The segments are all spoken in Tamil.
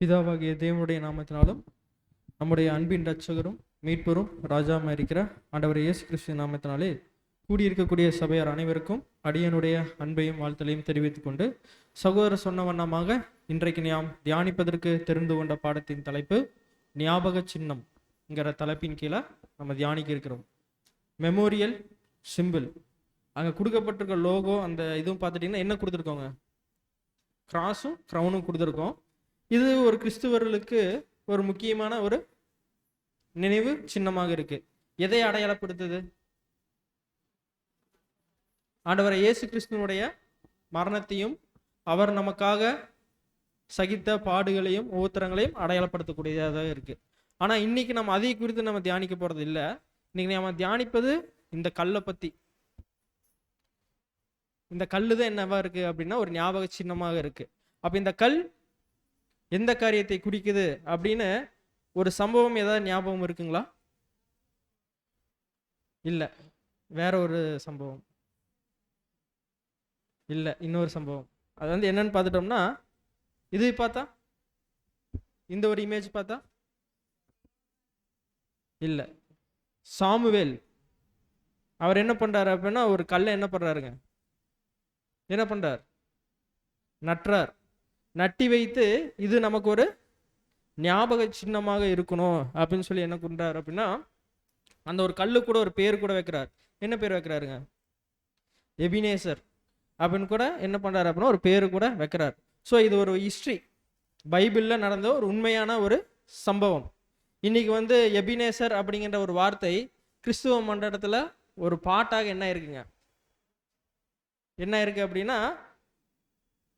பிதாவாகிய தேவனுடைய நாமத்தினாலும் நம்முடைய அன்பின் இரட்சகரும் மீட்பரும் ராஜாவும் இருக்கிற ஆண்டவர் இயேசு கிறிஸ்து நாமத்தினாலே கூடியிருக்கக்கூடிய சபையார் அனைவருக்கும் அடியனுடைய அன்பையும் வாழ்த்தலையும் தெரிவித்துக் கொண்டு, சகோதரர் சொன்ன வண்ணமாக இன்றைக்கு நாம் தியானிப்பதற்கு தெரிந்து கொண்ட பாடத்தின் தலைப்பு ஞாபக சின்னம்ங்கிற தலைப்பின் கீழே நம்ம தியானிக்க இருக்கிறோம். Memorial simple. அங்கே கொடுக்கப்பட்டிருக்க லோகோ அந்த இதுவும் பார்த்துட்டிங்கன்னா என்ன கொடுத்துருக்கோங்க? கிராஸும் க்ரௌனும் கொடுத்துருக்கோம். இது ஒரு கிறிஸ்துவர்களுக்கு ஒரு முக்கியமான ஒரு நினைவு சின்னமாக இருக்கு. எதை அடையாளப்படுத்துது? ஆண்டவர் இயேசு கிறிஸ்துவனுடைய மரணத்தையும் அவர் நமக்காக சகித்த பாடுகளையும் உத்தரங்களையும் அடையாளப்படுத்தக்கூடியதாக இருக்கு. ஆனா இன்னைக்கு நம்ம அதை குறித்து நம்ம தியானிக்க போறது இல்லை. இன்னைக்கு நம்ம தியானிப்பது இந்த கல்லை பத்தி. இந்த கல்லு தான் என்னவா இருக்கு அப்படின்னா ஒரு ஞாபக சின்னமாக இருக்கு. அப்ப இந்த கல் எந்த காரியத்தை குறிக்குது அப்படின்னு ஒரு சம்பவம் ஏதாவது ஞாபகம் இருக்குங்களா? இல்லை. வேற ஒரு சம்பவம் இல்லை, இன்னொரு சம்பவம். அது வந்து என்னன்னு பார்த்துட்டோம்னா, இது பார்த்தா இந்த ஒரு இமேஜ் பார்த்தா இல்லை. சாமுவேல் அவர் என்ன பண்றாரு அப்படின்னா ஒரு கல்லை என்ன பண்றாருங்க? என்ன பண்றார்? நட்டுறார். நட்டி வைத்து இது நமக்கு ஒரு ஞாபக சின்னமாக இருக்கணும் அப்படின்னு சொல்லி என்ன பண்றாரு அப்படின்னா அந்த ஒரு கல்லு கூட ஒரு பேர் கூட வைக்கிறார். என்ன பேர் வைக்கிறாருங்க? எபினேசர் அப்படின்னு கூட என்ன பண்றாரு அப்படின்னா ஒரு பேரு கூட வைக்கிறார். ஸோ இது ஒரு ஹிஸ்ட்ரி, பைபிள்ல நடந்த ஒரு உண்மையான ஒரு சம்பவம். இன்னைக்கு வந்து எபினேசர் அப்படிங்கிற ஒரு வார்த்தை கிறிஸ்துவ மண்டலத்துல ஒரு பாட்டாக என்ன இருக்குங்க? என்ன இருக்கு அப்படின்னா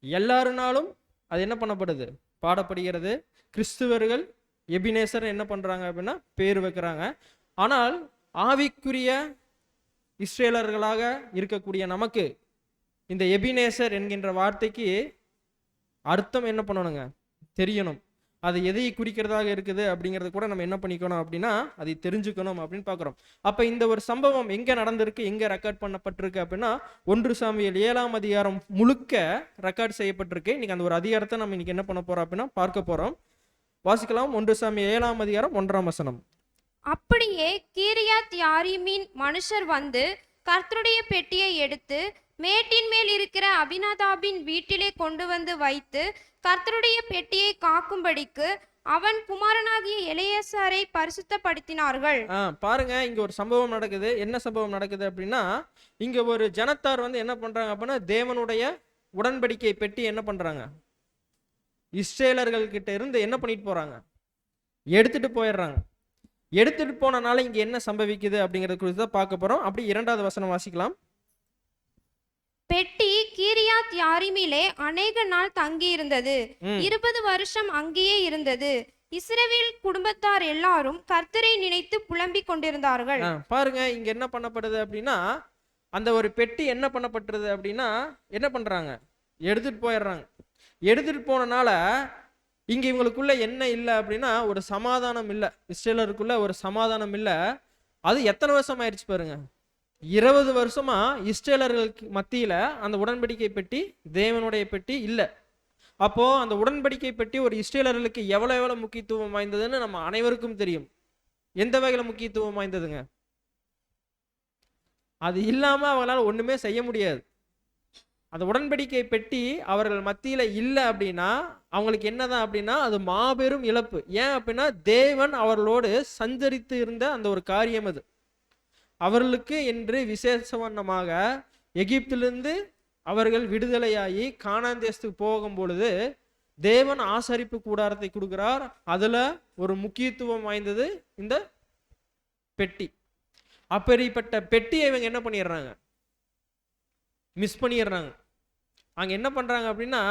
எல்லாருனாலும் அது என்ன பண்ணப்படுது? பாடப்படுகிறது. கிறிஸ்துவர்கள் எபினேசர் என்ன பண்றாங்க அப்படின்னா பேர் வைக்கிறாங்க. ஆனால் ஆவிக்குரிய இஸ்ரேலர்களாக இருக்கக்கூடிய நமக்கு இந்த எபினேசர் என்கின்ற வார்த்தைக்கு அர்த்தம் என்ன பண்ணணுங்க? தெரியணும். அது எதை குறிக்கிறதாக இருக்குது அப்படிங்கிறது கூட நம்ம என்ன பண்ணிக்கணும் அப்படின்னா அதை தெரிஞ்சுக்கணும் அப்படின்னு பார்க்குறோம். அப்போ இந்த ஒரு சம்பவம் எங்கே நடந்திருக்கு, எங்கே ரெக்கார்ட் பண்ணப்பட்டிருக்கு அப்படின்னா 1 சாமுவேல் 7ஆம் அதிகாரம் முழுக்க ரெக்கார்ட் செய்யப்பட்டிருக்கு. இன்னைக்கு அந்த ஒரு அதிகாரத்தை நம்ம இன்னைக்கு என்ன பண்ண போறோம் அப்படின்னா பார்க்க போறோம். வாசிக்கலாம். 1 சாமுவேல் 7ஆம் அதிகாரம் 1ஆம் வசனம். அப்படியே கீரியாத் யாரீமின் மனுஷர் வந்து கர்த்தருடைய பெட்டியை எடுத்து மேட்டின் மேல் இருக்கிற அபினதாபின் வீட்டிலே கொண்டு வந்து வைத்து கர்த்தருடைய பெட்டியை காக்கும்படிக்கு அவன் குமாரனாகிய எலெயாசாரை பரிசுத்தப்படுத்தினார்கள். பாருங்க, இங்க ஒரு சம்பவம் நடக்குது. என்ன சம்பவம் நடக்குது அப்படின்னா இங்க ஒரு ஜனத்தார் வந்து என்ன பண்றாங்க அப்படின்னா தேவனுடைய உடன்படிக்கை பெட்டி என்ன பண்றாங்க? இஸ்ரேலர்கள் கிட்ட இருந்து என்ன பண்ணிட்டு போறாங்க? எடுத்துட்டு போயிடுறாங்க. எடுத்துட்டு போனனால இங்க என்ன சம்பவிக்குது அப்படிங்கறது குறித்து தான் பார்க்க போறோம். அப்படி 2வது வசனம் வாசிக்கலாம். பெட்டி கீரியாத் யாரீமிலே அநேக நாள் தங்கி இருந்தது. 20 வருஷம் அங்கேயே இருந்தது. இஸ்ரவேல் குடும்பத்தார் எல்லாரும் கர்த்தரை நினைத்து புலம்பிக் கொண்டிருந்தார்கள். பாருங்க, இங்க என்ன பண்ணப்படுது அப்படின்னா அந்த ஒரு பெட்டி என்ன பண்ணப்பட்டது அப்படின்னா என்ன பண்றாங்க? எடுத்துட்டு போயிடுறாங்க. எடுத்துட்டு போனனால இங்க இவங்களுக்குள்ள என்ன இல்லை அப்படின்னா ஒரு சமாதானம் இல்லை. இஸ்ரேலருக்குள்ள ஒரு சமாதானம் இல்லை. அது எத்தனை வருஷம் ஆயிடுச்சு பாருங்க? 20 வருஷமா இஸ்ரேலர்களுக்கு மத்தியில அந்த உடன்படிக்கை பெட்டி, தேவனுடைய பெட்டி இல்லை. அப்போ அந்த உடன்படிக்கை பெட்டி ஒரு இஸ்ரேலர்களுக்கு எவ்வளவு முக்கியத்துவம் வாய்ந்ததுன்னு நம்ம அனைவருக்கும் தெரியும். எந்த வகையில முக்கியத்துவம் வாய்ந்ததுங்க? அது இல்லாம அவங்களால ஒண்ணுமே செய்ய முடியாது. அந்த உடன்படிக்கை பெட்டி அவர்கள் மத்தியில இல்லை அப்படின்னா அவங்களுக்கு என்னதான் அப்படின்னா அது மாபெரும் இழப்பு. ஏன் அப்படின்னா தேவன் அவர்களோடு சஞ்சரித்து இருந்த அந்த ஒரு காரியம் அது. அவர்களுக்கு என்று விசேஷவண்ணமாக எகிப்திலிருந்து அவர்கள் விடுதலையாகி கானான் தேசத்துக்கு போகும் பொழுது தேவன் ஆசரிப்பு கூடாரத்தை கொடுக்கிறார். அதுல ஒரு முக்கியத்துவம் வாய்ந்தது இந்த பெட்டி. அப்படிப்பட்ட பெட்டியை இவங்க என்ன பண்ணிடுறாங்க? மிஸ் பண்ணிடுறாங்க. அங்க என்ன பண்றாங்க அப்படின்னா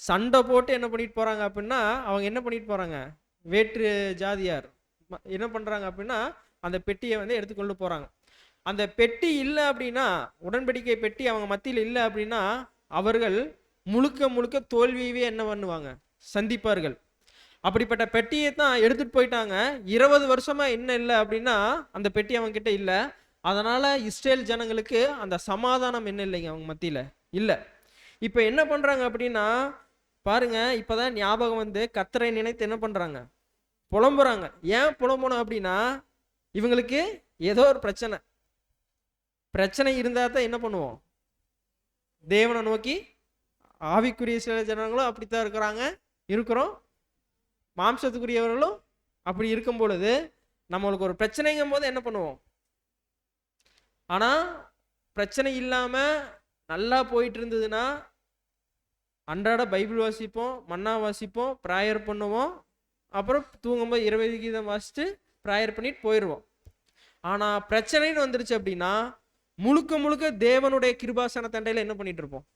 சண்டை போட்டு என்ன பண்ணிட்டு போறாங்க அப்படின்னா அவங்க என்ன பண்ணிட்டு போறாங்க? வேற்று ஜாதியார் என்ன பண்றாங்க அப்படின்னா அந்த பெட்டியை வந்து எடுத்துக்கொண்டு போறாங்க. அந்த பெட்டி இல்லை அப்படின்னா உடன்படிக்கை பெட்டி அவங்க மத்தியில் இல்லை அப்படின்னா அவர்கள் முழுக்க முழுக்க தோல்வியவே என்ன பண்ணுவாங்க? சந்திப்பார்கள். அப்படிப்பட்ட பெட்டியை தான் எடுத்துட்டு போயிட்டாங்க. 20 வருஷமா என்ன இல்லை அப்படின்னா அந்த பெட்டி அவங்க கிட்ட இல்லை. அதனால இஸ்ரேல் ஜனங்களுக்கு அந்த சமாதானம் என்ன இல்லைங்க அவங்க மத்தியில இல்லை. இப்போ என்ன பண்றாங்க அப்படின்னா பாருங்க, இப்பதான் ஞாபகம் வந்து கர்த்தரை நினைத்து என்ன பண்றாங்க, புலம்புறாங்க. ஏன் புலம்பணும் அப்படின்னா, இவங்களுக்கு ஏதோ ஒரு பிரச்சனை இருந்தா தான் என்ன பண்ணுவோம், தேவனை நோக்கி. ஆவிக்குரிய சில ஜனங்களும் அப்படித்தான் இருக்கிறோம், மாம்சத்துக்குரியவர்களும் அப்படி இருக்கும் பொழுது நம்மளுக்கு ஒரு பிரச்சனைங்கும் போது என்ன பண்ணுவோம். ஆனா பிரச்சனை இல்லாம நல்லா போயிட்டு இருந்ததுன்னா அன்றாட பைபிள் வாசிப்போம், மன்னா வாசிப்போம், ப்ரேயர் பண்ணுவோம், அப்புறம் தூங்கும்போது 20 கீதம் வாசித்து ப்ரேயர் பண்ணிட்டு போயிடுவோம். ஆனா பிரச்சனைன்னு வந்துருச்சு அப்படின்னா முழுக்க முழுக்க தேவனுடைய கிருபாசன தண்டையில என்ன பண்ணிட்டு இருப்போங்க,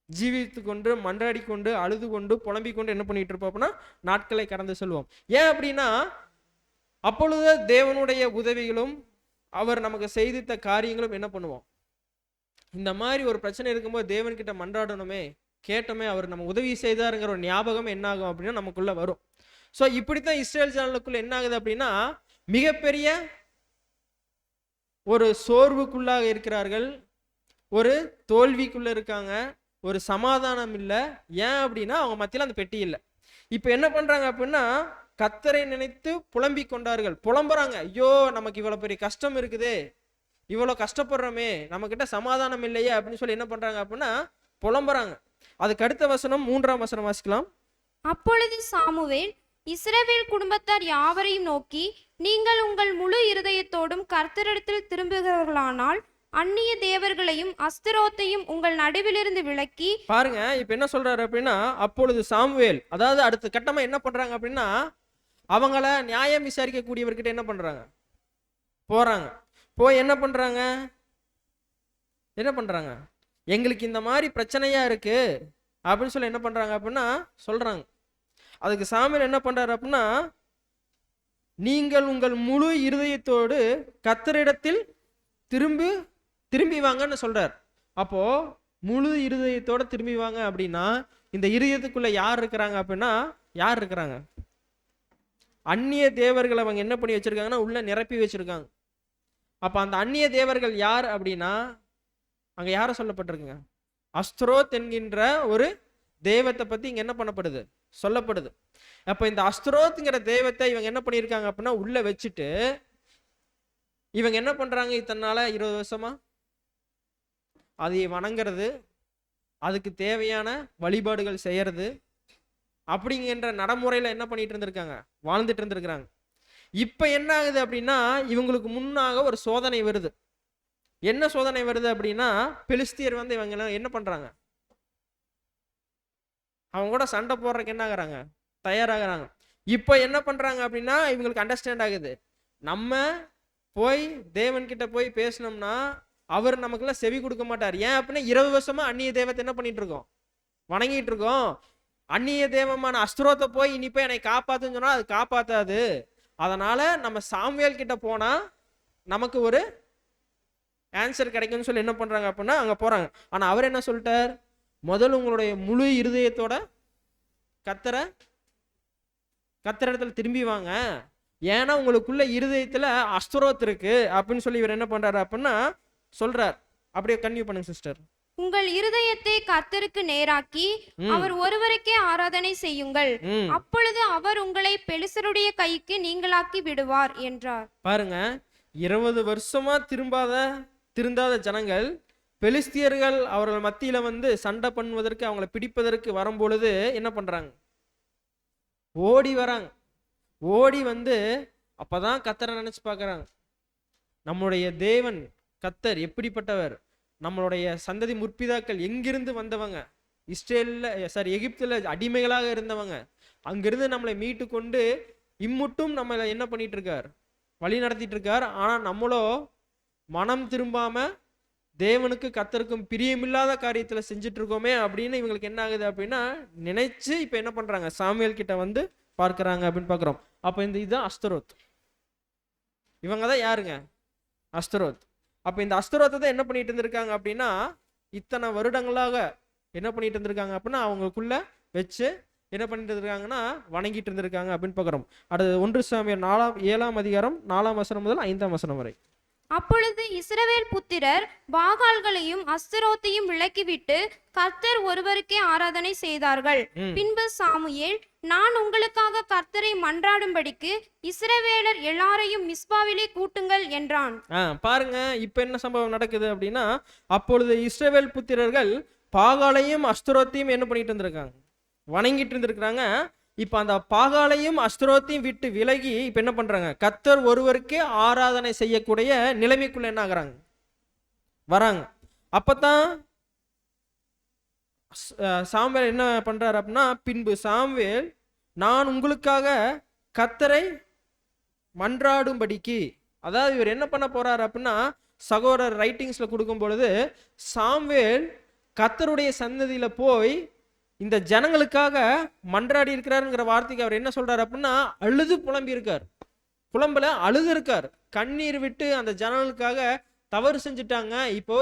ஜீவித்து கொண்டு, மன்றாடி கொண்டு, அழுது கொண்டு, புலம்பிக் கொண்டு என்ன பண்ணிட்டு இருப்போம் அப்படின்னா நாட்களை கடந்து செல்வோம். ஏன் அப்படின்னா அப்பொழுது தேவனுடைய உதவிகளும் அவர் நமக்கு செய்தித்த காரியங்களும் என்ன பண்ணுவோம், இந்த மாதிரி ஒரு பிரச்சனை இருக்கும்போது தேவன்கிட்ட மன்றாடணுமே, கேட்டோமே, அவர் நம்ம உதவி செய்தாருங்கிற ஒரு ஞாபகம் என்ன ஆகும் அப்படின்னா நமக்குள்ள வரும். ஸோ இப்படித்தான் இஸ்ரேல் ஜனங்களுக்குள்ள என்ன ஆகுது அப்படின்னா மிகப்பெரிய ஒரு சோர்வுக்குள்ளாக இருக்கிறார்கள், ஒரு தோல்விக்குள்ள இருக்காங்க, ஒரு சமாதானம் இல்லை. ஏன் அப்படின்னா அவங்க மத்தியில் அந்த பெட்டி இல்லை. இப்போ என்ன பண்றாங்க அப்படின்னா கர்த்தரை நினைத்து புலம்பிக் கொண்டார்கள். புலம்புறாங்க, ஐயோ நமக்கு இவ்வளவு பெரிய கஷ்டம் இருக்குதே, இவ்வளவு கஷ்டப்படுறோமே, நம்ம கிட்ட சமாதானம் இல்லையே அப்படின்னு சொல்லி என்ன பண்றாங்க அப்படின்னா புலம்புறாங்க. அதுக்கு அடுத்த வசனம் 3ஆம் வசனம் வாசிக்கலாம். அப்பொழுது சாமுவேல் இஸ்ரவேல் குடும்பத்தார் யாவரையும் நோக்கி, நீங்கள் உங்கள் முழு இருதயத்தோடும் கர்த்தரிடத்தில் திரும்புகிறவர்களானால் அந்நிய தேவர்களையும் அஸ்தரோத்தையும் உங்கள் நடுவிலிருந்து விலக்கி. பாருங்க, இப்ப என்ன சொல்றாரு அப்படின்னா அப்பொழுது சாமுவேல், அதாவது அடுத்த கட்டமா என்ன பண்றாங்க அப்படின்னா அவங்கள நியாயம் விசாரிக்கக்கூடியவர்கிட்ட என்ன பண்றாங்க, போறாங்க. போய் என்ன பண்றாங்க, எங்களுக்கு இந்த மாதிரி பிரச்சனையா இருக்கு அப்படின்னு சொல்லி என்ன பண்றாங்க அப்படின்னா சொல்றாங்க. அதுக்கு சாமுவேல் என்ன பண்றாரு அப்படின்னா, நீங்கள் உங்கள் முழு இருதயத்தோடு கர்த்தரிடத்தில் திரும்பி வாங்கன்னு சொல்றார். அப்போ முழு இருதயத்தோட திரும்பி வாங்க அப்படின்னா இந்த இருதயத்துக்குள்ள யார் இருக்கிறாங்க, அந்நிய தேவர்கள் அவங்க என்ன பண்ணி வச்சிருக்காங்கன்னா உள்ள நிரப்பி வச்சிருக்காங்க. அப்ப அந்த அந்நிய தேவர்கள் யார் அப்படின்னா அங்க யார சொல்லப்பட்டிருக்குங்க, அஸ்தரோத் என்கின்ற ஒரு தெய்வத்தை பத்தி இங்க என்ன பண்ணப்படுது, சொல்லப்படுது. அப்ப இந்த அஸ்தரோத்ங்கிற தெய்வத்தை இவங்க என்ன பண்ணியிருக்காங்க அப்படின்னா உள்ள வச்சுட்டு இவங்க என்ன பண்றாங்க, இத்தனால 20 வருஷமா அதை வணங்குறது, அதுக்கு தேவையான வழிபாடுகள் செய்யறது அப்படிங்கிற நடைமுறையில என்ன பண்ணிட்டு இருந்திருக்காங்க, வாழ்ந்துட்டு இருந்திருக்கிறாங்க. இப்ப என்ன ஆகுது அப்படின்னா இவங்களுக்கு முன்னாக ஒரு சோதனை வருது. என்ன சோதனை வருது அப்படின்னா பெலிஸ்தியர் வந்து இவங்க என்ன பண்றாங்க, அவங்க கூட சண்டை போடுறதுக்கு என்ன ஆகுறாங்க, தயாராகிறாங்க. இப்போ என்ன பண்றாங்க அப்படின்னா இவங்களுக்கு அண்டர்ஸ்டாண்ட் ஆகுது, நம்ம போய் தேவன்கிட்ட போய் பேசினோம்னா அவர் நமக்குலாம் செவி கொடுக்க மாட்டார். ஏன் அப்படின்னா 20 வருஷமா அந்நிய தெய்வத்தை என்ன பண்ணிட்டு இருக்கோம், வணங்கிட்டு இருக்கோம். அந்நிய தெய்வமான அஸ்தரோத்தை போய் இனி போய் என்னை காப்பாத்துன்னு சொன்னா அது காப்பாத்தாது. அதனால நம்ம சாமுவேல் கிட்ட போனா நமக்கு ஒரு ஆன்சர் கிடைக்கும்னு சொல்லி என்ன பண்றாங்க அப்படின்னா அங்க போறாங்க. ஆனா அவர் என்ன சொல்லிட்டார், முதல்ல உங்களுடைய முழு இருதயத்தோட கர்த்தரிடத்துல திரும்பி வாங்க, ஏன்னா உங்களுக்குள்ள இருதயத்துல அஸ்தரோத் இருக்கு அப்படின்னு சொல்லி இவர் என்ன பண்றாரு அப்படின்னா சொல்றார். அப்படியே கன்டினியூ பண்ணுங்க சிஸ்டர். உங்கள் இருதயத்தை கர்த்தருக்கு நேராக்கி அவர் ஒருவருக்கே ஆராதனை செய்யுங்கள், அப்பொழுது அவர் உங்களை பெலிஸ்தருடைய கைக்கு நீங்களாக்கி விடுவார் என்றார். பாருங்க, 20 வருஷமா திருந்தாத ஜனங்கள் பெலிஸ்தியர்கள் அவர்கள் மத்தியில வந்து சண்டை பண்ணுவதற்கு அவங்களை பிடிப்பதற்கு வரும்பொழுது என்ன பண்றாங்க, ஓடி வராங்க. ஓடி வந்து அப்பதான் கர்த்தரை நினைச்சு பார்க்கறாங்க. நம்முடைய தேவன் கர்த்தர் எப்படிப்பட்டவர், நம்மளுடைய சந்ததி முற்பிதாக்கள் எங்கிருந்து வந்தவங்க, எகிப்துல அடிமைகளாக இருந்தவங்க, அங்கிருந்து நம்மளை மீட்டு கொண்டு இம்முட்டும் நம்மளை என்ன பண்ணிட்டு இருக்கார், வழி நடத்திட்டு இருக்கார். ஆனா நம்மளோ மனம் திரும்பாம தேவனுக்கு கர்த்தருக்கும் பிரியமில்லாத காரியத்துல செஞ்சுட்டு இருக்கோமே அப்படின்னு இவங்களுக்கு என்ன ஆகுது அப்படின்னா நினைச்சு இப்ப என்ன பண்றாங்க, சாமுவேல் கிட்ட வந்து பார்க்கறாங்க அப்படின்னு பாக்குறோம். அப்ப இதுதான் அஸ்தரோத். இவங்க தான் யாருங்க, அஸ்தரோத். அப்ப இந்த அஸ்தரோத்தை தான் என்ன பண்ணிட்டு இருந்திருக்காங்க அப்படின்னா இத்தனை வருடங்களாக என்ன பண்ணிட்டு இருந்திருக்காங்க அப்படின்னா அவங்களுக்குள்ள வச்சு என்ன பண்ணிட்டு இருக்காங்கன்னா வணங்கிட்டு இருந்திருக்காங்க அப்படின்னு பாக்குறோம். அடுத்து 1 சாமுவேல் 7ஆம் அதிகாரம் 4ஆம் வசனம் முதல் 5ஆம் வசனம் வரை. அப்பொழுது இஸ்ரவேல் புத்திரர் பாகால்களையும் அஸ்தரோத்தையும் விலக்கிவிட்டு கர்த்தர் ஒருவருக்கே ஆராதனை செய்தார்கள். பின்பு சாமுவேல், நான் உங்களுக்காக கர்த்தரை மன்றாடும்படிக்கு இஸ்ரவேலர் எல்லாரையும் மிஸ்பாவிலே கூட்டுங்கள் என்றான். பாருங்க, இப்ப என்ன சம்பவம் நடக்குது அப்படின்னா, அப்பொழுது இஸ்ரவேல் புத்திரர்கள் பாகாலையும் அஸ்தரோத்தையும் என்ன பண்ணிட்டு இருந்திருக்காங்க, வணங்கிட்டு இருந்திருக்கிறாங்க. இப்ப அந்த பாகாலையும் அஸ்தரோத்தையும் விட்டு விலகி இப்ப என்ன பண்றாங்க, கர்த்தர் ஒருவருக்கே ஆராதனை செய்யக்கூடிய நிலைமைக்குள்ள என்ன ஆகுறாங்க, வராங்க. அப்பதான் சாமுவேல் என்ன பண்றாரு அப்படின்னா, பின்பு சாமுவேல், நான் உங்களுக்காக கர்த்தரை மன்றாடும்படிக்கு, அதாவது இவர் என்ன பண்ண போறாரு அப்படின்னா, சகோதரர் ரைட்டிங்ஸ்ல கொடுக்கும் பொழுது சாமுவேல் கர்த்தருடைய சன்னதியில போய் இந்த ஜனங்களுக்காக மன்றாடி இருக்கிறாருங்கிற வார்த்தைக்கு அவர் என்ன சொல்றாரு அப்படின்னா, அழுது புலம்பி இருக்கார். புலம்பல, அழுது இருக்கார். கண்ணீர் விட்டு அந்த ஜனங்களுக்காக தவறு செஞ்சுட்டாங்க, இப்போ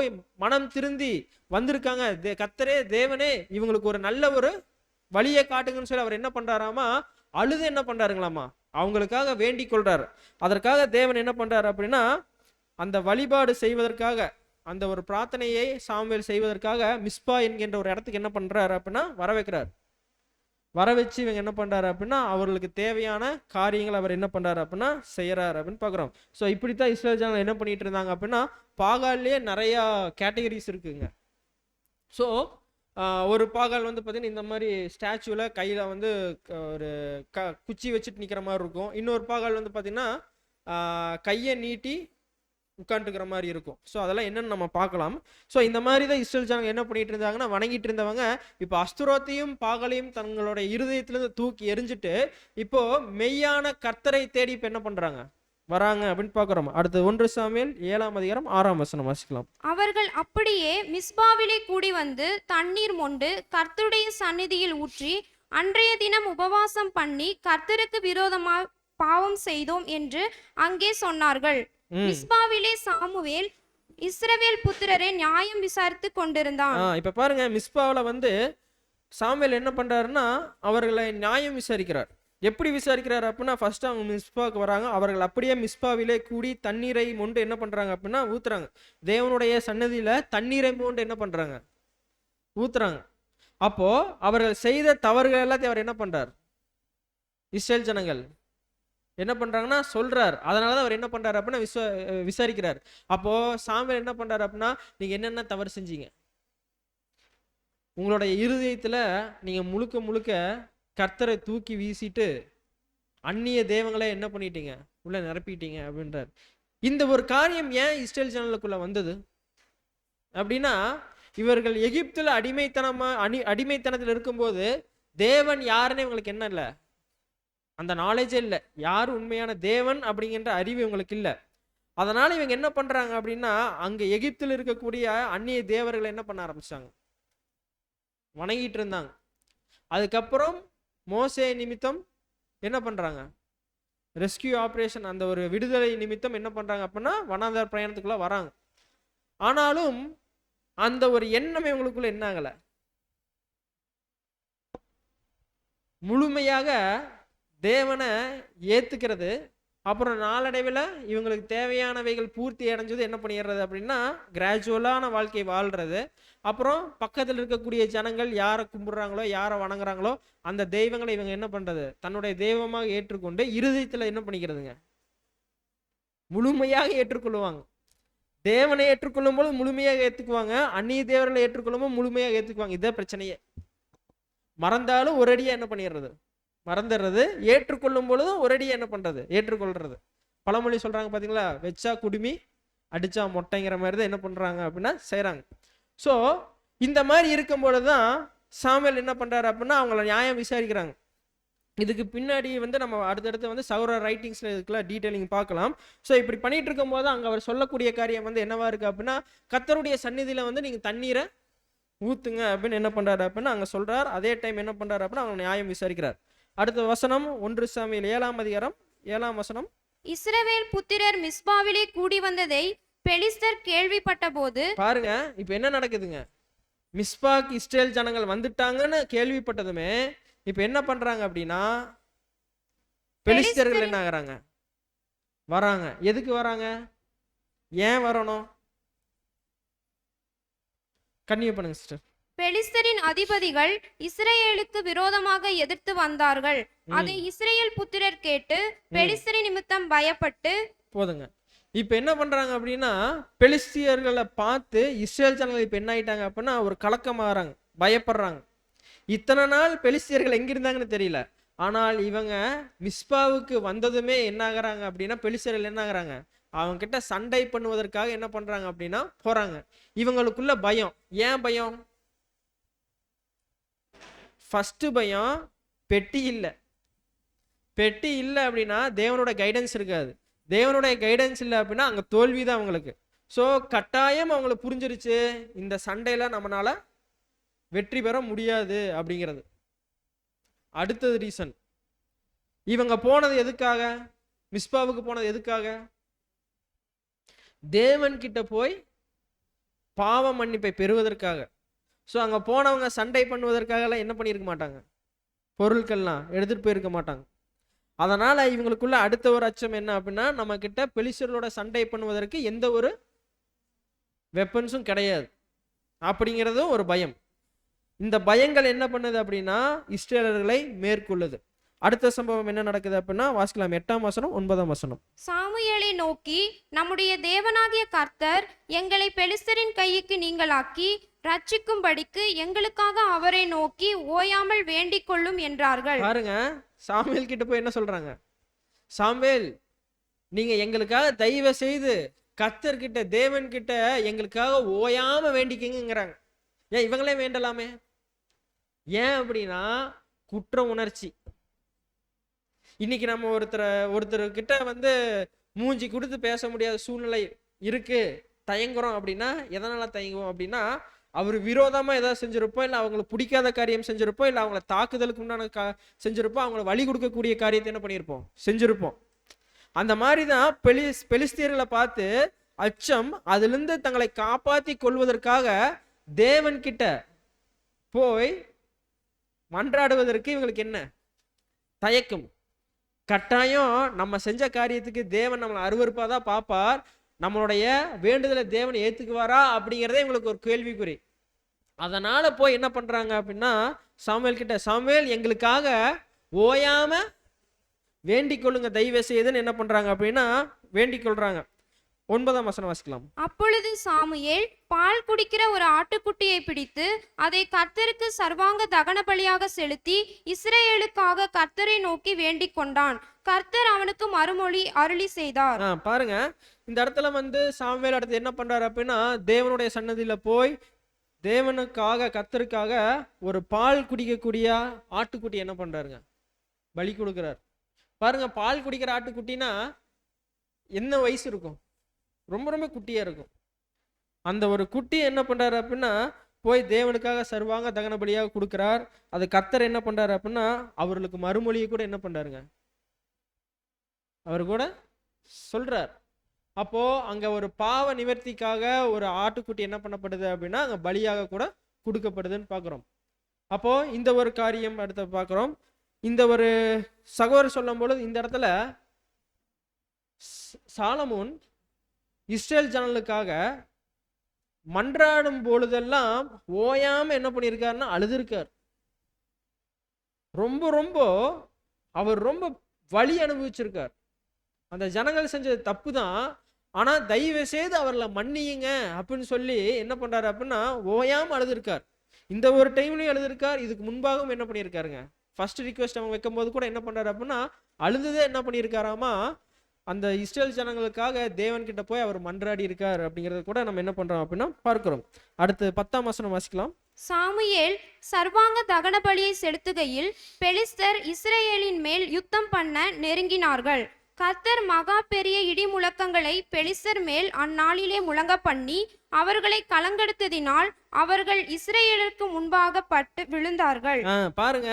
மனம் திருந்தி வந்திருக்காங்க, கர்த்தரே தேவனே இவங்களுக்கு ஒரு நல்ல ஒரு வழியை காட்டுங்கன்னு சொல்லி அவர் என்ன பண்றாராமா, அழுது என்ன பண்றாருங்களாமா, அவங்களுக்காக வேண்டிக் கொள்றாரு. அதற்காக தேவன் என்ன பண்றாரு அப்படின்னா, அந்த வழிபாடு செய்வதற்காக, அந்த ஒரு பிரார்த்தனையை சாமுவேல் செய்வதற்காக மிஸ்பா என்கின்ற ஒரு இடத்துக்கு என்ன பண்றாரு அப்படின்னா வர வைக்கிறார். வர வச்சு இவங்க என்ன பண்றாரு அப்படின்னா, அவர்களுக்கு தேவையான காரியங்களை அவர் என்ன பண்றாரு அப்படின்னா செய்யறாரு அப்படின்னு பாக்குறோம். ஸோ இப்படித்தான் இஸ்ரேல் ஜனங்கள் என்ன பண்ணிட்டு இருந்தாங்க அப்படின்னா, பாகால்லேயே நிறைய கேட்டகரிஸ் இருக்குங்க. ஸோ ஒரு பாகால் வந்து பார்த்தீங்கன்னா இந்த மாதிரி ஸ்டாச்சுவில் கையில் வந்து ஒரு குச்சி வச்சுட்டு நிற்கிற மாதிரி இருக்கும். இன்னொரு பாகால் வந்து பார்த்தீங்கன்னா கையை நீட்டி உட்காந்துக்கிற மாதிரி இருக்கும். ஸோ அதெல்லாம் என்னன்னு நம்ம பார்க்கலாம். ஸோ இந்த மாதிரி தான் இஸ்ரேல் ஜனங்க என்ன பண்ணிட்டு இருந்தாங்கன்னா, வணங்கிட்டு இருந்தவங்க இப்போ அஸ்தரோத்தையும் பாகலையும் தங்களோட இருதயத்திலிருந்து தூக்கி எரிஞ்சிட்டு இப்போ மெய்யான கர்த்தரை தேடி இப்போ என்ன பண்றாங்க, வராங்க அப்படின்னு பார்க்குறோம். அடுத்து 1 சாமுவேல் 7:6 வாசிக்கலாம். அவர்கள் அப்படியே மிஸ்பாவிலே கூடி வந்து தண்ணீர் மொண்டு கர்த்தருடைய சந்நிதியில் ஊற்றி அன்றைய தினம் உபவாசம் பண்ணி கர்த்தருக்கு விரோதமாக பாவம் செய்தோம் என்று அங்கே சொன்னார்கள். மிஸ்பாவிலே சாமுவேல் இஸ்ரவேல் புத்திரரை நியாயம் விசாரித்து கொண்டிருந்தான். இப்ப பாருங்க, மிஸ்பாவில வந்து சாமுவேல் என்ன பண்றாருன்னா அவர்களை நியாயம் விசாரிக்கிறார். எப்படி விசாரிக்கிறார் அப்படின்னா, ஃபர்ஸ்ட் அவங்க மிஸ்பாவுக்கு வராங்க. அவர்கள் அப்படியே மிஸ்பாவிலே கூடி தண்ணீரை மொண்டு என்ன பண்றாங்க அப்படின்னா ஊத்துறாங்க. தேவனுடைய சன்னதியில தண்ணீரை மொண்டு என்ன பண்றாங்க, ஊத்துறாங்க. அப்போ அவர்கள் செய்த தவறுகள் எல்லாத்தையும் அவர் என்ன பண்றார், இஸ்ரேல் ஜனங்கள் என்ன பண்றாங்கன்னா சொல்றார். அதனாலதான் அவர் என்ன பண்றாரு அப்படின்னா விசாரிக்கிறார். அப்போ சாமுவேல் என்ன பண்றாரு அப்படின்னா, நீங்க என்னென்ன தவறு செஞ்சீங்க, உங்களுடைய இருதயத்துல நீங்க முழுக்க முழுக்க கர்த்தரை தூக்கி வீசிட்டு அந்நிய தேவங்களை என்ன பண்ணிட்டீங்க, உள்ள நிரப்பிட்டீங்க அப்படின்றார். இந்த ஒரு காரியம் ஏன் இஸ்ரேல் ஜனங்களுக்குள்ள வந்தது அப்படின்னா, இவர்கள் எகிப்துல அடிமைத்தனத்தில் இருக்கும்போது தேவன் யாருன்னு இவங்களுக்கு என்ன இல்லை, அந்த நாலேஜே இல்லை, யார் உண்மையான தேவன் அப்படிங்கிற அறிவு இவங்களுக்கு இல்லை. அதனால இவங்க என்ன பண்றாங்க அப்படின்னா, அங்க எகிப்தில் இருக்கக்கூடிய அந்நிய தேவர்களை என்ன பண்ண ஆரம்பிச்சாங்க, வணங்கிட்டு இருந்தாங்க. அதுக்கப்புறம் மோசே நிமித்தம் என்ன பண்றாங்க, ரெஸ்கியூ ஆப்ரேஷன், அந்த ஒரு விடுதலை நிமித்தம் என்ன பண்றாங்க அப்படின்னா வனாந்தர பிரயாணத்துக்குள்ள வராங்க. ஆனாலும் அந்த ஒரு எண்ணம் இவங்களுக்குள்ள என்ன ஆகல, முழுமையாக தேவனை ஏத்துக்கிறது. அப்புறம் நாளடைவில் இவங்களுக்கு தேவையானவைகள் பூர்த்தி அடைஞ்சது என்ன பண்ணிடுறது அப்படின்னா கிராஜுவலான வாழ்க்கை வாழ்றது. அப்புறம் பக்கத்தில் இருக்கக்கூடிய ஜனங்கள் யாரை கும்பிடுறாங்களோ யாரை வணங்குறாங்களோ அந்த தெய்வங்களை இவங்க என்ன பண்றது, தன்னுடைய தெய்வமாக ஏற்றுக்கொண்டு இருதயத்தில் என்ன பண்ணிக்கிறதுங்க, முழுமையாக ஏற்றுக்கொள்ளுவாங்க. தேவனை ஏற்றுக்கொள்ளும் போது முழுமையாக ஏற்றுக்குவாங்க, அந்நிய தேவர்களை ஏற்றுக்கொள்ளும் போது முழுமையாக ஏற்றுக்குவாங்க. இதான் பிரச்சனையே. மறந்தாலும் ஒரு அடியா என்ன பண்ணிடுறது, மறந்துடுறது. ஏற்றுக்கொள்ளும் பொழுதும் ஒரு அடியா என்ன பண்றது, ஏற்றுக்கொள்றது. பழமொழி சொல்றாங்க பாத்தீங்களா, வச்சா குடுமி அடிச்சா மொட்டைங்கிற மாதிரி தான் என்ன பண்றாங்க அப்படின்னா செய்யறாங்க. ஸோ இந்த மாதிரி இருக்கும் பொழுதுதான் சாமுவேல் என்ன பண்றாரு அப்படின்னா அவங்கள நியாயம் விசாரிக்கிறாங்க. இதுக்கு பின்னாடி வந்து நம்ம அடுத்தடுத்து வந்து சகோதர ரைட்டிங்ஸ்ல இதுக்கெல்லாம் டீட்டெயிலிங் பார்க்கலாம். ஸோ இப்படி பண்ணிட்டு இருக்கும் போது அங்க அவர் சொல்லக்கூடிய காரியம் வந்து என்னவா இருக்கு அப்படின்னா, கர்த்தருடைய சந்நிதியில வந்து நீங்க தண்ணீரை ஊத்துங்க அப்படின்னு என்ன பண்றாரு அப்படின்னா அங்க சொல்றார். அதே டைம் என்ன பண்றாரு அப்படின்னா அவங்க நியாயம் விசாரிக்கிறார். அடுத்த வசனம் 1 சாமுவேல் 7:7. இஸ்ரவேல் புத்திரர் மிஸ்பாவிலே கூடி வந்ததை பெலிஸ்தர் கேள்விப்பட்ட போது, பாருங்க இப்ப என்ன நடக்குதுங்க, மிஸ்பாக்கு இஸ்ரேல் ஜனங்கள் வந்துட்டாங்கன்னு கேள்விப்பட்டதுமே இப்ப என்ன பண்றாங்க அப்படின்னா பெலிஸ்தர்கள் என்ன ஆகுறாங்க, வராங்க. எதுக்கு வராங்க, ஏன் வரணும்? கன்னியூ பண்ணுங்க சிஸ்டர். பெலிஸ்தரின் அதிபதிகள் இஸ்ரேலுக்கு விரோதமாக எதிர்த்து வந்தார்கள். அதை இஸ்ரேல் புத்திரர் கேட்டு பெலிஸ்தரி நிமித்தம் பயப்பட்டு. போதுங்க. இப்ப என்ன பண்றாங்க அப்படின்னா, பெலிஸ்தியர்களை பார்த்து இஸ்ரேல் ஜனங்கள் இப்ப என்ன ஆயிட்டாங்க அப்படின்னா ஒரு கலக்கமாகறாங்க, பயப்படுறாங்க. இத்தனை நாள் பெலிஸ்தியர்கள் எங்க இருந்தாங்கன்னு தெரியல. ஆனால் இவங்க மிஸ்பாவுக்கு வந்ததுமே என்ன ஆகுறாங்க அப்படின்னா, பெலிஸ்தியர்கள் என்ன ஆகுறாங்க, அவங்க கிட்ட சண்டை பண்ணுவதற்காக என்ன பண்றாங்க அப்படின்னா போறாங்க. இவங்களுக்குள்ள பயம். ஏன் பயம்? ஃபர்ஸ்ட் பயம் பெட்டி இல்லை. பெட்டி இல்லை அப்படின்னா தேவனோட கைடன்ஸ் இருக்காது. தேவனுடைய கைடன்ஸ் இல்லை அப்படின்னா அங்கே தோல்வி தான் அவங்களுக்கு. ஸோ கட்டாயம் அவங்களுக்கு புரிஞ்சிருச்சு, இந்த சண்டையில் நம்மளால வெற்றி பெற முடியாது அப்படிங்கிறது. அடுத்தது ரீசன், இவங்க போனது எதுக்காக? மிஸ்பாவுக்கு போனது எதுக்காக? தேவன் கிட்ட போய் பாவ மன்னிப்பை பெறுவதற்காக. ஸோ அங்கே போனவங்க சண்டை பண்ணுவதற்காகலாம் என்ன பண்ணியிருக்க மாட்டாங்க, பொருட்கள்லாம் எடுத்துகிட்டு போயிருக்க மாட்டாங்க. அதனால் இவங்களுக்குள்ள அடுத்த ஒரு அச்சம் என்ன அப்படின்னா, நம்ம கிட்ட பெலிஸ்தர்களோட சண்டை பண்ணுவதற்கு எந்த ஒரு வெப்பன்ஸும் கிடையாது அப்படிங்கிறதும் ஒரு பயம். இந்த பயங்கள் என்ன பண்ணுது அப்படின்னா இஸ்ரேலர்களை மேற்கொள்ளுது. அடுத்த சம்பவம் என்ன நடக்குது அப்படின்னா வாசிக்கலாம். 8ஆம் வசனம் 9ஆம் வசனம். சாமுவேலை நோக்கி, நம்முடைய தேவனாகிய கர்த்தர் எங்களை பெலிஸ்தரின் கைக்கு நீங்களாக்கி ரட்சிக்கும்படிக்கு எங்களுக்காக அவரை நோக்கி ஓயாமல் வேண்டிக் கொள்ளும் என்றார்கள். பாருங்க, சாமுவேல் கிட்ட போய் என்ன சொல்றாங்க, சாமுவேல் நீங்க எங்களுக்காக தயவு செய்து கர்த்தர்கிட்ட தேவன் கிட்ட எங்களுக்காக ஓயாம வேண்டிக்கங்கிறாங்க. ஏன் இவங்களே வேண்டலாமே? ஏன் அப்படின்னா குற்ற உணர்ச்சி. இன்னைக்கு நம்ம ஒருத்தர்கிட்ட வந்து மூஞ்சி கொடுத்து பேச முடியாத சூழ்நிலை இருக்கு, தயங்குறோம் அப்படின்னா எதனால தயங்குவோம் அப்படின்னா, அவர் விரோதமா ஏதாவது செஞ்சிருப்போம், இல்லை அவங்களுக்கு பிடிக்காத காரியம் செஞ்சிருப்போம், இல்லை அவங்கள தாக்குதலுக்கு உண்டான செஞ்சிருப்போம், அவங்கள வழி கொடுக்கக்கூடிய காரியத்தை என்ன பண்ணியிருப்போம், செஞ்சிருப்போம். அந்த மாதிரி தான் பெலிஸ்தியர்களை பார்த்து அச்சம், அதிலிருந்து தங்களை காப்பாற்றி கொள்வதற்காக தேவன் கிட்ட போய் மன்றாடுவதற்கு இவங்களுக்கு என்ன தயக்கம். கட்டாயம் நம்ம செஞ்ச காரியத்துக்கு தேவன் நம்மளை அருவருப்பாக தான் பார்ப்பார், நம்மளுடைய வேண்டுதலை தேவன் ஏற்றுக்குவாரா அப்படிங்கிறதே இவங்களுக்கு ஒரு கேள்விக்குறி. அதனால போய் என்ன பண்றாங்க அப்படின்னா சாமுவேல் கிட்ட, சாமுவேல் எங்களுக்காக ஓயாம வேண்டிக் கொள்ளுங்க தயவு செய்துன்னு என்ன பண்றாங்க அப்படின்னா வேண்டிக் கொள்றாங்க. 9ஆம் வசனம் வாசிக்கலாம். அப்பொழுது சாமுவேல் பால் குடிக்கிற ஒரு ஆட்டுக்குட்டியை பிடித்து அதை கர்த்தருக்கு சர்வாங்க தகன பலியாக செலுத்தி இஸ்ரேலுக்காக கர்த்தரை நோக்கி வேண்டிக் கொண்டான். கர்த்தர் அவனுக்கு மறுமொழி அருளி செய்தார். பாருங்க, இந்த இடத்துல வந்து சாமுவேல் அடுத்து என்ன பண்றாரு அப்படின்னா தேவனுடைய சன்னதியில போய் தேவனுக்காக கர்த்தருக்காக ஒரு பால் குடிக்கக்கூடிய ஆட்டுக்குட்டி என்ன பண்றாருங்க, பலி கொடுக்கிறார். பாருங்க, பால் குடிக்கிற ஆட்டுக்குட்டினா என்ன வயசு இருக்கும், ரொம்ப ரொம்ப குட்டியா இருக்கும். அந்த ஒரு குட்டி என்ன பண்றாரு அப்படின்னா போய் தேவனுக்காக சர்வாங்க தகன பலியாக கொடுக்கிறார். அது கர்த்தர் என்ன பண்றாரு அப்படின்னா அவர்களுக்கு மறுமொழியை கூட என்ன பண்றாருங்க, அவர் கூட சொல்றார். அப்போ அங்க ஒரு பாவ நிவர்த்திக்காக ஒரு ஆட்டுக்குட்டி என்ன பண்ணப்படுது அப்படின்னா அங்க பலியாக கூட கொடுக்கப்படுதுன்னு பார்க்குறோம். அப்போ இந்த ஒரு காரியம் அடுத்த பார்க்குறோம். இந்த ஒரு சகோதரர் சொல்லும் பொழுது இந்த இடத்துல சாலமோன் இஸ்ரேல் ஜனங்களுக்காக மன்றாடும் பொழுதெல்லாம் ஓயாம என்ன பண்ணியிருக்காருன்னா அழுதுருக்கார். ரொம்ப ரொம்ப அவர் ரொம்ப வலி அனுபவிச்சிருக்கார். அந்த ஜனங்கள் செஞ்சது தப்பு தான், ஆனா தயவு செய்து அவர்களை மன்னியுங்க அப்படின்னு சொல்லி என்ன பண்றாரு அப்படின்னா ஓயாம அழுதுருக்கார். இந்த ஒரு டைம்லயும் அழுதுருக்கார், இதுக்கு முன்பாகவும் என்ன பண்ணியிருக்காருங்க, ஃபர்ஸ்ட் ரிக்வெஸ்ட் அவங்க வைக்கும் போது கூட என்ன பண்றாரு அப்படின்னா அழுதுதே என்ன பண்ணியிருக்காராமா அந்த இஸ்ரேல் ஜனங்களுக்காக தேவன் கிட்ட போய் அவர் மன்றாடி இருக்கார் அப்படிங்கறத கூட நம்ம என்ன பண்றோம் அப்படின்னா பார்க்கிறோம். அடுத்து 10ஆம் வசனம் வாசிக்கலாம். சாமுவேல் சர்வாங்க தகன பலியை செலுத்துகையில் பெலிஸ்தர் இஸ்ரேலின் மேல் யுத்தம் பண்ண நெருங்கினார்கள். கர்த்தர் மகா பெரிய இடி முழக்கங்களை பெலிஸ்தர் மேல் அந்நாளிலே முழங்க பண்ணி அவர்களை கலங்கெடுத்ததினால் அவர்கள் இஸ்ரேலுக்கு முன்பாக பட்டு விழுந்தார்கள். பாருங்க,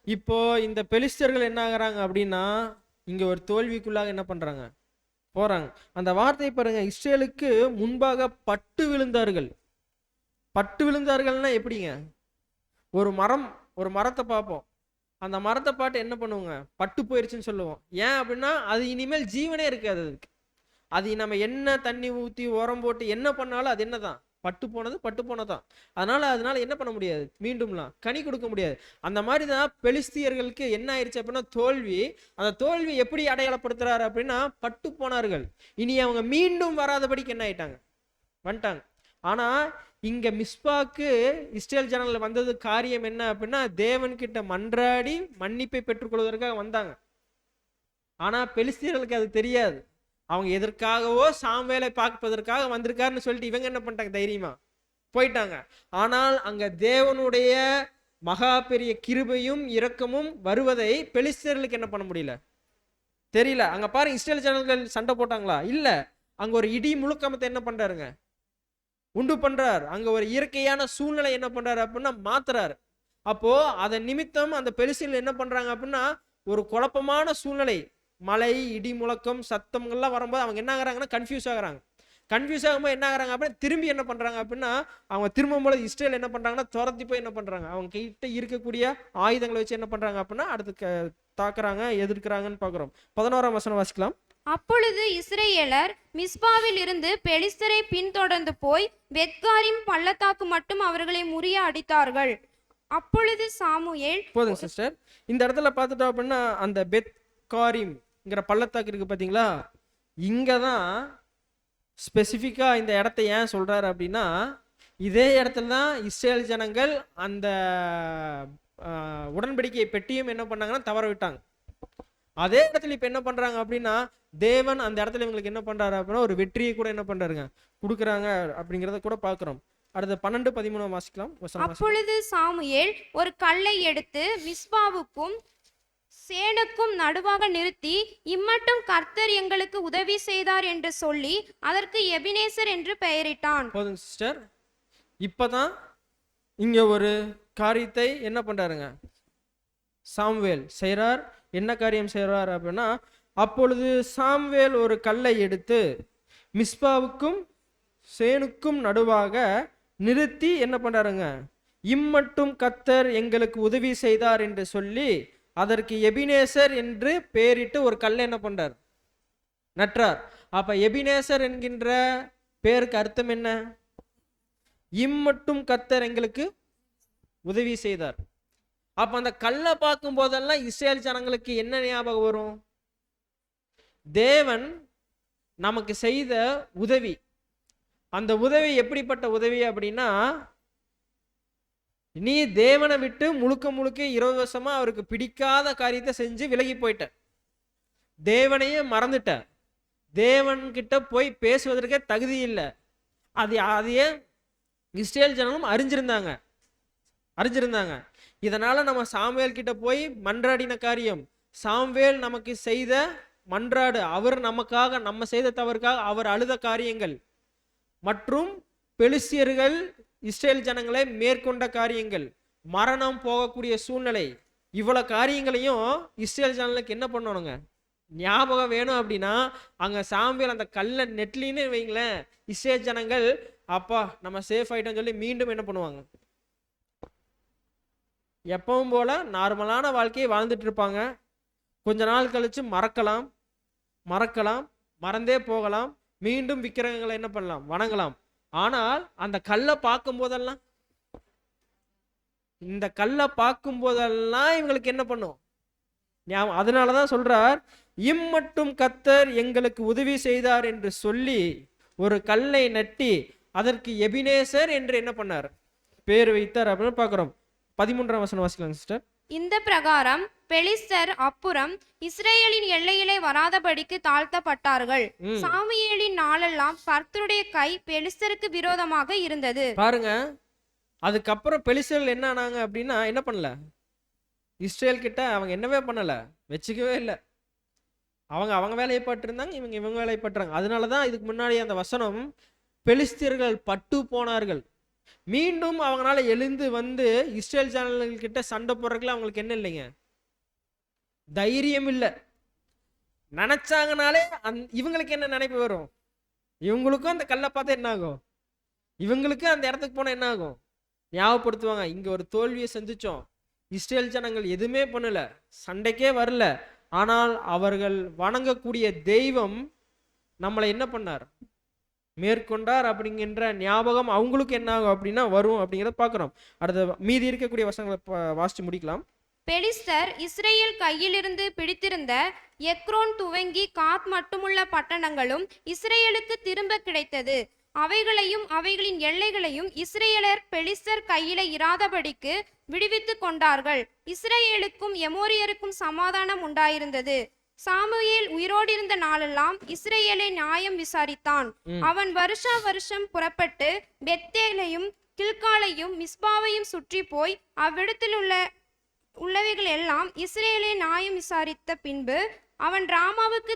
இப்போ இந்த பெலிஸ்தர்கள் என்ன ஆகுறாங்க அப்படின்னா இங்க ஒரு தோல்விக்குள்ளாக என்ன பண்றாங்க, போறாங்க. அந்த வார்த்தை பாருங்க, இஸ்ரேலுக்கு முன்பாக பட்டு விழுந்தார்கள். பட்டு விழுந்தார்கள்னா எப்படிங்க, ஒரு மரத்தை பார்ப்போம், அந்த மரத்தை பாட்டு என்ன பண்ணுவோங்க, பட்டு போயிருச்சுன்னு சொல்லுவோம். ஏன் அப்படின்னா அது இனிமேல் ஜீவனே இருக்காது, அதுக்கு அது நம்ம என்ன தண்ணி ஊற்றி உரம் போட்டு என்ன பண்ணாலும் அது என்னதான் பட்டு போனதான். அதனால என்ன பண்ண முடியாது, மீண்டும்லாம் கனி கொடுக்க முடியாது. அந்த மாதிரி தான் பெலிஸ்தியர்களுக்கு என்ன ஆயிடுச்சு அப்படின்னா தோல்வி. அந்த தோல்வி எப்படி அடையாளப்படுத்துறாரு அப்படின்னா பட்டு போனார்கள். இனி அவங்க மீண்டும் வராதபடிக்கு என்ன ஆயிட்டாங்க, வந்துட்டாங்க. ஆனா இங்க மிஸ்பாக்கு இஸ்ரேல் ஜனங்கள் வந்தது காரியம் என்ன அப்படின்னா தேவன்கிட்ட மன்றாடி மன்னிப்பை பெற்றுக்கொள்வதற்காக வந்தாங்க. ஆனா பெலிஸ்தியர்களுக்கு அது தெரியாது. அவங்க எதற்காகவோ சாமுவேலை பார்ப்பதற்காக வந்திருக்காருன்னு சொல்லிட்டு இவங்க என்ன பண்ணிட்டாங்க, தைரியமா போயிட்டாங்க. ஆனால் அங்க தேவனுடைய மகா பெரிய கிருபையும் இரக்கமும் வருவதை பெலிஸ்தியர்களுக்கு என்ன பண்ண முடியல, தெரியல. அங்க பாருங்க, இஸ்ரேல் ஜனங்கள் சண்டை போட்டாங்களா, இல்ல. அங்க ஒரு இடி முழுக்கமத்தை என்ன பண்றாருங்க, உண்டு பண்றார். அங்க ஒரு இயற்கையான சூழ்நிலை என்ன பண்றாரு அப்படின்னா மாத்துறாரு. அப்போ அதன் நிமித்தம் அந்த பெலிஸ்தீன்ல என்ன பண்றாங்க அப்படின்னா ஒரு குழப்பமான சூழ்நிலை, மழை இடி முழக்கம் சத்தம்லாம் வரும்போது அவங்க என்ன ஆகுறாங்கன்னா கன்ஃபியூஸ் ஆகுறாங்க. கன்ஃபியூஸ் ஆகும்போது என்ன ஆகுறாங்க அப்படின்னா திரும்பி என்ன பண்றாங்க அப்படின்னா அவங்க திரும்பும்போது இஸ்ரேல் என்ன பண்றாங்கன்னா துரத்தி போய் என்ன பண்றாங்க, அவங்க கிட்ட இருக்கக்கூடிய ஆயுதங்களை வச்சு என்ன பண்றாங்க அப்படின்னா அடுத்து தாக்குறாங்க, எதிர்க்கிறாங்கன்னு பாக்குறோம். 11ஆம் வசனம் வாசிக்கலாம். அப்பொழுது இஸ்ரேலர் மிஸ்பாவில் இருந்து பெலிஸ்தரை பின்தொடர்ந்து போய் பெத்காரிம் பள்ளத்தாக்கு மட்டும் அவர்களை முறிய அடித்தார்கள். அப்பொழுது சாமுவேல், போதுங்க சிஸ்டர், இந்த இடத்துல பார்த்துட்டோம் அப்படின்னா அந்த பெத்காரிம்ங்கிற பள்ளத்தாக்கு இருக்கு பாத்தீங்களா, இங்கதான் ஸ்பெசிஃபிக்கா இந்த இடத்த ஏன் சொல்றாரு அப்படின்னா இதே இடத்துல தான் இஸ்ரேல் ஜனங்கள் அந்த உடன்படிக்கை பெட்டியும் என்ன பண்ணாங்கன்னா தவற விட்டாங்க. அதே இடத்துல இப்ப என்ன பண்றாங்க அப்படின்னா தேவன் அந்த இடத்துல இவங்களுக்கு என்ன பண்றாரு அப்படின்னா ஒரு வெற்றியை கூட என்ன பண்றாருங்க கொடுக்குறாங்க அப்படிங்கறத கூட பாக்குறோம். அடுத்த 12-13 வாசிக்கலாம். அப்பொழுது சாமுவேல் ஒரு கல்லை எடுத்து மிஸ்பாவுக்கும் சேனுக்கும் நடுவாக நிறுத்தி இம்மட்டும் கர்த்தர் எங்களுக்கு உதவி செய்தார் என்று சொல்லி அதற்கு எபினேசர் என்று பெயரிட்டான். போதும் சிஸ்டர், இப்பதான் இங்க ஒரு காரியத்தை என்ன பண்றாருங்க சாமுவேல் செய்றார். என்ன காரியம் செய்றார் அப்படின்னா அப்பொழுது சாமுவேல் ஒரு கல்லை எடுத்து மிஸ்பாவுக்கும் சேனுக்கும் நடுவாக நிறுத்தி என்ன பண்றாருங்க, இம்மட்டும் கர்த்தர் எங்களுக்கு உதவி செய்தார் என்று சொல்லி அதற்கு எபினேசர் என்று பெயரிட்டு ஒரு கல்லை என்ன பண்றார், நற்றார். அப்ப எபினேசர் என்கின்ற பேருக்கு அர்த்தம் என்ன, இம்மட்டும் கர்த்தர் எங்களுக்கு உதவி செய்தார். அப்ப அந்த கல்லை பார்க்கும் போதெல்லாம் இஸ்ரேல் ஜனங்களுக்கு என்ன ஞாபகம் வரும், தேவன் நமக்கு செய்த உதவி. அந்த உதவி எப்படிப்பட்ட உதவி அப்படின்னா நீ தேவனை விட்டு முழுக்க 20 வருஷமா அவருக்கு பிடிக்காத காரியத்தை செஞ்சு விலகி போயிட்ட, தேவனையே மறந்துட்ட, தேவன்கிட்ட போய் பேசுவதற்கே தகுதி இல்லை. அதையே இஸ்ரேல் ஜனங்களும் அறிஞ்சிருந்தாங்க. இதனால நம்ம சாமுவேல் கிட்ட போய் மன்றாடின காரியம், சாமுவேல் நமக்கு செய்த மன்றாடு, அவர் நமக்காக நம்ம செய்த தவறுக்காக அவர் அழுத காரியங்கள், மற்றும் பெலிஸ்தியர்கள் இஸ்ரேல் ஜனங்களை மேற்கொண்ட காரியங்கள், மரணம் போகக்கூடிய சூழ்நிலை, இவ்வளவு காரியங்களையும் இஸ்ரேல் ஜனங்களுக்கு என்ன பண்ணணுங்க ஞாபகம் வேணும். அப்படின்னா அங்க சாமுவேல் அந்த கல்லை நெட்லின்னு வைங்களேன், இஸ்ரேல் ஜனங்கள் அப்பா நம்ம சேஃப் ஆயிட்டோம்னு சொல்லி மீண்டும் என்ன பண்ணுவாங்க, எப்பவும் போல நார்மலான வாழ்க்கையை வாழ்ந்துட்டு இருப்பாங்க. கொஞ்ச நாள் கழிச்சு மறக்கலாம், மறந்தே போகலாம், மீண்டும் விக்கிரகங்களை என்ன பண்ணலாம், வணங்கலாம். ஆனால் அந்த கல்லை பார்க்கும் போதெல்லாம் இவங்களுக்கு என்ன பண்ணும், அதனாலதான் சொல்றார் இம்மட்டும் கர்த்தர் எங்களுக்கு உதவி செய்தார் என்று சொல்லி ஒரு கல்லை நட்டி அதற்கு எபினேசர் என்று என்ன பண்ணார், பேர் வைத்தார் அப்படின்னு பார்க்கிறோம். 13ஆம் வசனம் வாசிக்கலாம் சிஸ்டர். இந்த பிரகாரம் பெலிஸ்தர் அப்புறம் இஸ்ரேலின் எல்லையிலே வராதபடிக்கு தாழ்த்தப்பட்டார்கள். சாமுவேலின் நாளெல்லாம் கர்த்தருடைய கை பெலிஸ்தருக்கு விரோதமாக இருந்தது. பாருங்க, அதுக்கப்புறம் பெலிஸ்தர்கள் என்ன ஆனாங்க அப்படின்னா என்ன பண்ணல, இஸ்ரேல் கிட்ட அவங்க என்னவே பண்ணல, வச்சுக்கவே இல்லை. அவங்க வேலையை பட்டு இருந்தாங்க, இவங்க வேலையை பட்டுறாங்க. அதனாலதான் இதுக்கு முன்னாடி அந்த வசனம் பெலிஸ்தியர்கள் பட்டு போனார்கள். மீண்டும் அவங்களால எழுந்து வந்து இஸ்ரேல் ஜனங்கள்கிட்ட சண்டை போடுறதுல அவங்களுக்கு என்ன இல்லைங்க, தைரியம் இல்லை. நினைச்சாங்கனாலே இவங்களுக்கு என்ன நினைப்பு வரும், இவங்களுக்கும் அந்த கல்லை பார்த்தா என்ன ஆகும், இவங்களுக்கு அந்த இடத்துக்கு போனா என்ன ஆகும், ஞாபகப்படுத்துவாங்க இங்க ஒரு தோல்வியை சந்திச்சோம், இஸ்ரேல் ஜனங்கள் எதுவுமே பண்ணல, சண்டைக்கே வரல, ஆனால் அவர்கள் வணங்கக்கூடிய தெய்வம் நம்மளை என்ன பண்ணார், மேற்கொண்டார் அப்படிங்கிற ஞாபகம் அவங்களுக்கு என்ன ஆகும் அப்படின்னா வரும் அப்படிங்கிறத பார்க்குறோம். அடுத்த மீதி இருக்கக்கூடிய வசனங்களை வாசித்து முடிக்கலாம். பெலிஸ்தர் இஸ்ரேல் கையிலிருந்து பிடித்திருந்த எக்ரோன் துவங்கி காத் மட்டுமுள்ள பட்டணங்களும் இஸ்ரேலுக்கு திரும்ப கிடைத்தது. அவைகளையும் அவைகளின் எல்லைகளையும் இஸ்ரேலர் பெலிஸ்தர் கையில இராதபடிக்கு விடுவித்து கொண்டார்கள். இஸ்ரேலுக்கும் எமோரியருக்கும் சமாதானம் உண்டாயிருந்தது. சாமுவேல் உயிரோடிருந்த நாளெல்லாம் இஸ்ரேலை நியாயம் விசாரித்தான். அவன் வருஷா வருஷம் புறப்பட்டு பெத்தேலையும் கில்காலையும் மிஸ்பாவையும் சுற்றி போய் அவ்விடத்தில் உள்ளவைகள் எல்லாம் இஸ்ரேலை நியாயம் விசாரித்த பின்பு அவன் ராமாவுக்கு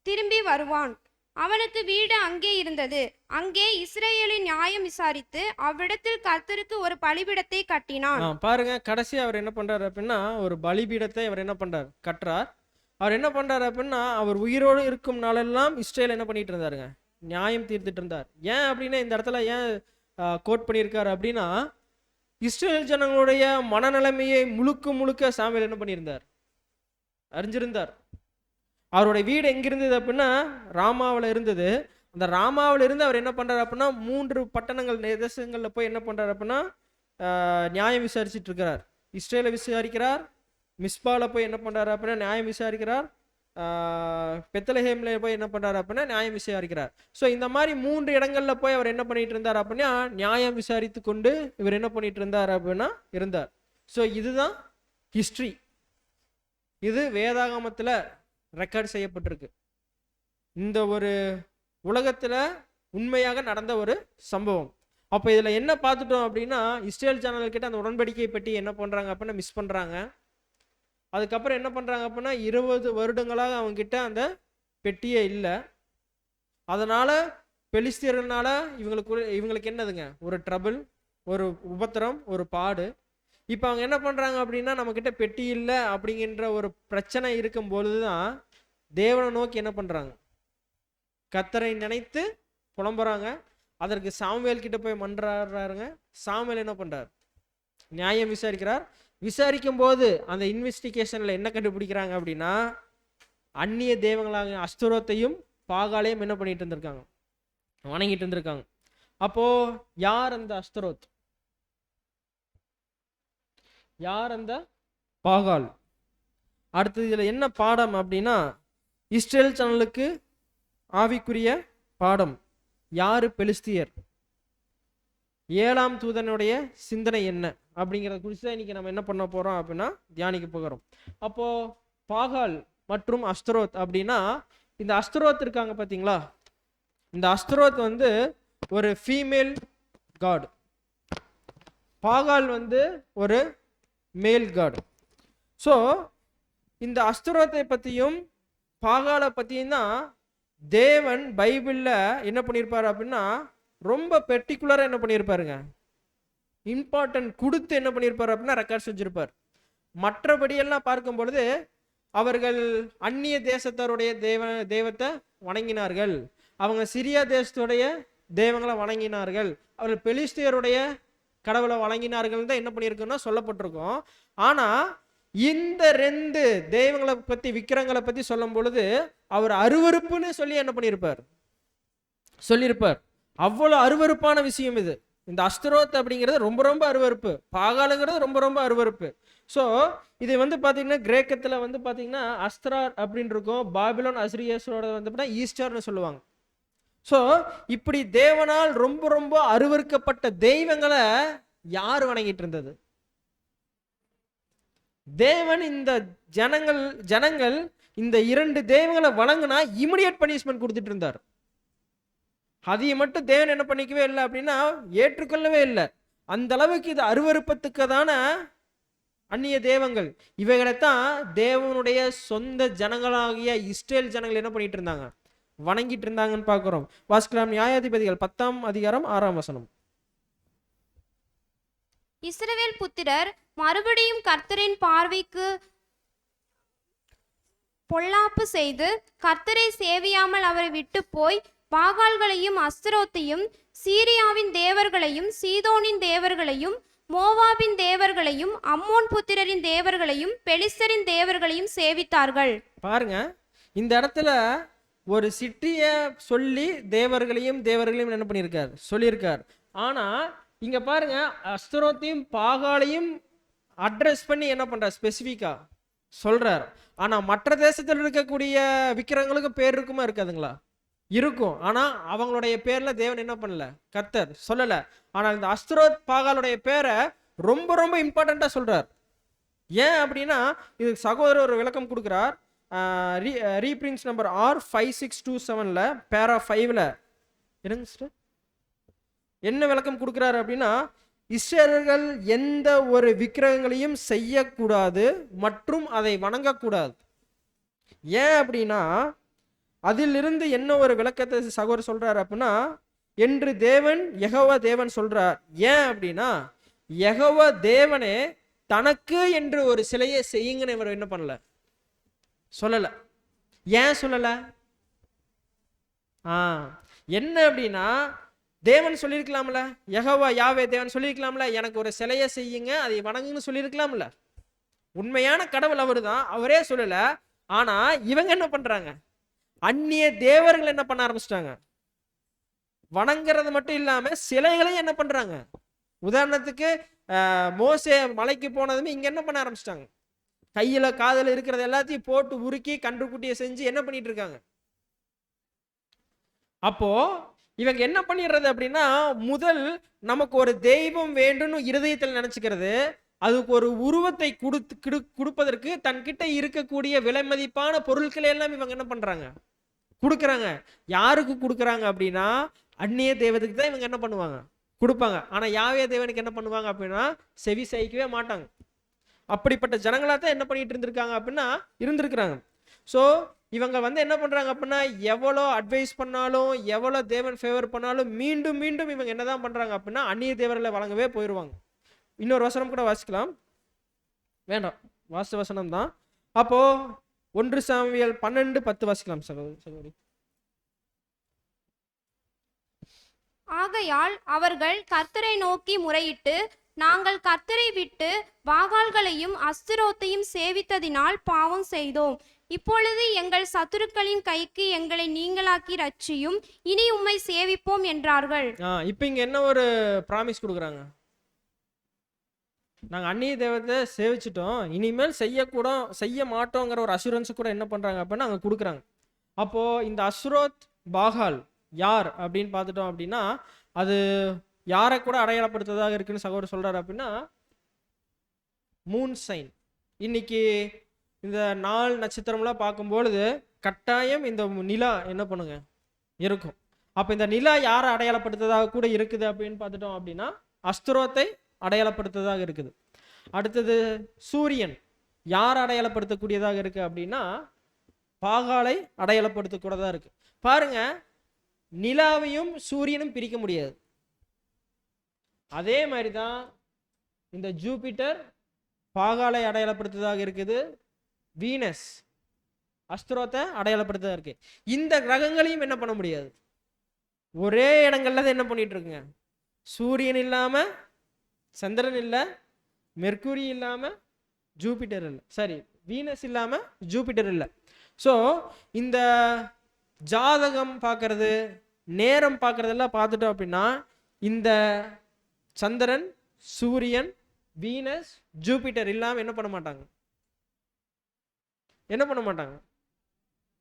திரும்பி வருவான். அவனுக்கு வீடு அங்கே இருந்தது. அங்கே இஸ்ரேலை நியாயம் விசாரித்து அவ்விடத்தில் கர்த்தருக்கு ஒரு பலிபீடத்தை கட்டினான். பாருங்க, கடைசி அவர் என்ன பண்றாரு அப்படின்னா ஒரு பலிபீடத்தை அவர் என்ன பண்றார், கட்டுறார். அவர் என்ன பண்றாரு அப்படின்னா அவர் உயிரோடு இருக்கும் நாளெல்லாம் இஸ்ரேல் என்ன பண்ணிட்டு இருந்தாருங்க, நியாயம் தீர்த்துட்டு இருந்தார். ஏன் அப்படின்னா இந்த இடத்துல ஏன் கோட் பண்ணியிருக்காரு அப்படின்னா இஸ்ரேல் ஜனங்களுடைய மனநிலைமையை முழுக்க சாமுவேல் என்ன பண்ணியிருந்தார், அறிஞ்சிருந்தார். அவருடைய வீடு எங்கிருந்தது அப்படின்னா ராமாவில் இருந்தது. அந்த ராமாவில் இருந்து அவர் என்ன பண்ணுறாரு அப்படின்னா 3 பட்டணங்கள் தேசங்களில் போய் என்ன பண்ணுறாரு அப்படின்னா நியாயம் விசாரிச்சுட்டு இருக்கிறார். இஸ்ரேலை விசாரிக்கிறார், மிஸ்பாவில் போய் என்ன பண்ணுறாரு அப்படின்னா நியாயம் விசாரிக்கிறார், பெத்லஹேமில் போய் என்ன பண்ணுறாரு அப்படின்னா நியாயம் விசாரிக்கிறார். ஸோ இந்த மாதிரி 3 இடங்களில் போய் அவர் என்ன பண்ணிட்டு இருந்தார் அப்படின்னா நியாயம் விசாரித்து கொண்டு இவர் என்ன பண்ணிட்டு இருந்தார் அப்படின்னா இருந்தார். ஸோ இதுதான் ஹிஸ்ட்ரி. இது வேதாகமத்தில் ரெக்கார்ட் செய்யப்பட்டிருக்கு. இந்த ஒரு உலகத்தில் உண்மையாக நடந்த ஒரு சம்பவம். அப்போ இதில் என்ன பார்த்துட்டோம் அப்படின்னா இஸ்ரேல் ஜனங்கள்கிட்ட அந்த உடன்படிக்கையை பற்றி என்ன பண்ணுறாங்க அப்படின்னா மிஸ் பண்ணுறாங்க. அதுக்கப்புறம் என்ன பண்ணுறாங்க அப்படின்னா 20 வருடங்களாக அவங்ககிட்ட அந்த பெட்டியே இல்லை. அதனால் பெலிஸ்தியர்னால இவங்களுக்கு என்னதுங்க, ஒரு ட்ரபிள், ஒரு உபத்திரம், ஒரு பாடு. இப்போ அவங்க என்ன பண்ணுறாங்க அப்படின்னா நம்மக்கிட்ட பெட்டி இல்லை அப்படிங்கிற ஒரு பிரச்சனை இருக்கும் பொழுது தான் தேவனை நோக்கி என்ன பண்ணுறாங்க, கர்த்தரை நினைத்து புலம்புறாங்க. அதற்கு சாமுவேல் கிட்ட போய் மன்றாடுறாருங்க. சாமுவேல் என்ன பண்ணுறார், நியாயம் விசாரிக்கிறார். விசாரிக்கும் போது அந்த இன்வெஸ்டிகேஷனில் என்ன கண்டுபிடிக்கிறாங்க அப்படின்னா அந்நிய தேவங்களாக அஸ்தரோத்தையும் பாகாலையும் என்ன பண்ணிட்டு இருந்திருக்காங்க, வணங்கிட்டு இருந்திருக்காங்க. அப்போது யார் அந்த அஸ்தரோத், யார் அந்த பாகால்? அடுத்தது இதில் என்ன பாடம் அப்படின்னா இஸ்ரேல் ஜனங்களுக்கு ஆவிக்குரிய பாடம். யார் பெலிஸ்தியர், 7ஆம் தூதனுடைய சிந்தனை என்ன அப்படிங்கிறத குறித்து தான் இன்றைக்கி நம்ம என்ன பண்ண போகிறோம் அப்படின்னா தியானிக்க போகிறோம். அப்போது பாகால் மற்றும் அஸ்தரோத் அப்படின்னா இந்த அஸ்தரோத் இருக்காங்க பார்த்தீங்களா, இந்த அஸ்தரோத் வந்து ஒரு ஃபீமேல் காட், பாகால் வந்து ஒரு மேல் காட். ஸோ இந்த அஸ்தரோத்தை பற்றியும் பாகாலை பற்றியும் தான் தேவன் பைபிளில் என்ன பண்ணியிருப்பார் அப்படின்னா ரொம்ப பெர்டிகுலராக என்ன பண்ணியிருப்பாருங்க, இம்பார்ட்டன்ட் கொடுத்து என்ன பண்ணியிருப்பார் அப்படின்னா ரெக்கார்ட் செஞ்சுருப்பார். மற்றபடியெல்லாம் பார்க்கும் பொழுது அவர்கள் அந்நிய தேசத்தாருடைய தெய்வத்தை வணங்கினார்கள், அவங்க சிரியா தேசத்துடைய தெய்வங்களை வணங்கினார்கள், அவர்கள் பெலிஸ்தியருடைய கடவுளை வணங்கினார்கள் தான் என்ன பண்ணியிருக்குன்னா சொல்லப்பட்டிருக்கோம். ஆனால் இந்த 2 தெய்வங்களை பற்றி விக்கிரங்களை பற்றி சொல்லும் பொழுது அவர் அருவருப்புன்னு சொல்லி என்ன பண்ணியிருப்பார், சொல்லியிருப்பார். அவ்வளோ அருவருப்பான விஷயம் இது. இந்த அஸ்தரோத் அப்படிங்கிறது ரொம்ப ரொம்ப அருவருப்பு, பாகாலுங்கிறது ரொம்ப ரொம்ப அருவருப்பு. ஸோ இது வந்து பார்த்தீங்கன்னா கிரேக்கத்தில் வந்து பார்த்தீங்கன்னா அஸ்தரார் அப்படின்னு இருக்கும், பாபிலோன் அஸ்ரியஸோட வந்து ஈஸ்டர்னு சொல்லுவாங்க. ஸோ இப்படி தேவனால் ரொம்ப ரொம்ப அருவருக்கப்பட்ட தெய்வங்களை யார் வணங்கிட்டு இருந்தது? தேவன் இந்த ஜனங்கள் இந்த 2 தெய்வங்களை வணங்கினா இமிடியேட் பனிஷ்மெண்ட் கொடுத்துட்டு இருந்தார். அதை மட்டும் தேவன் என்ன பண்ணிக்கவே இல்லை அப்படின்னா ஏற்றுக்கொள்ளவே இல்லை. அந்த அளவுக்கு இது அருவருப்பத்துக்கான அந்நிய தெய்வங்கள். இவைகளைத்தான் தேவனுடைய சொந்த ஜனங்களாகிய இஸ்ரேல் ஜனங்கள் என்ன பண்ணிட்டு இருந்தாங்க, வணங்கிட்டு இருந்தாங்கன்னு பார்க்கிறோம். வாசிக்கலாம் நியாயாதிபதிகள் 10ஆம் அதிகாரம் 6ஆம் வசனம். இஸ்ரவேல் புத்திரர் மறுபடியும் கர்த்தரின் பார்வைக்கு பொல்லாப்பு செய்து கர்த்தரை சேவியாமல் அவரை விட்டு போய் பாகால்களையும் அஸ்தரோத்தையும் சீரியாவின் தேவர்களையும் சீதோனின் தேவர்களையும் மோவாபின் தேவர்களையும் அம்மோன் புத்திரரின் தேவர்களையும் பெலிஸ்தரின் தேவர்களையும் சேவித்தார்கள். பாருங்க, இந்த இடத்துல ஒரு சிட்டியை சொல்லி தேவர்களையும் என்ன பண்ணியிருக்கார், சொல்லியிருக்கார். ஆனா இங்க பாருங்க, அஸ்தரோத்தையும் பாகாலையும் அட்ரஸ் பண்ணி என்ன பண்றார், ஸ்பெசிஃபிக்கா சொல்றார். ஆனா மற்ற தேசத்தில் இருக்கக்கூடிய விக்கிரங்களுக்கு பேர் இருக்குமா, இருக்காதுங்களா? இருக்கும். ஆனா அவங்களுடைய பேர்ல தேவன் என்ன பண்ணல, கர்த்தர் சொல்லல. ஆனா இந்த அஸ்தரோத் பாகாலுடைய பேரை ரொம்ப ரொம்ப இம்பார்ட்டண்டா சொல்றார். ஏன் அப்படின்னா இதுக்கு சகோதரர் ஒரு விளக்கம் கொடுக்கிறார். ரீப்ரின்ஸ் நம்பர் R5627 பேரா 5ல என்ன விளக்கம் கொடுக்கிறார் அப்படின்னா, இஸ்ரவேலர்கள் எந்த ஒரு விக்கிரகங்களையும் செய்யக்கூடாது மற்றும் அதை வணங்கக்கூடாது. ஏன் அப்படின்னா அதிலிருந்து என்ன ஒரு விளக்கத்தை சகோதரர் சொல்றாரு அப்படின்னா, என்று தேவன் யெகோவா தேவன் சொல்றார். ஏன் அப்படின்னா யெகோவா தேவனே தனக்கு என்று ஒரு சிலையை செய்யுங்கன்னு இவர் என்ன பண்ணல, சொல்லல. ஏன் சொல்லல? என்ன அப்படின்னா தேவன் சொல்லியிருக்கலாம்ல, யெகோவா யாவே தேவன் சொல்லியிருக்கலாம்ல, எனக்கு ஒரு சிலையை செய்யுங்க அதை வணங்குன்னு சொல்லியிருக்கலாம்ல. உண்மையான கடவுள் அவரு தான், அவரே சொல்லல. ஆனா இவங்க என்ன பண்றாங்க, அந்நிய தேவர்கள் என்ன பண்ண ஆரம்பிச்சிட்டாங்க, வணங்குறது மட்டும் இல்லாம சிலைகளையும் என்ன பண்றாங்க. உதாரணத்துக்கு மோசே மலைக்கு போனதுமே இங்க என்ன பண்ண ஆரம்பிச்சிட்டாங்க, கையில காதல இருக்கிறது எல்லாத்தையும் போட்டு உருக்கி கன்றுக்குட்டியை செஞ்சு என்ன பண்ணிட்டு இருக்காங்க. அப்போ இவங்க என்ன பண்ணிடுறது அப்படின்னா, முதல் நமக்கு ஒரு தெய்வம் வேண்டும்னு இருதயத்தில் நினைச்சுக்கிறது, அதுக்கு ஒரு உருவத்தை கொடுப்பதற்கு தன்கிட்ட இருக்கக்கூடிய விலை மதிப்பான பொருட்களை எல்லாம் இவங்க என்ன பண்றாங்க, கொடுக்குறாங்க. யாருக்கு கொடுக்குறாங்க அப்படின்னா அந்நிய தெய்வத்துக்கு தான் இவங்க என்ன பண்ணுவாங்க, கொடுப்பாங்க. ஆனா யாவே தேவனுக்கு என்ன பண்ணுவாங்க அப்படின்னா செவி சாய்க்கவே மாட்டாங்க. அப்படிப்பட்ட ஜனங்களா தான் என்ன பண்ணிட்டு இருந்திருக்காங்க அப்படின்னா இருந்திருக்கிறாங்க. ஸோ இவங்க என்ன பண்றாங்க அப்படின்னா, எவ்வளோ அட்வைஸ் பண்ணாலும் எவ்வளோ தேவன் ஃபேவர் பண்ணாலும் மீண்டும் மீண்டும் இவங்க என்னதான் பண்றாங்க அப்படின்னா அந்நிய தேவர்களை வழங்கவே போயிடுவாங்க. இன்னொரு வசனம் கூட வாசிக்கலாம், வேண்டாம் வாச வசனம் தான். அப்போ 1 சாமுவேல் 12:10 வாசிக்கலாம் சகோதரி. ஆகையால் அவர்கள் கர்த்தரை நோக்கி முறையிட்டு, நாங்கள் கர்த்தரை விட்டு பாகால்களையும் அஸ்தரோத்தையும் சேவித்ததினால் பாவம் செய்தோம். இப்பொழுது எங்கள் சத்துருக்களின் கைக்கு எங்களை நீங்களாக்கி ரட்சியும், இனி உம்மை சேவிப்போம் என்றார்கள். இப்போ இங்க என்ன ஒரு பிராமிஸ் கொடுக்குறாங்க, நாங்க அந்நிய தெய்வத்தை சேவிச்சிட்டோம், இனிமேல் செய்ய மாட்டோங்கிற ஒரு அஷூரன்ஸ் கூட என்ன பண்றாங்க அப்படின்னா அங்க கொடுக்குறாங்க. அப்போ இந்த அஸ்ரோத் பாகால் யார் அப்படின்னு பார்த்துட்டோம் அப்படின்னா, அது யாரை கூட அடையாளப்படுத்துவதாக இருக்குன்னு சகோதரர் சொல்றாரு அப்படின்னா மூன் சைன். இன்னைக்கு இந்த 4 நட்சத்திரம்லாம் பார்க்கும்பொழுது கட்டாயம் இந்த நிலா என்ன பண்ணுங்க இருக்கும். அப்போ இந்த நிலா யாரை அடையாளப்படுத்துவதாக கூட இருக்குது அப்படின்னு பார்த்துட்டோம் அப்படின்னா அஸ்தரோத்தை அடையாளப்படுத்துவதாக இருக்குது. அடுத்தது சூரியன் யார் அடையாளப்படுத்தக்கூடியதாக இருக்கு அப்படின்னா பாகாலை அடையாளப்படுத்தக்கூடியதாக இருக்கு. பாருங்க, நிலாவையும் சூரியனும் பிரிக்க முடியாது. அதே மாதிரி தான் இந்த ஜூபிட்டர் பாகாலை அடையாளப்படுத்துவதாக இருக்குது, வீனஸ் அஸ்தரோத்தை அடையாளப்படுத்ததாக இருக்கு. இந்த கிரகங்களையும் என்ன பண்ண முடியாது, ஒரே இடங்கள்ல தான் என்ன பண்ணிட்டு இருக்குங்க. சூரியன் இல்லாம சந்திரன் இல்லை, மெர்க்குரி இல்லாம ஜூபிட்டர் இல்லை, சரி வீனஸ் இல்லாம ஜூபிட்டர் இல்லை. ஸோ இந்த ஜாதகம் பார்க்கறது நேரம் பார்க்கறதெல்லாம் பார்த்துட்டோம் அப்படின்னா இந்த சந்திரன் சூரியன் வீனஸ் ஜூபிட்டர் இல்லாமல் என்ன பண்ண மாட்டாங்க,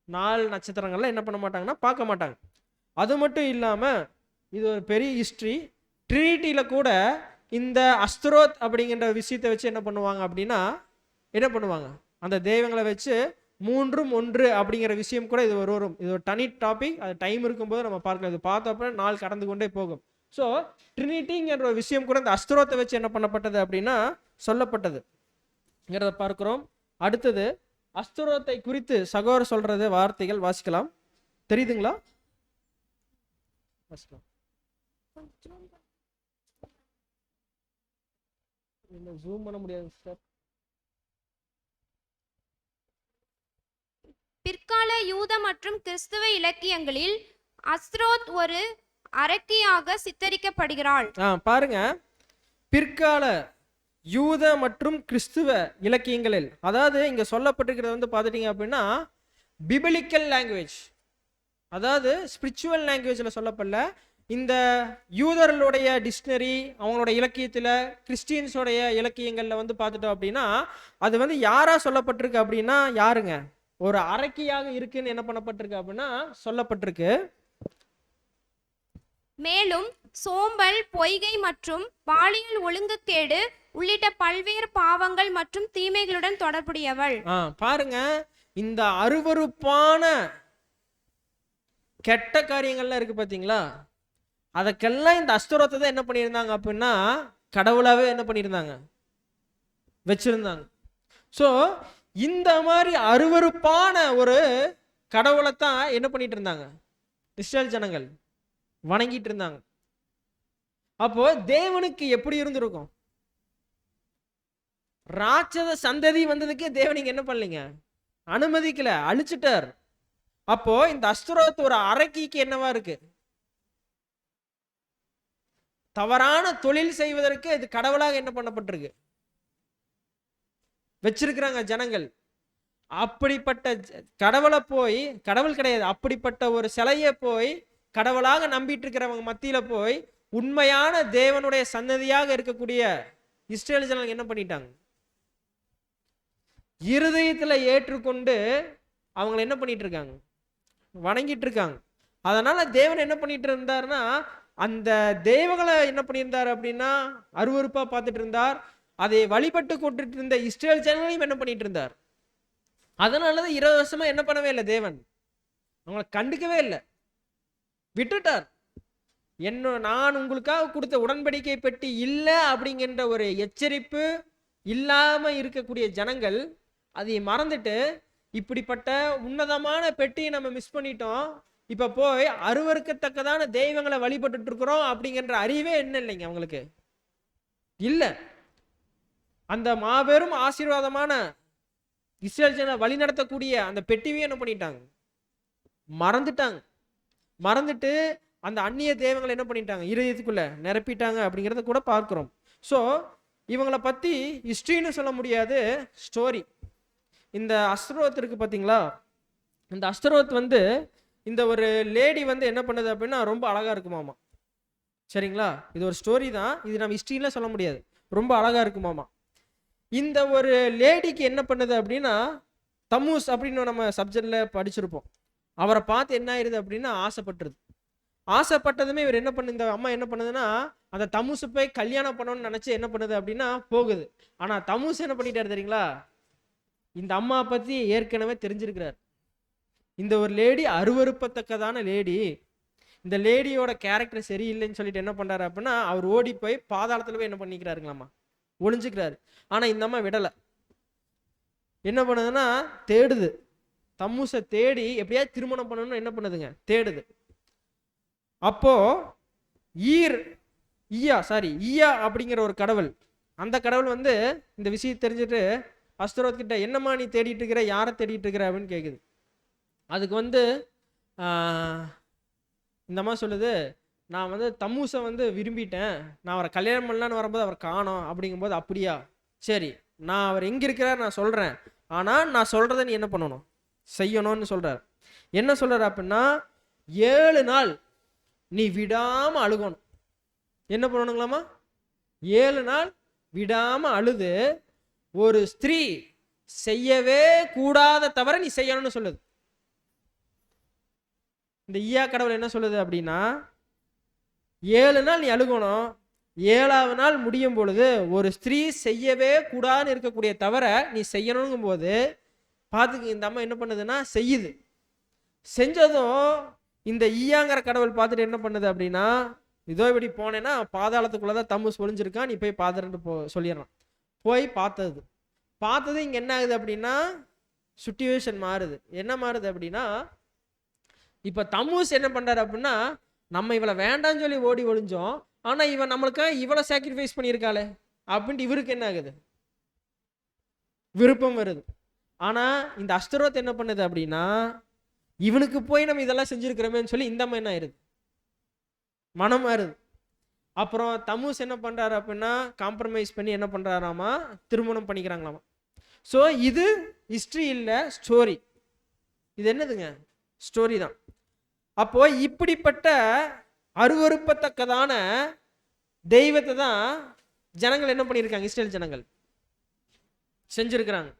4 நட்சத்திரங்கள்ல என்ன பண்ண மாட்டாங்கன்னா பார்க்க மாட்டாங்க. அது மட்டும் இல்லாமல் இது ஒரு பெரிய ஹிஸ்ட்ரி. ட்ரினிட்டியில் கூட இந்த அஸ்தரோத் அப்படிங்கிற விஷயத்தை வச்சு என்ன பண்ணுவாங்க அப்படின்னா அந்த தெய்வங்களை வச்சு 3 1 அப்படிங்கிற விஷயம் கூட இது வரும். இது ஒரு தனி டாபிக், அது டைம் இருக்கும்போது நம்ம பார்க்கலாம். இது பார்த்தப்ப நாள் கடந்து கொண்டே போகும். ஸோ ட்ரினிட்டிங்கிற ஒரு விஷயம் கூட இந்த அஸ்தரோத்தை வச்சு என்ன பண்ணப்பட்டது அப்படின்னா சொல்லப்பட்டதுங்கிறத பார்க்கிறோம். அடுத்தது அஸ்தரோத்தை குறித்து சகோதரர் சொல்றது வார்த்தைகள் வாசிக்கலாம், தெரியுதுங்களா? வாசிக்கலாம். ஜூம் பண்ண முடியாது சார். பிற்கால யூத மற்றும் கிறிஸ்துவ இலக்கியங்களில் அஸ்தரோத் ஒரு அரக்கியாக சித்தரிக்கப்படுகிறாள். பாருங்க, பிற்கால யூத மற்றும் கிறிஸ்துவ இலக்கியங்களில், அதாவது இங்க சொல்லப்பட்டிருக்கிறது பார்த்துட்டீங்க அப்படின்னா பிபிலிக்கல் லாங்குவேஜ், அதாவது ஸ்பிரிச்சுவல் லாங்குவேஜில் சொல்லப்படல, இந்த யூதர்களுடைய டிக்ஷனரி, அவங்களோட இலக்கியத்தில், கிறிஸ்டியன்ஸோடைய இலக்கியங்களில் வந்து பார்த்துட்டோம் அப்படின்னா அது வந்து யாரா சொல்லப்பட்டிருக்கு அப்படின்னா யாருங்க, ஒரு அரக்கியாக இருக்குன்னு என்ன பண்ணப்பட்டிருக்கு அப்படின்னா சொல்லப்பட்டிருக்கு. மேலும் சோம்பல், பொய்கை மற்றும் பாலியல் ஒழுங்குக்கேடு உள்ளிட்ட பல்வேறு பாவங்கள் மற்றும் தீமைகளுடன் தொடர்புடையவள். பாருங்க, இந்த அருவருப்பான கெட்ட காரியங்கள்லாம் இருக்கு பார்த்தீங்களா, அதுக்கெல்லாம் இந்த அஸ்தரோத்தை தான் என்ன பண்ணியிருந்தாங்க அப்படின்னா கடவுளாவே என்ன பண்ணியிருந்தாங்க, வச்சிருந்தாங்க. ஸோ இந்த மாதிரி அருவருப்பான ஒரு கடவுளைத்தான் என்ன பண்ணிட்டு இருந்தாங்க இஸ்ரேல் ஜனங்கள் வணங்கிட்டு இருந்தாங்க. அப்போ தேவனுக்கு எப்படி இருந்திருக்கும்? ராட்சத சந்ததி வந்ததுக்கே தேவன் என்ன பண்ணலீங்க, அனுமதிக்கல, அழிச்சிட்டார். அப்போ இந்த அஸ்தரோத் ஒரு அரக்கிக்கு என்னவா இருக்கு? தவறான தொழில் செய்வதற்கு இது கடவுளாக என்ன பண்ணப்பட்டிருக்கு, வச்சிருக்கிறாங்க ஜனங்கள். அப்படிப்பட்ட கடவுளை போய், கடவுள் கிடையாது, அப்படிப்பட்ட ஒரு சிலையை போய் கடவுளாக நம்பிட்டு இருக்கிறவங்க மத்தியில போய் உண்மையான தேவனுடைய சன்னதியாக இருக்கக்கூடிய இஸ்ரேல் ஜனங்கள் என்ன பண்ணிட்டாங்க, இருதயத்துல ஏற்றுக்கொண்டு அவங்களை என்ன பண்ணிட்டு இருக்காங்க, வணங்கிட்டு இருக்காங்க. அதனால தேவன் என்ன பண்ணிட்டு இருந்தாருன்னா அந்த தெய்வங்களை என்ன பண்ணியிருந்தார் அப்படின்னா அருவருப்பா பார்த்துட்டு இருந்தார். அதை வழிபட்டு கொண்டுட்டு இருந்த இஸ்ரேல் ஜனங்களையும் என்ன பண்ணிட்டு இருந்தார். அதனாலதான் 20 வருஷமா என்ன பண்ணவே இல்லை, தேவன் அவங்களை கண்டுக்கவே இல்லை, விட்டுட்டார். நான் உங்களுக்காக கொடுத்த உடன்படிக்கை பெட்டி இல்லை அப்படிங்கிற ஒரு எச்சரிப்பு இல்லாம இருக்கக்கூடிய ஜனங்கள் அதை மறந்துட்டு இப்படிப்பட்ட உன்னதமான பெட்டியை நம்ம மிஸ் பண்ணிட்டோம், இப்ப போய் அருவருக்கத்தக்கதான தெய்வங்களை வழிபட்டு இருக்கிறோம் அப்படிங்கிற அறிவே என்ன இல்லைங்க அவங்களுக்கு இல்ல. அந்த மாபெரும் ஆசீர்வாதமான இஸ்ரேல் ஜன வழி நடத்தக்கூடிய அந்த பெட்டியே என்ன பண்ணிட்டாங்க, மறந்துட்டாங்க. மறந்துட்டு அந்த அந்நிய தெய்வங்களை என்ன பண்ணிட்டாங்க, இருதயத்துக்குள்ள நிரப்பிட்டாங்க அப்படிங்கிறத கூட பார்க்கிறோம். ஸோ இவங்களை பத்தி ஹிஸ்டரின்னு சொல்ல முடியாது, ஸ்டோரி. இந்த அஸ்தரோத் இருக்கு பார்த்தீங்களா, இந்த அஸ்தரோத் வந்து இந்த ஒரு லேடி வந்து என்ன பண்ணுது அப்படின்னா ரொம்ப அழகா இருக்குமாமா. சரிங்களா, இது ஒரு ஸ்டோரி தான், இது நம்ம ஹிஸ்டரியில சொல்ல முடியாது, ரொம்ப அழகா இருக்குமாமா. இந்த ஒரு லேடிக்கு என்ன பண்ணுது அப்படின்னா தமூஸ் அப்படின்னு நம்ம சப்ஜெக்ட்ல படிச்சிருப்போம். அவரை பார்த்து என்ன ஆயிருது அப்படின்னா ஆசைப்பட்டுருது. ஆசைப்பட்டதுமே இவர் என்ன பண்ணு, இந்த அம்மா என்ன பண்ணுதுன்னா அந்த தமூசு போய் கல்யாணம் பண்ணணும்னு நினைச்சு என்ன பண்ணுது அப்படின்னா போகுது. ஆனா தமூஸ் என்ன பண்ணிட்டாரு தெரியுங்களா, இந்த அம்மா பத்தி ஏற்கனவே தெரிஞ்சிருக்கிறார். இந்த ஒரு லேடி அருவருப்பத்தக்கதான லேடி, இந்த லேடியோட கேரக்டர் சரியில்லைன்னு சொல்லிட்டு என்ன பண்றாரு அப்படின்னா அவர் ஓடி போய் பாதாளத்துல போய் என்ன பண்ணிக்கிறாருங்களாமா, ஒளிஞ்சுக்கிறாரு. ஆனா இந்த அம்மா விடலை, என்ன பண்ணுதுன்னா தேடுது, தம்மூசை தேடி எப்படியாவது திருமணம் பண்ணணும்னு என்ன பண்ணுதுங்க, தேடுது. அப்போ ஈயா அப்படிங்கிற ஒரு கடவுள், அந்த கடவுள் வந்து இந்த விஷயம் தெரிஞ்சுட்டு அஸ்தரோத் கிட்ட என்னம்மா நீ தேடிட்டு இருக்கிற, யாரை தேடிட்டு இருக்கிற அப்படின்னு கேட்குது. அதுக்கு வந்து இந்த அம்மா சொல்லுது, நான் வந்து தம்மூசை வந்து விரும்பிட்டேன், நான் அவரை கல்யாணம் பண்ணலான்னு வரும்போது அவர் காணோம். அப்படிங்கும்போது அப்படியா, சரி நான் அவர் எங்கே இருக்கிறார் நான் சொல்கிறேன், ஆனால் நான் சொல்கிறத நீ என்ன பண்ணணும், செய்யணும்னு சொல்கிறார். என்ன சொல்கிறார் அப்படின்னா 7 நாள் நீ விடாமல் அழுகணும். என்ன பண்ணணுங்களாமா, 7 நாள் விடாமல் அழுது ஒரு ஸ்திரீ செய்யவே கூடாத தவிர நீ செய்யணும்னு சொல்லுது. இந்த ஈயா கடவுள் என்ன சொல்லுது அப்படின்னா 7 நாள் நீ அழுகணும், 7ஆவது நாள் முடியும் பொழுது ஒரு ஸ்திரீ செய்யவே கூடாதுன்னு இருக்கக்கூடிய தவிர நீ செய்யணுங்கும் போது பார்த்துக்கு இந்த அம்மா என்ன பண்ணுதுன்னா செய்யுது. செஞ்சதும் இந்த ஈயாங்கிற கடவுள் பார்த்துட்டு என்ன பண்ணுது அப்படின்னா இதோ இப்படி போனேன்னா பாதாளத்துக்குள்ளதான் தம்மூஸ் ஒளிஞ்சிருக்கான், நீ போய் பார்த்துட்டு சொல்லிடுறான். போய் பார்த்தது இங்க என்ன ஆகுது அப்படின்னா சுச்சுவேஷன் மாறுது. என்ன மாறுது அப்படின்னா இப்ப தம்மூஸ் என்ன பண்றாரு அப்படின்னா நம்ம இவளை வேண்டாம்னு சொல்லி ஓடி ஒளிஞ்சோம், ஆனா இவன் நம்மளுக்காக இவளை சாக்ரிஃபைஸ் பண்ணியிருக்காளே அப்படின்ட்டு இவருக்கு என்ன ஆகுது, விருப்பம் வருது. ஆனா இந்த அஸ்தரோத் என்ன பண்ணுது அப்படின்னா இவனுக்கு போய் நம்ம இதெல்லாம் செஞ்சிருக்கிறோமேன்னு சொல்லி இந்த அம்மா என்ன ஆயிருது, மனம் மாறுது. அப்புறம் தம்மூஸ் என்ன பண்றாரு அப்படின்னா காம்ப்ரமைஸ் பண்ணி என்ன பண்றாராமா, திருமணம் பண்ணிக்கிறாங்களாமா. ஸோ இது ஹிஸ்டரி இல்லை, ஸ்டோரி. இது என்னதுங்க, ஸ்டோரி தான். அப்போ இப்படிப்பட்ட அருவருப்பத்தக்கதான தெய்வத்தை தான் ஜனங்கள் என்ன பண்ணியிருக்காங்க, இஸ்ரேல் ஜனங்கள் செஞ்சிருக்கிறாங்க.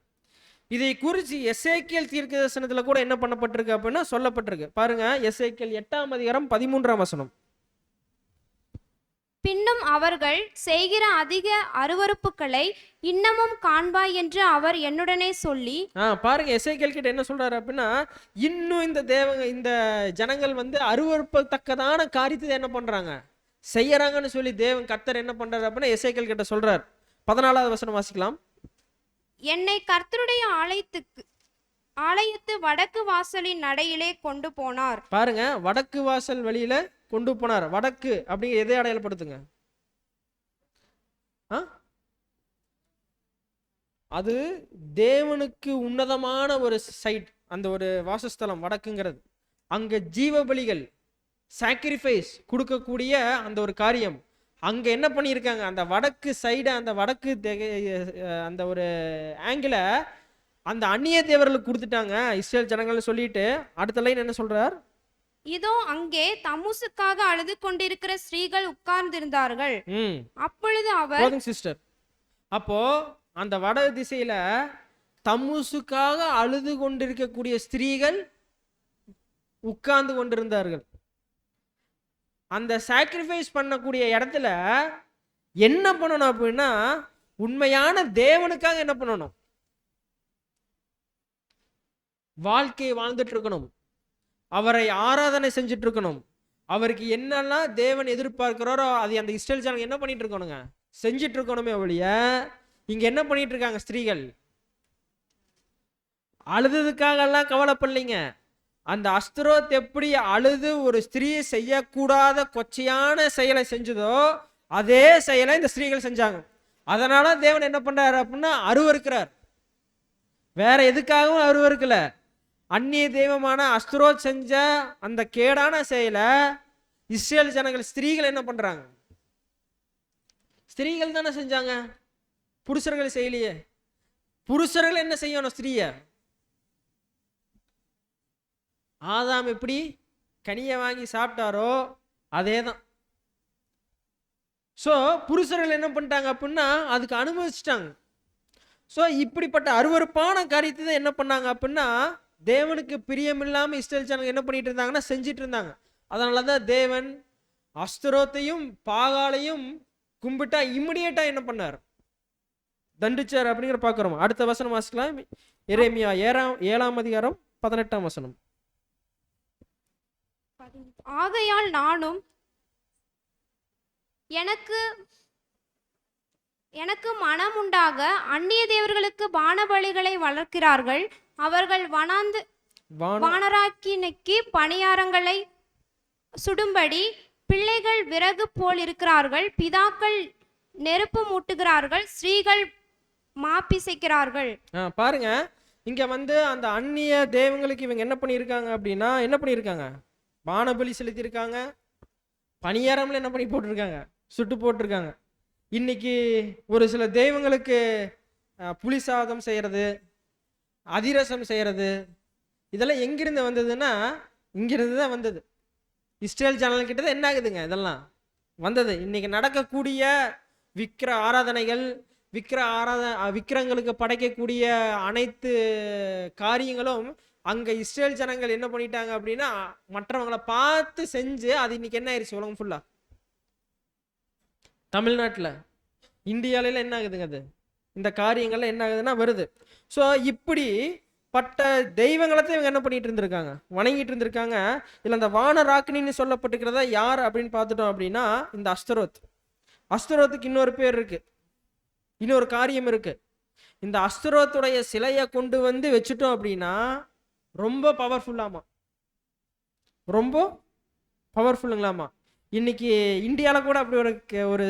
இதை குறித்து எசேக்கியேல் தீர்க்கதரிசனத்துல கூட என்ன பண்ணப்பட்டிருக்கு அப்படின்னா சொல்லப்பட்டிருக்கு. பாருங்க, எசேக்கியேல் 8:13. பின்னும் அவர்கள் செய்கிற அதிக அருவருப்புகளை இன்னமும் காண்பாய் என்று அவர் என்னுடனே சொல்லி. பாருங்க, எசேக்கியேல் கிட்ட என்ன சொல்றாரு அப்படின்னா, இன்னும் இந்த ஜனங்கள் வந்து அருவருப்பத்தக்கதான காரியத்தை என்ன பண்றாங்க, செய்யறாங்கன்னு சொல்லி தேவன் கர்த்தர் என்ன பண்றாரு அப்படின்னா எசேக்கியேல் கிட்ட சொல்றார். 14வது வசனம் வாசிக்கலாம். என்னை கர்த்தருடைய ஆலயத்து வடக்கு வாசலின் நடையிலே கொண்டு போனார். பாருங்க, வடக்கு வாசல் வழியில கொண்டு போனார். வடக்கு அப்படிங்கிற எதை அடையாளப்படுத்துங்க? அது தேவனுக்கு உன்னதமான ஒரு சைட், அந்த ஒரு வாசஸ்தலம் வடக்குங்கிறது. அங்க ஜீவ பலிகள், சாக்ரிஃபைஸ் கொடுக்கக்கூடிய அந்த ஒரு காரியம் அங்க என்ன பண்ணியிருக்காங்க, அந்த வடக்கு சைடு, அந்த வடக்கு அந்த ஒரு ஆங்கிள அந்த அந்நிய தேவர்களுக்கு கொடுத்துட்டாங்க இஸ்ரேல் ஜனங்கள்னு சொல்லிட்டு அடுத்த லைன் என்ன சொல்றார், இதோ அங்கே தம்முசுக்காக அழுது கொண்டிருக்கிற ஸ்திரீகள் உட்கார்ந்திருந்தார்கள். அப்பொழுது அவர் சிஸ்டர், அப்போ அந்த வட திசையில தம்முசுக்காக அழுது கொண்டிருக்கக்கூடிய ஸ்திரீகள் உட்கார்ந்து கொண்டிருந்தார்கள். அந்த சாக்ரிஃபைஸ் பண்ணக்கூடிய இடத்துல என்ன பண்ணணும் அப்படின்னா, உண்மையான தேவனுக்காக என்ன பண்ணணும், வாழ்க்கையை வாழ்ந்துட்டு இருக்கணும், அவரை ஆராதனை செஞ்சுட்டு இருக்கணும். அவருக்கு என்னெல்லாம் தேவன் எதிர்பார்க்கிறாரோ அது அந்த இஸ்ரேல் ஜனங்க என்ன பண்ணிட்டு இருக்கணுங்க, செஞ்சுட்டு இருக்கணுமே ஒழிய இங்க என்ன பண்ணிட்டு இருக்காங்க, ஸ்திரீகள் அழுதுக்காக எல்லாம் கவலைப்படலைங்க. அந்த அஸ்தரோத் எப்படி அழுது ஒரு ஸ்திரீ செய்யக்கூடாத கொச்சையான செயலை செஞ்சதோ அதே செயலை இந்த ஸ்திரீகள் செஞ்சாங்க. அதனால தேவன் என்ன பண்றாரு அப்படின்னா அருவருக்கிறார். வேற எதுக்காகவும் அருவருக்கல, அந்நிய தெய்வமான அஸ்தரோத் செஞ்ச அந்த கேடான செயலை இஸ்ரேல் ஜனங்கள் ஸ்திரீகள் என்ன பண்றாங்க, ஸ்திரீகள் தானே செஞ்சாங்க, புருஷர்கள் செய்யலையே. புருஷர்கள் என்ன செய்யணும், ஸ்திரீய ஆதாம் எப்படி கனியை வாங்கி சாப்பிட்டாரோ அதே தான். ஸோ புருஷர்கள் என்ன பண்ணிட்டாங்க அப்படின்னா அதுக்கு அனுமதிச்சிட்டாங்க. ஸோ இப்படிப்பட்ட அருவருப்பான காரியத்தை தான் என்ன பண்ணாங்க அப்படின்னா தேவனுக்கு பிரியமில்லாமல் இஸ்ரேல் ஜனங்கள் என்ன பண்ணிட்டு இருந்தாங்கன்னா செஞ்சிட்டு இருந்தாங்க. அதனால தான் தேவன் அஸ்தரோத்தையும் பாகாலையும் கும்பிட்டா இம்மிடியேட்டா என்ன பண்ணார், தண்டிச்சார் அப்படிங்கிற பார்க்குறோம். அடுத்த வசனம் வாசிக்கலாம். எரேமியா 7:18. ஆகையால் நானும் எனக்கு மனம் உண்டாக அந்நிய தேவர்களுக்கு பானபலிகளை வளர்க்கிறார்கள். அவர்கள் வானராக்கினிக்கு பணியாரங்களை சுடும்படி பிள்ளைகள் விறகு போல் இருக்கிறார்கள். பிதாக்கள் நெருப்பு மூட்டுகிறார்கள், ஸ்திரீகள் மாப்பிசைக்கிறார்கள். பாருங்க, இங்க வந்து அந்த அந்நிய தேவங்களுக்கு இவங்க என்ன பண்ணியிருக்காங்க அப்படின்னா, என்ன பண்ணியிருக்காங்க, பானபலி செலுத்தியிருக்காங்க, பணியாரம்ல என்ன பண்ணி போட்டிருக்காங்க, சுட்டு போட்டிருக்காங்க. இன்னைக்கு ஒரு சில தெய்வங்களுக்கு புளி சாதம் செய்யறது, அதிரசம் செய்யறது, இதெல்லாம் எங்கிருந்து வந்ததுன்னா இங்கிருந்து தான் வந்தது. இஸ்ரேல் ஜனங்கள் கிட்ட தான் என்ன ஆகுதுங்க, இதெல்லாம் வந்தது. இன்னைக்கு நடக்கக்கூடிய விக்கிர ஆராதனைகள், விக்கிரங்களுக்கு படைக்கக்கூடிய அனைத்து காரியங்களும் அங்க இஸ்ரேல் ஜனங்கள் என்ன பண்ணிட்டாங்க அப்படின்னா மற்றவங்களை பார்த்து செஞ்சு அது இன்னைக்கு என்ன ஆயிடுச்சு, உலகம் ஃபுல்லா, தமிழ்நாட்டில் இந்தியாவில என்ன ஆகுதுங்க, அது இந்த காரியங்கள்ல என்ன ஆகுதுன்னா வருது. ஸோ இப்படி பட்ட தெய்வங்களத்தை இவங்க என்ன பண்ணிட்டு இருந்திருக்காங்க, வணங்கிட்டு இருந்திருக்காங்க. இல்லை அந்த வானராக்கினின்னு சொல்லப்பட்டிருக்கிறதா யார் அப்படின்னு பார்த்துட்டோம் அப்படின்னா இந்த அஸ்தரோத். அஸ்தரோத்துக்கு இன்னொரு பேர் இருக்கு, இன்னொரு காரியம் இருக்கு. இந்த அஸ்தரோத்துடைய சிலையை கொண்டு வந்து வச்சுட்டோம் அப்படின்னா ரொம்ப பவர்ஃபுல்லாமா, ரொம்ப பவர்ஃபுல்லுங்களாமா. இன்னைக்கு இந்தியாவில் கூட அப்படி ஒரு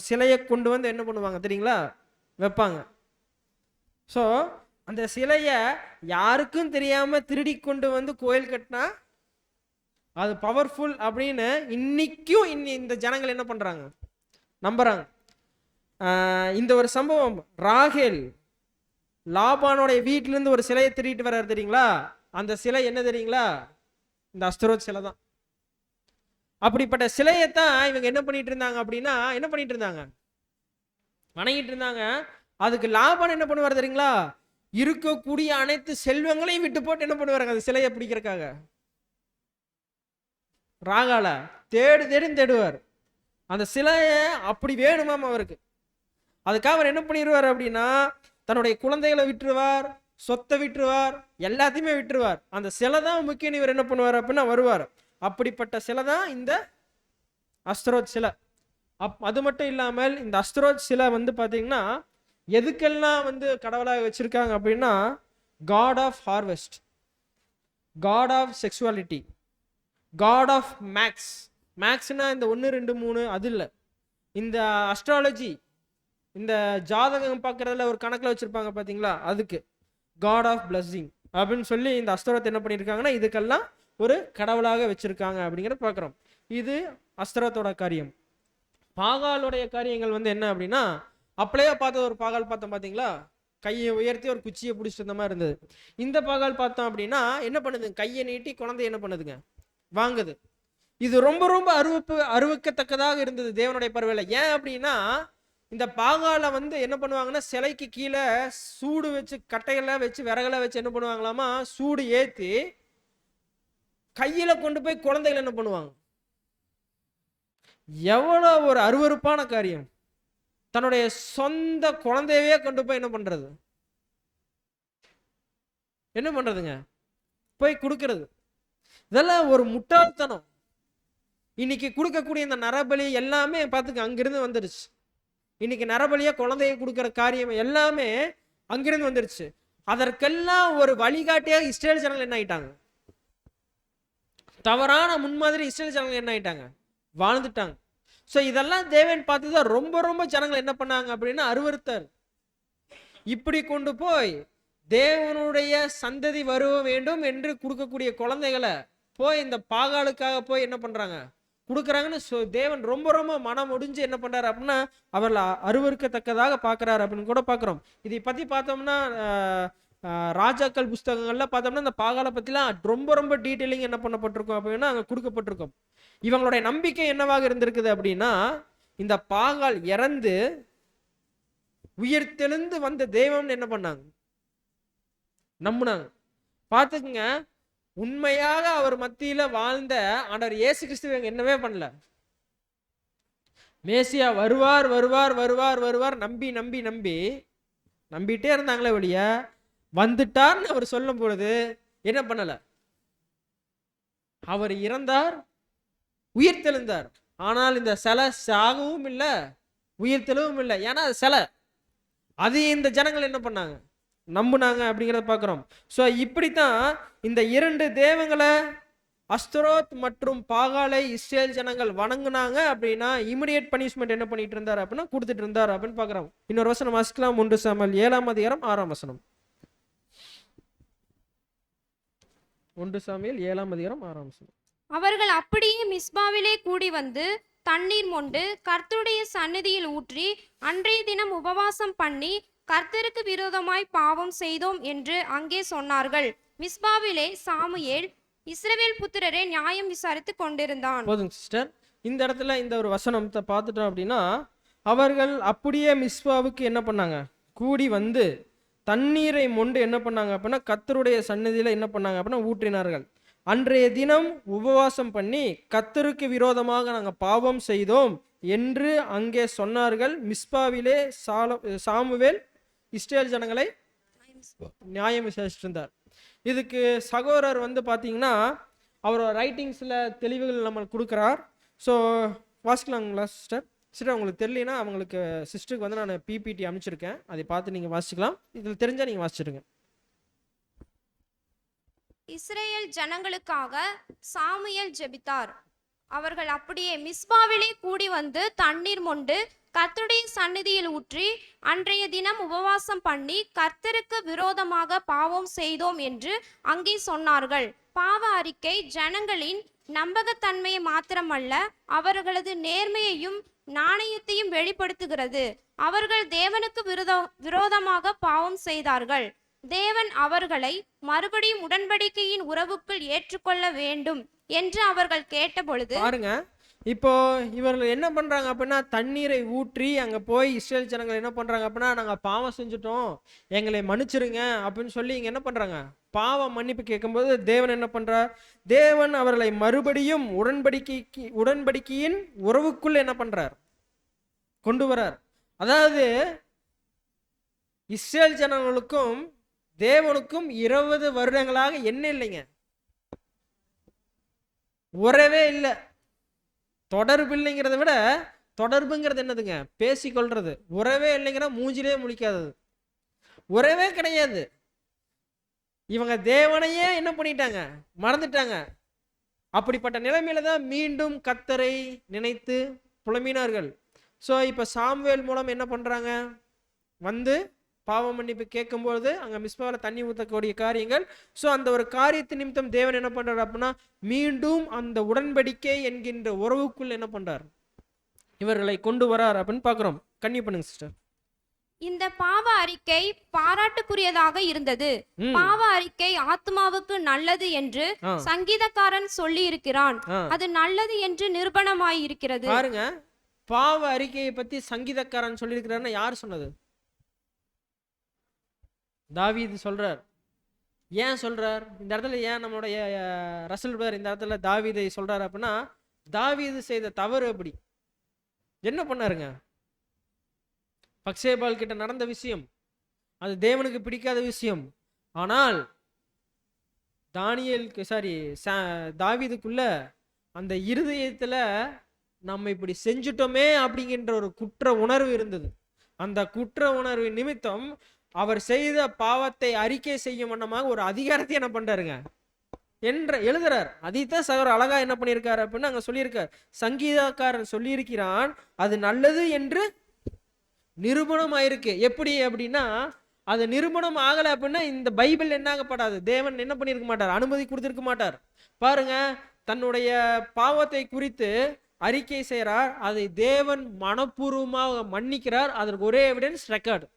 சிலையை கொண்டு வந்து என்ன பண்ணுவாங்க தெரியுங்களா, வைப்பாங்க. ஸோ அந்த சிலையை யாருக்கும் தெரியாம திருடி கொண்டு வந்து கோயில் கட்டினா அது பவர்ஃபுல் அப்படின்னு இன்னைக்கும் இந்த ஜனங்கள் என்ன பண்றாங்க, நம்புறாங்க. இந்த ஒரு சம்பவம், ராகேல் லாபானோடைய வீட்டிலிருந்து ஒரு சிலையை திருடிட்டு வர்றாரு தெரியுங்களா. அந்த சிலை என்ன தெரியுங்களா, இந்த அஸ்தரோத் சிலை தான். அப்படிப்பட்ட சிலையைத்தான் இவங்க என்ன பண்ணிட்டு இருந்தாங்க அப்படின்னா, என்ன பண்ணிட்டு இருந்தாங்க, வணங்கிட்டு இருந்தாங்க. அதுக்கு லாபான் என்ன பண்ணுவார் தெரியுங்களா, இருக்கக்கூடிய அனைத்து செல்வங்களையும் விட்டு போட்டு என்ன பண்ணுவாங்க, அந்த சிலையை பிடிக்கிறதுக்காக ராகால தேடு தேடுன்னு தேடுவார். அந்த சிலையை அப்படி வேணுமாம் அவருக்கு. அதுக்காக அவர் என்ன பண்ணிடுவார் அப்படின்னா, தன்னுடைய குழந்தைகளை விட்டுருவார், சொத்தை விட்டுருவார், எல்லாத்தையுமே விட்டுருவார். அந்த சிலை தான் முக்கியம். இவர் என்ன பண்ணுவார் அப்படின்னா வருவார். அப்படிப்பட்ட சிலை தான் இந்த அஸ்தரோத் சிலை. அது மட்டும் இல்லாமல் இந்த அஸ்தரோத் சிலை வந்து பார்த்தீங்கன்னா எதுக்கெல்லாம் வந்து கடவுளாக வச்சிருக்காங்க அப்படின்னா, god of harvest, god of sexuality, god of max. மேக்ஸ்னா இந்த 1 2 3 அது இல்லை, இந்த அஸ்ட்ராலஜி, இந்த ஜாதகம் பார்க்கறதுல ஒரு கணக்கில் வச்சிருப்பாங்க பார்த்தீங்களா, அதுக்கு காட் ஆஃப் பிளஸ்ஸிங் அப்படின்னு சொல்லி இந்த அஸ்தரோத் என்ன பண்ணியிருக்காங்கன்னா இதுக்கெல்லாம் ஒரு கடவுளாக வச்சிருக்காங்க அப்படிங்கிறத பார்க்குறோம். இது அஸ்தரோத்தோட காரியம். பாகாலுடைய காரியங்கள் வந்து என்ன அப்படின்னா, அப்படியே பார்த்த ஒரு பாகால் பார்த்தோம் பார்த்தீங்களா, கையை உயர்த்தி ஒரு குச்சியை பிடிச்சிட்டு இருந்த மாதிரி இருந்தது. இந்த பாகால் பார்த்தோம் அப்படின்னா என்ன பண்ணுது, கையை நீட்டி குழந்தை என்ன பண்ணுதுங்க, வாங்குது. இது ரொம்ப ரொம்ப அருவக்கத்தக்கதாக இருந்தது தேவனுடைய பார்வையில். ஏன் அப்படின்னா இந்த பாகால வந்து என்ன பண்ணுவாங்கன்னா, சிலைக்கு கீழே சூடு வச்சு கட்டைகளை வச்சு விறகுல வச்சு என்ன பண்ணுவாங்களாமா, சூடு ஏற்றி கையில கொண்டு போய் குழந்தைகள் என்ன பண்ணுவாங்க. எவ்வளோ ஒரு அருவருப்பான காரியம். தன்னுடைய சொந்த குழந்தையவே கொண்டு போய் என்ன பண்றதுங்க, போய் கொடுக்கறது. இதெல்லாம் ஒரு முட்டாள்தனம். இன்னைக்கு கொடுக்கக்கூடிய இந்த நரபலி எல்லாமே பார்த்துக்க அங்கிருந்து வந்துருச்சு. இன்னைக்கு நரபலியா குழந்தைய கொடுக்கிற காரியம் எல்லாமே அங்கிருந்து வந்துருச்சு. அதற்கெல்லாம் ஒரு வழிகாட்டியாக இஸ்ரேல் ஜனங்கள் என்ன ஆயிட்டாங்க, தவறான முன்மாதிரி இஸ்ரேல் ஜனங்கள் என்ன ஆயிட்டாங்க, வாழ்ந்துட்டாங்க. ஸோ இதெல்லாம் தேவன் பார்த்துதான் ரொம்ப ரொம்ப ஜனங்கள் என்ன பண்ணாங்க அப்படின்னா அருவருத்தார். இப்படி கொண்டு போய் தேவனுடைய சந்ததி வருவ வேண்டும் என்று கொடுக்கக்கூடிய குழந்தைகளை போய் இந்த பாகாலுக்காக போய் என்ன பண்றாங்க, கொடுக்குறாங்கன்னு தேவன் ரொம்ப ரொம்ப மனம் முடிஞ்சு என்ன பண்றாரு அப்படின்னா அவர்களை அருவருக்கத்தக்கதாக பார்க்கறாரு அப்படின்னு கூட பார்க்குறோம். இதை பத்தி பார்த்தோம்னா ராஜாக்கள் புஸ்தகங்கள்ல பார்த்தோம்னா இந்த பாகாலை பத்திலாம் ரொம்ப ரொம்ப டீட்டெயிலிங் என்ன பண்ணப்பட்டிருக்கும் அப்படின்னா அங்கே கொடுக்கப்பட்டிருக்கும். இவங்களுடைய நம்பிக்கை என்னவாக இருந்திருக்குது அப்படின்னா, இந்த பாகால் இறந்து உயிர்த்தெழுந்து வந்த தெய்வம் என்ன பண்ணாங்க, நம்புனாங்க. பார்த்துக்குங்க, உண்மையாக அவர் மத்தியில வாழ்ந்த ஆண்டவர் இயேசு கிறிஸ்து என்னவே பண்ணல. மேசியா வருவார் வருவார் வருவார் வருவார் நம்பி நம்பி நம்பி நம்பிட்டே இருந்தாங்களே ஒழிய வந்துட்டார்னு அவர் சொல்லும் பொழுது என்ன பண்ணல, அவர் இறந்தார், உயிர் தெழுந்தார். ஆனால் இந்த சிலை சாகவும் இல்லை, உயிர் தெழுவும் இல்லை. ஏன்னா அது சிலை. அது இந்த ஜனங்கள் என்ன பண்ணாங்க, நம்புனாங்க அப்படிங்கிறத பார்க்குறோம். ஸோ இப்படித்தான் இந்த 2 தேவங்களை அஸ்தரோத் மற்றும் பாகாலை இஸ்ரேல் ஜனங்கள் வணங்குனாங்க. அப்படின்னா இமிடியேட் பனிஷ்மெண்ட் என்ன பண்ணிட்டு இருந்தார் அப்படின்னா கொடுத்துட்டு இருந்தார் அப்படின்னு பார்க்குறோம். இன்னொரு வசனம் வாசிக்கலாம். 1 சாமுவேல் 7ஆம் அதிகாரம் 6ஆம் வசனம். 1 சாமுவேல் 7ஆம் அதிகாரம் 6ஆம் வசனம். அவர்கள் அப்படியே மிஸ்பாவிலே கூடி வந்து தண்ணீர் மொண்டு கர்த்தருடைய சந்நிதியில் ஊற்றி அன்றைய தினம் உபவாசம் பண்ணி கர்த்தருக்கு விரோதமாய் பாவம் செய்தோம் என்று அங்கே சொன்னார்கள். மிஸ்பாவிலே சாமுவேல் இஸ்ரவேல் புத்திரரை நியாயம் விசாரித்து கொண்டிருந்தான். போதும் சிஸ்டர், இந்த இடத்துல இந்த ஒரு வசனத்தை பார்த்துட்டோம் அப்படின்னா, அவர்கள் அப்படியே மிஸ்பாவுக்கு என்ன பண்ணாங்க, கூடி வந்து தண்ணீரை மொண்டு என்ன பண்ணாங்க அப்படின்னா கர்த்தருடைய சந்நிதியில என்ன பண்ணாங்க அப்படின்னா ஊற்றினார்கள். அன்றைய தினம் உபவாசம் பண்ணி கர்த்தருக்கு விரோதமாக நாங்கள் பாவம் செய்தோம் என்று அங்கே சொன்னார்கள். மிஸ்பாவிலே சாமுவேல் இஸ்ரேல் ஜனங்களை நியாயம் விசாரிச்சுட்டு இருந்தார். இதுக்கு சகோதரர் வந்து பார்த்தீங்கன்னா அவரோட ரைட்டிங்ஸில் தெளிவுகள் நம்மளுக்கு கொடுக்குறார். So வாசிக்கலாங்களா sister? சிஸ்டர் உங்களுக்கு தெரியலனா அவங்களுக்கு சிஸ்டருக்கு வந்து நான் பிபிடி அனுப்பிச்சிருக்கேன், அதை பார்த்து நீங்கள் வாசிக்கலாம். இதில் தெரிஞ்சால் நீங்கள் வாசிச்சிடுங்க. இஸ்ரேல் ஜனங்களுக்காக சாமுவேல் ஜெபித்தார். அவர்கள் அப்படியே மிஸ்பாவிலே கூடி வந்து தண்ணீர் மொண்டு கர்த்தருடைய சந்நிதியில் ஊற்றி அன்றைய தினம் உபவாசம் பண்ணி கர்த்தருக்கு விரோதமாக பாவம் செய்தோம் என்று அங்கே சொன்னார்கள். பாவ அறிக்கை ஜனங்களின் நம்பகத்தன்மையை மாத்திரமல்ல, அவர்களது நேர்மையையும் நாணயத்தையும் வெளிப்படுத்துகிறது. அவர்கள் தேவனுக்கு விரோதமாக பாவம் செய்தார்கள். தேவன் அவர்களை மறுபடியும் உடன்படிக்கையின் உறவுக்குள் ஏற்றுக்கொள்ள வேண்டும் என்று அவர்கள் கேட்டபொழுது, பாருங்க, இப்போ இவர்கள் என்ன பண்றாங்க அப்படின்னா, தண்ணீரை ஊற்றி அங்க போய் இஸ்ரேல் ஜனங்கள் என்ன பண்றாங்க அப்படின்னா, நாங்க பாவம் செஞ்சுட்டோம், எங்களை மன்னிச்சிருங்க அப்படின்னு சொல்லி இங்க என்ன பண்றாங்க, பாவ மன்னிப்பு கேட்கும்போது தேவன் என்ன பண்றார், தேவன் அவர்களை மறுபடியும் உடன்படிக்கையின் உறவுக்குள் என்ன பண்றார், கொண்டு வரார். அதாவது இஸ்ரேல் ஜனங்களுக்கும் தேவனுக்கும் 20 வருடங்களாக என்ன இல்லைங்க, உறவே இல்லை. தொடர்பு இல்லைங்கிறத விட தொடர்புங்கிறது என்னதுங்க, பேசிக்கொள்றது. உறவே இல்லைங்கிற மூஞ்சிலே முழிக்காதது, உறவே கிடையாது. இவங்க தேவனையே என்ன பண்ணிட்டாங்க, மறந்துட்டாங்க. அப்படிப்பட்ட நிலைமையில தான் மீண்டும் கர்த்தரை நினைத்து புலம்பினார்கள். ஸோ இப்போ சாமுவேல் மூலம் என்ன பண்றாங்க, வந்து பாவ மன்னிப்பு கேட்கும்போது அங்க மிஸ்பாவில் தண்ணி ஊற்றக்கூடிய காரியங்கள். ஸோ அந்த ஒரு காரியத்து நிமித்தம் தேவன் என்ன பண்றாரு அப்படின்னா, மீண்டும் அந்த உடன்படிக்கை என்கின்ற உறவுக்குள் என்ன பண்றார், இவர்களை கொண்டு வரார் அப்படின்னு பார்க்கிறோம். கன்னியூ பண்ணுங்க சிஸ்டர். இந்த பாவ அறிக்கை பாராட்டுக்குரியதாக இருந்தது. பாவ அறிக்கை ஆத்மாவுக்கு நல்லது என்று சங்கீதக்காரன் சொல்லி இருக்கிறான். அது நல்லது என்று நிரூபணமாய் இருக்கிறது. பாருங்க, பாவ அறிக்கையை பத்தி சங்கீதக்காரன் சொல்லி இருக்கிறாருன்னா யார் சொன்னது, தாவீது சொல்றார். ஏன் சொல்றார் இந்த இடத்துல, ஏன் நம்மளுடைய ரசல் பிரதர் இந்த இடத்துல தாவீதை சொல்றாரு அப்படின்னா, தாவீது செய்த தவறு அப்படி என்ன பண்ணாருங்க, பக்சேபால் கிட்ட நடந்த விஷயம் அது தேவனுக்கு பிடிக்காத விஷயம். ஆனால் தாவீதுக்குள்ள அந்த இருதயத்துல நம்ம இப்படி செஞ்சுட்டோமே அப்படிங்கிற ஒரு குற்ற உணர்வு இருந்தது. அந்த குற்ற உணர்வு நிமித்தம் அவர் செய்த பாவத்தை அறிக்கை செய்யும் வண்ணமாக ஒரு அதிகாரத்தை என்ன பண்றாருங்க என்ற எழுதுறார். அதைத்தான் சகோதரர் அழகா என்ன பண்ணியிருக்காரு அப்படின்னு அங்க சொல்லியிருக்கார். சங்கீதக்காரன் சொல்லியிருக்கிறான், அது நல்லது என்று நிரூபணம் ஆயிருக்கு. எப்படி அப்படின்னா, அது நிரூபணம் ஆகலை அப்படின்னா இந்த பைபிள் என்னாகப்படாது, தேவன் என்ன பண்ணியிருக்க மாட்டார், அனுமதி கொடுத்திருக்க மாட்டார். பாருங்க, தன்னுடைய பாவத்தை குறித்து அறிக்கை செய்கிறார், அதை தேவன் மனப்பூர்வமாக மன்னிக்கிறார். அதற்கு ஒரே எவிடன்ஸ் ரெக்கார்டு.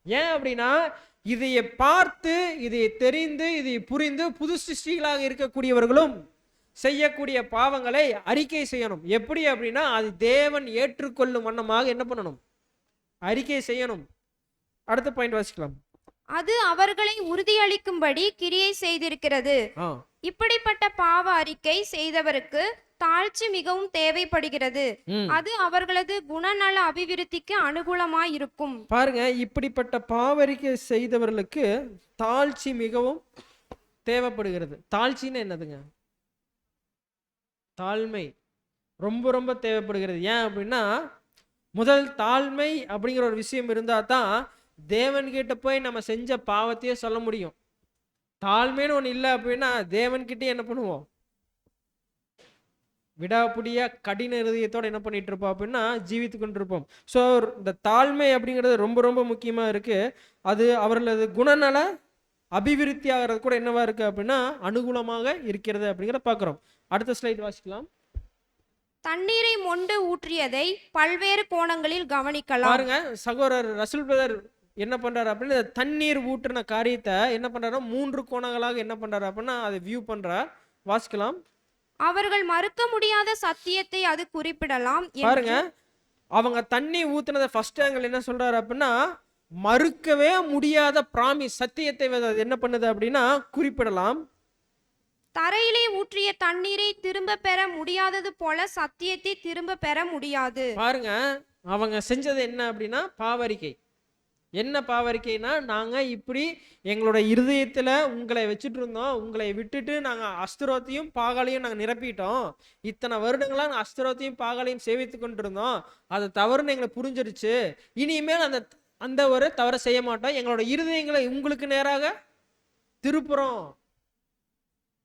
ஏன் அப்படின்னா, இதையை பார்த்து இதை தெரிந்து இதை புரிந்து புது சிருஷ்டிகளாக இருக்கக்கூடியவர்களும் செய்யக்கூடிய பாவங்களை அறிக்கை செய்யணும். எப்படி அப்படின்னா, அது தேவன் ஏற்றுக்கொள்ளும் வண்ணமாக என்ன பண்ணணும், அறிக்கை செய்யணும். அடுத்த பாயிண்ட் வாசிக்கலாம். அது அவர்களை உறுதியளிக்கும்படி கிரியை செய்திருக்கிறது. இப்படிப்பட்ட பாவ அறிக்கை செய்தவருக்கு தாழ்ச்சி மிகவும் தேவைப்படுகிறது. அது அவர்களது குணநல அபிவிருத்திக்கு அனுகூலமாய் இருக்கும். பாருங்க, இப்படிப்பட்ட பாவ அறிக்கை செய்தவர்களுக்கு தாழ்ச்சி மிகவும் தேவைப்படுகிறது. தாழ்ச்சின்னு என்னதுங்க, தாழ்மை ரொம்ப ரொம்ப தேவைப்படுகிறது. ஏன் அப்படின்னா, முதல் தாழ்மை அப்படிங்கிற ஒரு விஷயம் இருந்தா தான் தேவன்கிட்ட போய் நம்ம செஞ்ச பாவத்தையே சொல்ல முடியும். தாழ்மைன்னு ஒன்று இல்லை அப்படின்னா தேவன்கிட்டே என்ன பண்ணுவோம், விடாப்புடியா கடின இருதயத்தோட என்ன பண்ணிட்டு இருப்போம் அப்படின்னா ஜீவித்து கொண்டு இருப்போம். ஸோ இந்த தாழ்மை அப்படிங்கிறது ரொம்ப ரொம்ப முக்கியமா இருக்கு. அது அவர்களது குணநல அபிவிருத்தி ஆகிறது கூட என்னவா இருக்கு அப்படின்னா அனுகூலமாக இருக்கிறது அப்படிங்கிறத பார்க்குறோம். அடுத்த ஸ்லைட் வாசிக்கலாம். தண்ணீரை மொண்டு ஊற்றியதை பல்வேறு கோணங்களில் கவனிக்கலாம். பாருங்க, சகோதரர் ரசூல் பிரதர் என்ன பண்றாரு அப்படின்னா, தண்ணீர் ஊற்றின காரியத்தை என்ன பண்றாரு, 3 கோணங்களாக என்ன பண்றாரு அப்படின்னா அதை வியூ பண்றார். வாசிக்கலாம். அவர்கள் மறுக்க முடியாத சத்தியத்தை அது குறிப்பிடலாம். பாருங்க, அவங்க தண்ணி ஊத்துனதை ஃபர்ஸ்ட் ஆங்கிள் என்ன சொல்றாரு அப்படின்னா, மறுக்கவே முடியாத பிராமிஸ் சத்தியத்தை என்ன பண்ணுது அப்படின்னா குறிப்பிடலாம். தரையிலே ஊற்றிய தண்ணீரை திரும்ப பெற முடியாதது போல சத்தியத்தை திரும்ப பெற முடியாது. பாருங்க, அவங்க செஞ்சது என்ன அப்படின்னா பாவரிக்கை. என்ன பாவரிக்கைனா, நாங்க இப்படி எங்களோட இருதயத்துல உங்களை வச்சுட்டு இருந்தோம், உங்களை விட்டுட்டு நாங்க அஸ்திரோத்தையும் பாகாலையும் நாங்க நிரப்பிட்டோம். இத்தனை வருடங்களா நாங்கள் அஸ்திரோத்தையும் பாகாலையும் சேவித்து கொண்டு இருந்தோம். அது தவறுன்னு எங்களை புரிஞ்சிருச்சு. இனிமேல் அந்த ஒரு தவறை செய்ய மாட்டோம். எங்களோட இருதயங்களை உங்களுக்கு நேராக திருப்புறோம்.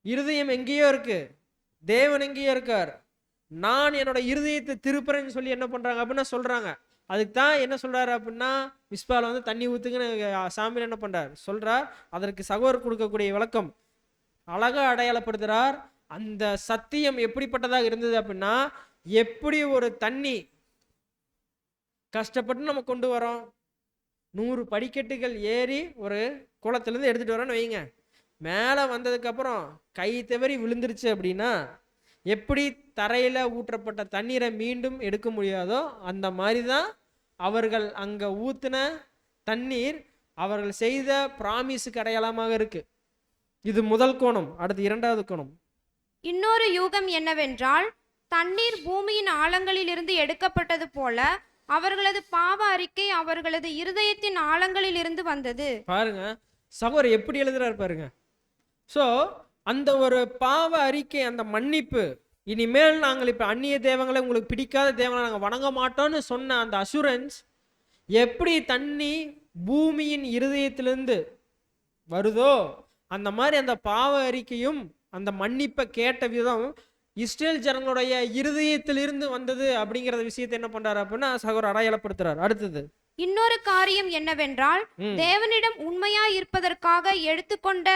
இருதயம் எங்கேயோ இருக்கு, தேவன் எங்கேயோ இருக்கார். நான் என்னோட இருதயத்தை திருப்புறேன்னு சொல்லி என்ன பண்றாங்க அப்படின்னா சொல்றாங்க. அதுக்கு தான் என்ன சொல்றாரு அப்படின்னா, மிஸ்பால வந்து தண்ணி ஊத்துங்கன்னு சாமியில் என்ன பண்றார் சொல்றார். அதற்கு சகோதரர் கொடுக்கக்கூடிய விளக்கம் அழகா அடையாளப்படுத்துறார். அந்த சத்தியம் எப்படிப்பட்டதாக இருந்தது அப்படின்னா, எப்படி ஒரு தண்ணி கஷ்டப்பட்டு நம்ம கொண்டு வரோம், 100 படிக்கட்டுகள் ஏறி ஒரு குளத்துலேருந்து எடுத்துகிட்டு வரேன்னு வைங்க. மேலே வந்ததுக்கப்புறம் கை தவறி விழுந்துருச்சு அப்படின்னா எப்படி தரையில் ஊற்றப்பட்ட தண்ணீரை மீண்டும் எடுக்க முடியாதோ அந்த மாதிரி தான் அவர்கள் அங்கே ஊற்றின தண்ணீர் அவர்கள் செய்த பிராமிஸுக்கு அடையாளமாக இருக்கு. இது முதல் கோணம். அடுத்து இரண்டாவது கோணம். இன்னொரு யூகம் என்னவென்றால், தண்ணீர் பூமியின் ஆழங்களிலிருந்து எடுக்கப்பட்டது போல அவர்களது பாவ அறிக்கை அவர்களது இருதயத்தின் ஆழங்களிலிருந்து வந்தது. பாருங்க சகோதரர் எப்படி எழுதுறாரு பாருங்க. ஸோ அந்த ஒரு பாவ அறிக்கை, அந்த மன்னிப்பு, இனிமேல் நாங்கள் இப்போ அந்நிய தேவங்களை, உங்களுக்கு பிடிக்காத தேவங்களை நாங்கள் வணங்க மாட்டோம்னு சொன்ன அந்த அசூரன்ஸ் எப்படி தண்ணி பூமியின் இருதயத்திலிருந்து வருதோ அந்த மாதிரி அந்த பாவ அறிக்கையும் அந்த மன்னிப்பை கேட்ட விதம் இஸ்ரேல் ஜனங்களுடைய இருதயத்திலிருந்து வந்தது அப்படிங்கிற விஷயத்தை என்ன பண்றாரு அப்படின்னா சகோதரர் அடையாளப்படுத்துறாரு. அடுத்தது இன்னொரு காரியம் என்னவென்றால், தேவனிடம் உண்மையாய் இருப்பதற்காக எடுத்துக்கொண்ட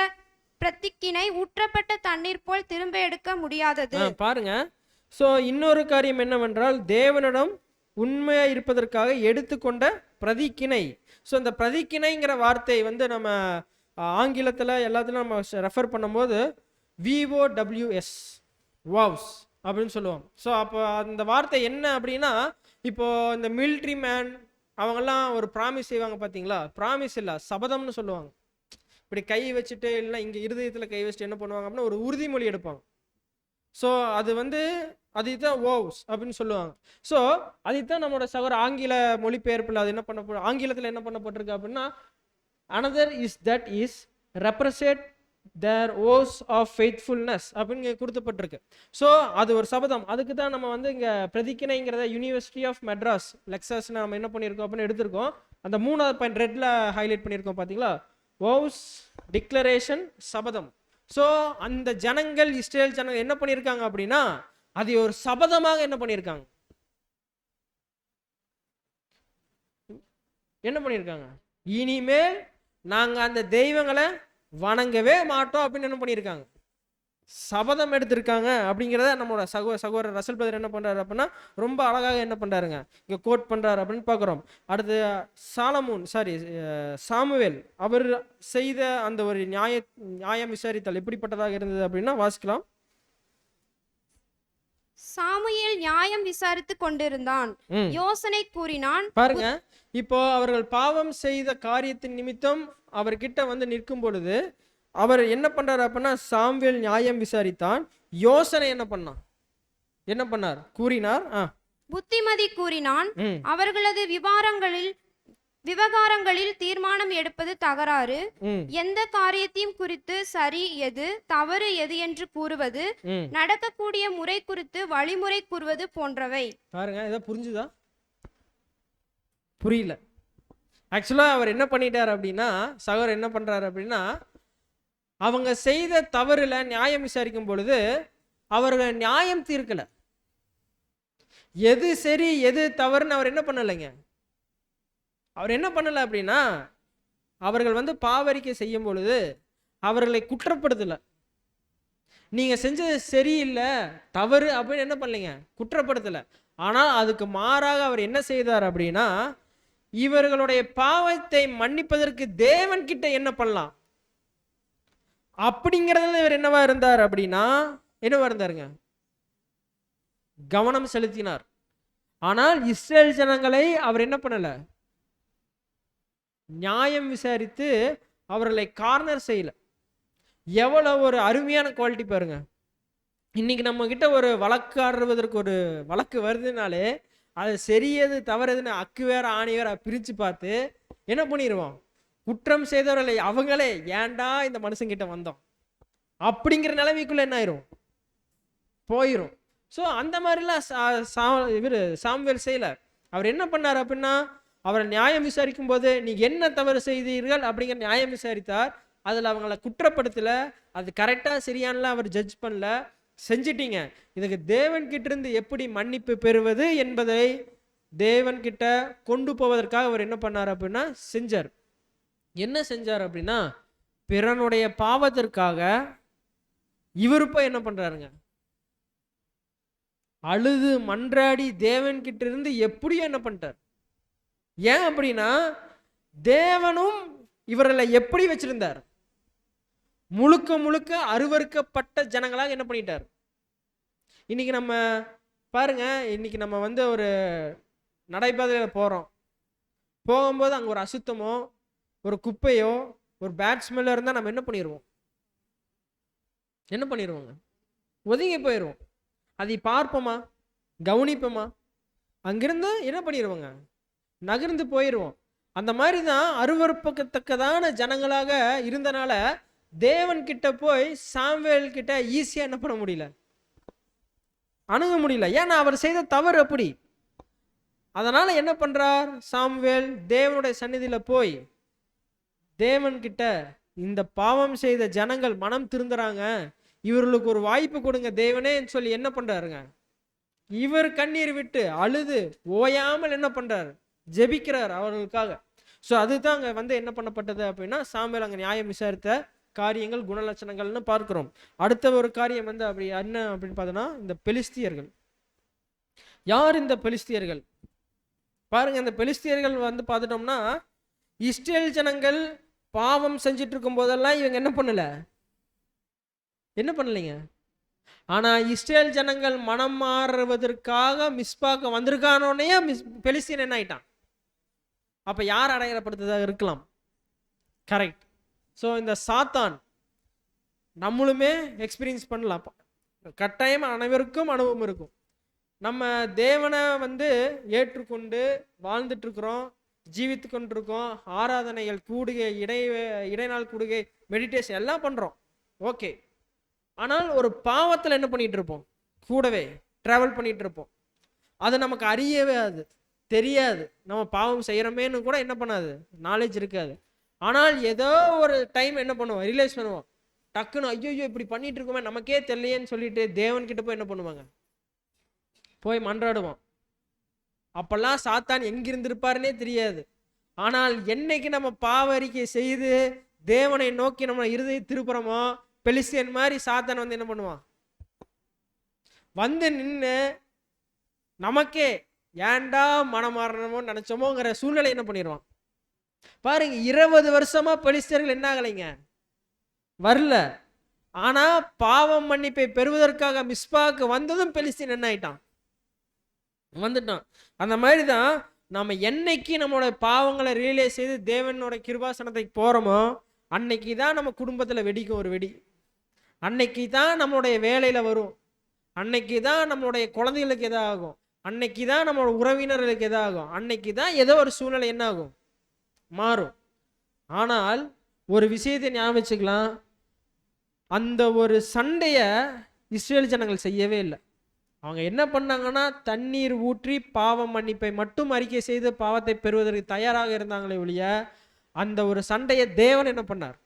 பிரதிக்கினை ஊற்றப்பட்ட தண்ணீர் போல் திரும்ப எடுக்க முடியாதது. பாருங்க. ஸோ இன்னொரு காரியம் என்னவென்றால், தேவனிடம் உண்மையா இருப்பதற்காக எடுத்துக்கொண்ட பிரதிக்கினை. ஸோ இந்த பிரதிக்கினைங்கிற வார்த்தை வந்து நம்ம ஆங்கிலத்தில் எல்லாத்துலையும் நம்ம ரெஃபர் பண்ணும்போது VOWS வாவ்ஸ் அப்படின்னு சொல்லுவோம். ஸோ அப்போ அந்த வார்த்தை என்ன அப்படின்னா, இப்போ இந்த மிலிட்ரி மேன் அவங்கெல்லாம் ஒரு ப்ராமிஸ் செய்வாங்க பார்த்தீங்களா? ப்ராமிஸ் இல்லை, சபதம்னு சொல்லுவாங்க. இப்படி கை வச்சுட்டு இல்லைன்னா இங்கே இருதயத்தில் கை வச்சுட்டு என்ன பண்ணுவாங்க அப்படின்னா ஒரு உறுதிமொழி எடுப்பாங்க. ஸோ அது வந்து அதுதான் வாவ்ஸ் அப்படின்னு சொல்லுவாங்க. ஸோ அதுதான் நம்மளோட சகோதர ஆங்கில மொழிபெயர்ப்பில் அது என்ன பண்ண ஆங்கிலத்தில் என்ன பண்ணப்பட்டிருக்கு அப்படின்னா, another is that is represent their oath of faithfulness அப்படின்னு கொடுக்கப்பட்டிருக்கு. ஸோ அது ஒரு சபதம். அதுக்கு தான் நம்ம வந்து இங்கே பிரதிக்கினைங்கிறத யூனிவர்சிட்டி ஆஃப் மெட்ராஸ் லெக்சர்ஸ் நம்ம என்ன பண்ணியிருக்கோம் அப்படின்னு எடுத்திருக்கோம். அந்த 3வது பாயிண்ட் ரெட்ல ஹைலைட் பண்ணியிருக்கோம் பார்த்தீங்களா? ஓஸ், டிக்ளரேஷன், சபதம். ஸோ அந்த ஜனங்கள், இஸ்ரேல் ஜனங்கள் என்ன பண்ணியிருக்காங்க அப்படின்னா அது ஒரு சபதமாக என்ன பண்ணியிருக்காங்க, என்ன பண்ணியிருக்காங்க, இனிமேல் நாங்கள் அந்த தெய்வங்களை வணங்கவே மாட்டோம் அப்படின்னு என்ன பண்ணியிருக்காங்க, சபதம் எடுத்திருக்காங்க. அப்படிங்கிறத நம்மளோட சகோதரர் ரசல் பிரதர் என்ன பண்றாரு அப்படின்னா ரொம்ப அழகாக என்ன பண்றாருங்க இங்க கோட் பண்றாரு அப்படின்னு பார்க்குறோம். அடுத்து சாமுவேல் அவர் செய்த அந்த ஒரு நியாயம் விசாரித்தல் எப்படிப்பட்டதாக இருந்தது அப்படின்னா வாசிக்கலாம். சாமுவேல் நியாயம் விசாரித்து கொண்டிருந்தான், யோசனை கூறினான். பாருங்க, இப்போ அவர்கள் பாவம் செய்த காரியத்தின் நிமித்தம் அவர்கிட்ட வந்து நிற்கும் பொழுது அவர் என்ன பண்றாரு அப்படின்னா சாமுவேல் நியாயம் விசாரித்தான், யோசனை என்ன பண்ணார் கூறினார், புத்திமதி கூறினான். அவர்களது விவகாரங்களில் தீர்மானம் எடுப்பது தகராறு, எந்த காரியத்தையும் குறித்து சரி எது தவறு எது என்று கூறுவது, நடக்கக்கூடிய முறை குறித்து வழிமுறை கூறுவது போன்றவை. பாருங்க, இதை புரிஞ்சுதா? புரியல. ஆக்சுவலா அவர் என்ன பண்ணிட்டார் அப்படின்னா, சகோதரர் என்ன பண்றாரு அப்படின்னா, அவங்க செய்த தவறுல நியாயம் விசாரிக்கும் பொழுது அவர்கள் நியாயம் தீர்க்கல, எது சரி எது தவறுன்னு அவர் என்ன பண்ணலைங்க. அவர் என்ன பண்ணல அப்படின்னா, அவர்கள் வந்து பாவரிக்கை செய்யும் பொழுது அவர்களை குற்றப்படுத்தல, நீங்க செஞ்சது சரியில்லை தவறு அப்படின்னு என்ன பண்ணலைங்க, குற்றப்படுத்தல. ஆனால் அதுக்கு மாறாக அவர் என்ன செய்தார் அப்படின்னா, இவர்களுடைய பாவத்தை மன்னிப்பதற்கு தேவன் கிட்ட என்ன பண்ணலாம் அப்படிங்கிறதுல இவர் என்னவா இருந்தார் அப்படின்னா கவனம் செலுத்தினார். ஆனால் இஸ்ரேல் ஜனங்களை அவர் என்ன பண்ணல, நியாயம் விசாரித்து அவர்களை கார்னர் செய்யல. எவ்வளவு ஒரு அருமையான குவாலிட்டி பாருங்க. இன்னைக்கு நம்ம கிட்ட ஒரு வழக்காடுவதற்கு ஒரு வழக்கு வருதுனாலே அது சரியது தவறுதுன்னு அக்கு வேற ஆணி வேற பிரிச்சு பார்த்து என்ன பண்ணிடுவோம், குற்றம் செய்தவர்களை அவங்களே ஏன்டா இந்த மனுஷங்கிட்ட வந்தோம் அப்படிங்கிற நிலைமைக்குள்ள என்ன ஆயிரும், போயிரும். ஸோ அந்த மாதிரிலாம் இவர் சாமுவேல் செய்யல. அவர் என்ன பண்ணார் அப்படின்னா, அவரை நியாயம் விசாரிக்கும் போது நீங்க என்ன தவறு செய்தீர்கள் அப்படிங்கிற நியாயம் விசாரித்தார். அதில் அவங்கள குற்றப்படுத்தல, அது கரெக்டாக சரியானலாம் அவர் ஜட்ஜ் பண்ணல. செஞ்சிட்டீங்க, இதுக்கு தேவன் கிட்ட இருந்து எப்படி மன்னிப்பு பெறுவது என்பதை தேவன் கிட்ட கொண்டு போவதற்காக அவர் என்ன பண்ணார் அப்படின்னா செஞ்சார். என்ன செஞ்சார் அப்படின்னா, பிறனுடைய பாவத்திற்காக இவர் போய் என்ன பண்றாருங்க, அழுது மன்றாடி தேவன் கிட்ட இருந்து எப்படியோ என்ன பண்ணிட்டார். ஏன் அப்படின்னா, தேவனும் இவர்களை எப்படி வச்சிருந்தார்? முழுக்க முழுக்க அருவருக்கப்பட்ட ஜனங்களாக என்ன பண்ணிட்டார்? இன்னைக்கு நம்ம பாருங்க, இன்னைக்கு நம்ம வந்து ஒரு நடைபாதையில் போகிறோம். போகும்போது அங்கே ஒரு அசுத்தமோ ஒரு குப்பையோ ஒரு பேட் ஸ்மெல்லோ இருந்தால் நம்ம என்ன பண்ணிடுவோம்? என்ன பண்ணிடுவோங்க? ஒதுங்கி போயிடுவோம். அதை பார்ப்போமா, கவனிப்போமா? அங்கிருந்து என்ன பண்ணிடுவோங்க? நகர்ந்து போயிடுவோம். அந்த மாதிரி தான் அருவருப்பத்தக்கதான ஜனங்களாக இருந்தனால தேவன் கிட்ட போய் சாமுவேல் கிட்ட ஈஸியாக என்ன பண்ண முடியல, அணுக முடியல. ஏன்னா அவர் செய்த தவறு அப்படி. அதனால என்ன பண்றார் சாமுவேல்? தேவனுடைய சந்நிதியில் போய் தேவன்கிட்ட, இந்த பாவம் செய்த ஜனங்கள் மனம் திருந்துறாங்க, இவர்களுக்கு ஒரு வாய்ப்பு கொடுங்க தேவனே சொல்லி என்ன பண்றாருங்க? இவர் கண்ணீர் விட்டு அழுது ஓயாமல் என்ன பண்றாரு? ஜெபிக்கிறார் அவர்களுக்காக. ஸோ அதுதான் அங்கே வந்து என்ன பண்ணப்பட்டது அப்படின்னா, சாமுவேல் அங்கே நியாயம் விசாரித்த காரியங்கள், குணலட்சணங்கள்னு பார்க்கிறோம். அடுத்த ஒரு காரியம் வந்து அப்படி என்ன அப்படின்னு பார்த்தோன்னா, இந்த பெலிஸ்தியர்கள். யார் இந்த பெலிஸ்தியர்கள்? பாருங்க, இந்த பெலிஸ்தியர்கள் வந்து பார்த்துட்டோம்னா, இஸ்ரேல் ஜனங்கள் பாவம் செஞ்சுட்டு இருக்கும் போதெல்லாம் இவங்க என்ன பண்ணலைங்க. ஆனா இஸ்ரேல் ஜனங்கள் மனம் மாறுவதற்காக மிஸ்பாக்க வந்திருக்கானோடனே பெலிஸ்தீன் என்ன ஆயிட்டான்? அப்ப யார் அடையாளப்படுத்துறதாக இருக்கலாம்? கரெக்ட். ஸோ இந்த சாத்தான் நம்மளுமே எக்ஸ்பீரியன்ஸ் பண்ணலாம். கட்டாயம் அனைவருக்கும் அனுபவம் இருக்கும். நம்ம தேவனை வந்து ஏற்றுக்கொண்டு வாழ்ந்துட்டு இருக்கிறோம், ஜீவித்து கொண்டிருக்கோம். ஆராதனைகள், கூடுகை, இடைநாள் கூடுகை, மெடிடேஷன் எல்லாம் பண்றோம். ஓகே. ஆனால் ஒரு பாவத்தில் என்ன பண்ணிட்டு இருப்போம்? கூடவே டிராவல் பண்ணிட்டு இருப்போம். அது நமக்கு அறியவே தெரியாது. நம்ம பாவம் செய்யறோமேன்னு கூட என்ன பண்ணாது, நாலேஜ் இருக்காது. ஆனால் ஏதோ ஒரு டைம் என்ன பண்ணுவோம், ரியலைஸ் பண்ணுவோம். டக்குன்னு ஐயோ இப்படி பண்ணிட்டு இருக்கோமே, நமக்கே தெரியலையேன்னு சொல்லிட்டு தேவன்கிட்ட போய் என்ன பண்ணுவாங்க? போய் மன்றாடுவோம். அப்பெல்லாம் சாத்தான் எங்கிருந்திருப்பாருன்னே தெரியாது. ஆனால் என்னைக்கு நம்ம பாவ அறிக்கை செய்து தேவனை நோக்கி நம்ம இருதய திருப்புறமோ, பெலிஸ்தியன் மாதிரி சாத்தான் வந்து என்ன பண்ணுவான்? வந்து நின்று நமக்கே ஏன்டா மனம் மாறணுமோ நினைச்சோமோங்கிற சூழ்நிலை என்ன பண்ணிடுவான் பாருங்க. 20 வருஷமா பெலிஸ்தியர்கள் என்ன ஆகலைங்க, வரல. ஆனா பாவம் மன்னிப்பை பெறுவதற்காக மிஸ்பாக்கு வந்ததும் பெலிஸ்தீன் என்ன ஆயிட்டான்? வந்துட்டான். அந்த மாதிரி தான் நம்ம என்னைக்கு நம்மளோட பாவங்களை ரியலைஸ் செய்து தேவனோட கிருபாசனத்துக்கு போறோமோ, அன்னைக்கு தான் நம்ம குடும்பத்தில் வெடிக்கும் ஒரு வெடி. அன்னைக்கு தான் நம்மளுடைய வேலையில வரும். அன்னைக்கு தான் நம்மளுடைய குழந்தைகளுக்கு எதாகும். அன்னைக்கு தான் நம்மளோட உறவினர்களுக்கு எதாகும். அன்னைக்கு தான் ஏதோ ஒரு சூழ்நிலை என்ன ஆகும், மாறும். ஆனால் ஒரு விஷயத்தை ஞாபகம் வச்சுக்கலாம், அந்த ஒரு சண்டையை இஸ்ரேல் ஜனங்கள் செய்யவே இல்லை. அவங்க என்ன பண்ணாங்கன்னா, தண்ணீர் ஊற்றி பாவ மன்னிப்பை மட்டும் அறிக்கை செய்து பாவத்தை பெறுவதற்கு தயாராக இருந்தாங்களே ஒழிய, அந்த ஒரு சண்டையை தேவன் என்ன பண்ணார்,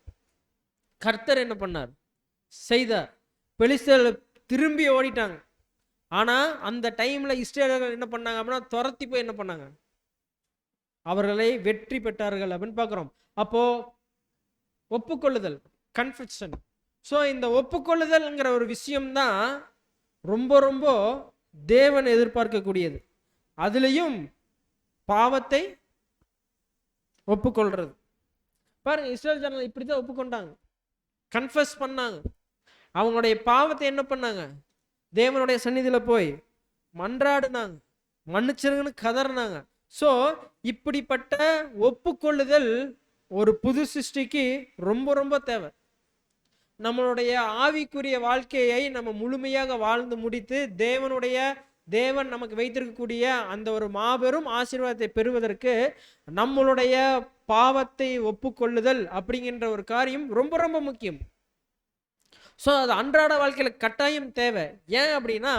கர்த்தர் என்ன பண்ணார், செய்தார். பெலிஸ்தர்கள் திரும்பி ஓடிட்டாங்க. ஆனா அந்த டைம்ல இஸ்ரேலர்கள் என்ன பண்ணாங்க அப்படின்னா, துரத்தி போய் என்ன பண்ணாங்க, அவர்களை வெற்றி பெற்றார்கள் அப்படின்னு பார்க்கிறோம். அப்போ ஒப்புக்கொள்ளுதல், கன்ஃபெஷன். ஸோ இந்த ஒப்புக்கொள்ளுதல்ங்கிற ஒரு விஷயம்தான் ரொம்ப ரொம்ப தேவன் எதிர்பார்க்கக்கூடியது. அதுலேயும் பாவத்தை ஒப்புக்கொள்றது. பாருங்க, இஸ்ரேல் ஜனங்கள் இப்படி தான் ஒப்புக்கொண்டாங்க, கன்ஃபெஸ் பண்ணாங்க. அவங்களுடைய பாவத்தை என்ன பண்ணாங்க, தேவனுடைய சந்நிதியில் போய் மன்றாடுனாங்க, மன்னிச்சிருங்கன்னு கதறினாங்க. ஸோ இப்படிப்பட்ட ஒப்புக்கொள்ளுதல் ஒரு புது சிருஷ்டிக்கு ரொம்ப ரொம்ப தேவை. நம்மளுடைய ஆவிக்குரிய வாழ்க்கையை நம்ம முழுமையாக வாழ்ந்து முடித்து தேவன் நமக்கு வைத்திருக்கக்கூடிய அந்த ஒரு மாபெரும் ஆசீர்வாதத்தை பெறுவதற்கு நம்மளுடைய பாவத்தை ஒப்புக்கொள்ளுதல் அப்படிங்கிற ஒரு காரியம் ரொம்ப ரொம்ப முக்கியம். ஸோ அது அன்றாட வாழ்க்கையில் கட்டாயம் தேவை. ஏன் அப்படின்னா,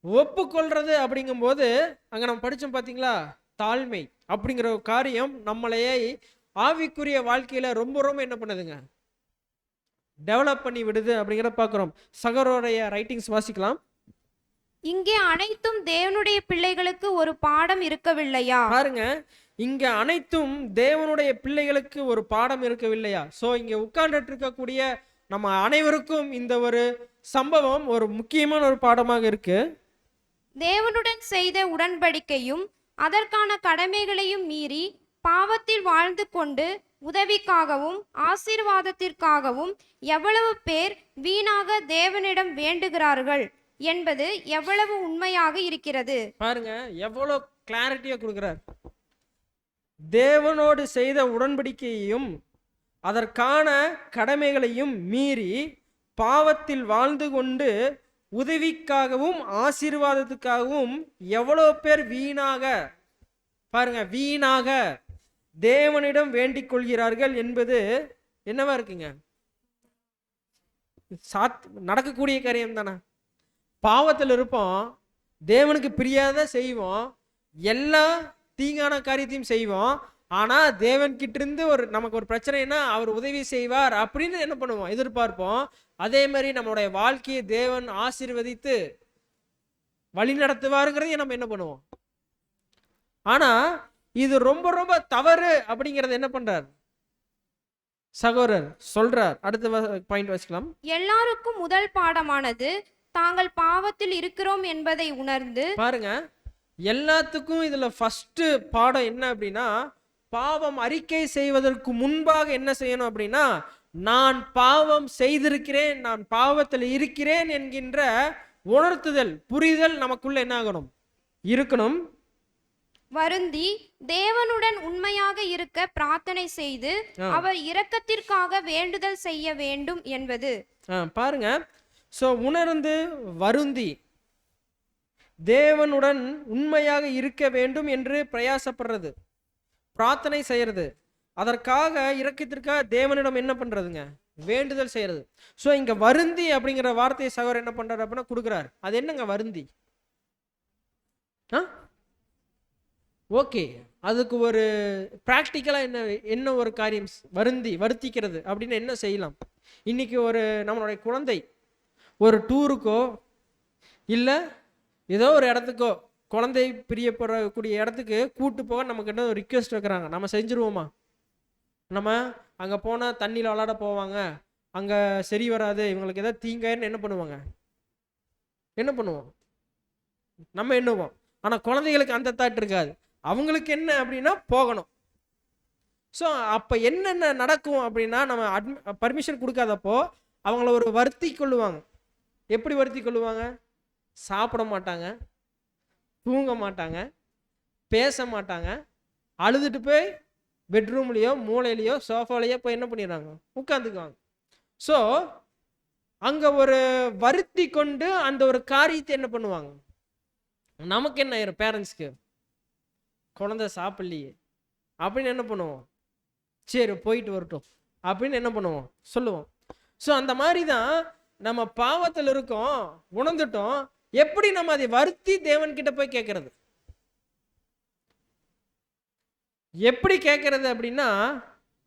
ஒப்புக்கொள்றது அப்படிங்கும்போது அங்கே நம்ம படித்தோம் பார்த்தீங்களா, தாழ்மை அப்படிங்கிற ஒரு காரியம் நம்மளையே ஆவிக்குரிய வாழ்க்கையில ரொம்ப ரொம்ப என்ன பண்ணுதுங்க, டெவலப் பண்ணி விடுது அப்படிங்கிற பார்க்குறோம். சகரோடைய ரைட்டிங்ஸ் வாசிக்கலாம். இங்கே அனைத்தும் தேவனுடைய பிள்ளைகளுக்கு ஒரு பாடம் இருக்கவில்லையா? பாருங்க, இங்க அனைத்தும் தேவனுடைய பிள்ளைகளுக்கு ஒரு பாடம் இருக்கவில்லையா? ஸோ இங்க உட்கார்ந்துட்டு இருக்கக்கூடிய நம்ம அனைவருக்கும் இந்த ஒரு சம்பவம் ஒரு முக்கியமான ஒரு பாடமாக இருக்கு. தேவனுடன் செய்த உடன்படிக்கையும் அதற்கான கடமைகளையும் மீறி பாவத்தில் வாழ்ந்து கொண்டு உதவிக்காகவும் ஆசீர்வாதத்திற்காகவும் எவ்வளவு பேர் வீணாக தேவனிடம் வேண்டுகிறார்கள் என்பது எவ்வளவு உண்மையாக இருக்கிறது. பாருங்க எவ்வளவு கிளாரிட்டியா கொடுக்கிறார். தேவனோடு செய்த உடன்படிக்கையையும் அதற்கான கடமைகளையும் மீறி பாவத்தில் வாழ்ந்து கொண்டு உதவிக்காகவும் ஆசீர்வாதத்துக்காகவும் எவ்வளோ பேர் வீணாக, பாருங்க வீணாக தேவனிடம் வேண்டிக் கொள்கிறார்கள் என்பது என்னவா இருக்குங்க? நடக்கக்கூடிய காரியம் தானே. பாவத்தில் இருப்போம், தேவனுக்கு பிரியாத செய்வோம், எல்லா தீங்கான காரியத்தையும் செய்வோம். ஆனா தேவன் கிட்ட இருந்து நமக்கு ஒரு பிரச்சனைனா அவர் உதவி செய்வார் அப்படின்னு என்ன பண்ணுவோம், எதிர்பார்ப்போம். அதே மாதிரி நம்மளுடைய வாழ்க்கையை தேவன் ஆசீர்வதித்து வழி நடத்துவாருங்கிறதையும் நம்ம என்ன பண்ணுவோம். ஆனா இது ரொம்ப ரொம்ப தவறு அப்படிங்கறது என்ன பண்றார் சகோதரர் சொல்றார். அடுத்த பாயிண்ட் வச்சுக்கலாம். எல்லாருக்கும் முதல் பாடமானது தாங்கள் பாவத்தில் இருக்கிறோம் என்பதை உணர்ந்து, பாருங்க எல்லாத்துக்கும் இதுல ஃபர்ஸ்ட் பாடம் என்ன அப்படின்னா, பாவம் அறிக்கை செய்வதற்கு முன்பாக என்ன செய்யணும் அப்படின்னா, நான் பாவம் செய்திருக்கிறேன், நான் பாவத்தில் இருக்கிறேன் என்கின்ற உணர்த்துதல், புரிதல் நமக்குள்ள என்ன ஆகணும், இருக்கணும். வருந்தி தேவனுடன் உண்மையாக இருக்க பிரார்த்தனை செய்து அவர் இரக்கத்திற்காக வேண்டுதல் செய்ய வேண்டும் என்பது. பாருங்க, சோ உணர்ந்து வருந்தி தேவனுடன் உண்மையாக இருக்க வேண்டும் என்று பிரயாசப்படுறது, பிரார்த்தனை செய்யறது, அதற்காக இரக்கத்திற்காக தேவனிடம் என்ன பண்றதுங்க, வேண்டுதல் செய்யறது. சோ இங்க வருந்தி அப்படிங்கிற வார்த்தையை சகோதரர் என்ன பண்றாரு அப்படின்னா கொடுக்குறாரு. அது என்னங்க வருந்தி? ஓகே, அதுக்கு ஒரு பிராக்டிக்கலா என்ன ஒரு காரியம் வருத்திக்கிறது அப்படின்னு என்ன செய்யலாம்? இன்னைக்கு நம்மளுடைய குழந்தை ஒரு டூருக்கோ இல்ல ஏதோ ஒரு இடத்துக்கோ, குழந்தை பிரியப்படக்கூடிய இடத்துக்கு கூட்டு போக நமக்கு என்ன ஒரு ரிக்வெஸ்ட் வைக்கிறாங்க, நம்ம செஞ்சுருவோமா? நம்ம அங்கே போனால் தண்ணியில் விளாட போவாங்க, அங்கே சரி வராது, இவங்களுக்கு ஏதாவது தீங்காயின்னு என்ன பண்ணுவாங்க, என்ன பண்ணுவோம், நம்ம எண்ணுவோம். ஆனால் குழந்தைகளுக்கு அந்த தாட் இருக்காது. அவங்களுக்கு என்ன அப்படின்னா போகணும். ஸோ அப்போ என்னென்ன நடக்கும் அப்படின்னா, நம்ம பர்மிஷன் கொடுக்காதப்போ அவங்கள ஒரு வருத்தி கொள்ளுவாங்க. எப்படி வருத்தி கொள்ளுவாங்க? சாப்பிட மாட்டாங்க, தூங்க மாட்டாங்க, பேச மாட்டாங்க, அழுதுட்டு போய் பெட்ரூம்லேயோ மூளையிலையோ சோஃபாலேயோ போய் என்ன பண்ணிடுறாங்க, உட்காந்துக்குவாங்க. ஸோ அங்கே ஒரு வருத்தி கொண்டு அந்த ஒரு காரியத்தை என்ன பண்ணுவாங்க, நமக்கு என்ன ஆயிரும், பேரண்ட்ஸ்க்கு குழந்தை சாப்பிடலையே அப்படின்னு என்ன பண்ணுவோம், சரி போயிட்டு வரட்டும் அப்படின்னு என்ன பண்ணுவோம், சொல்லுவோம். ஸோ அந்த மாதிரி தான் நம்ம பாவத்தில் இருக்கோம், உணர்ந்துட்டோம், எப்படி நம்ம அதை வருத்தி தேவன் கிட்ட போய் கேட்கறது, எப்படி கேட்கறது அப்படின்னா,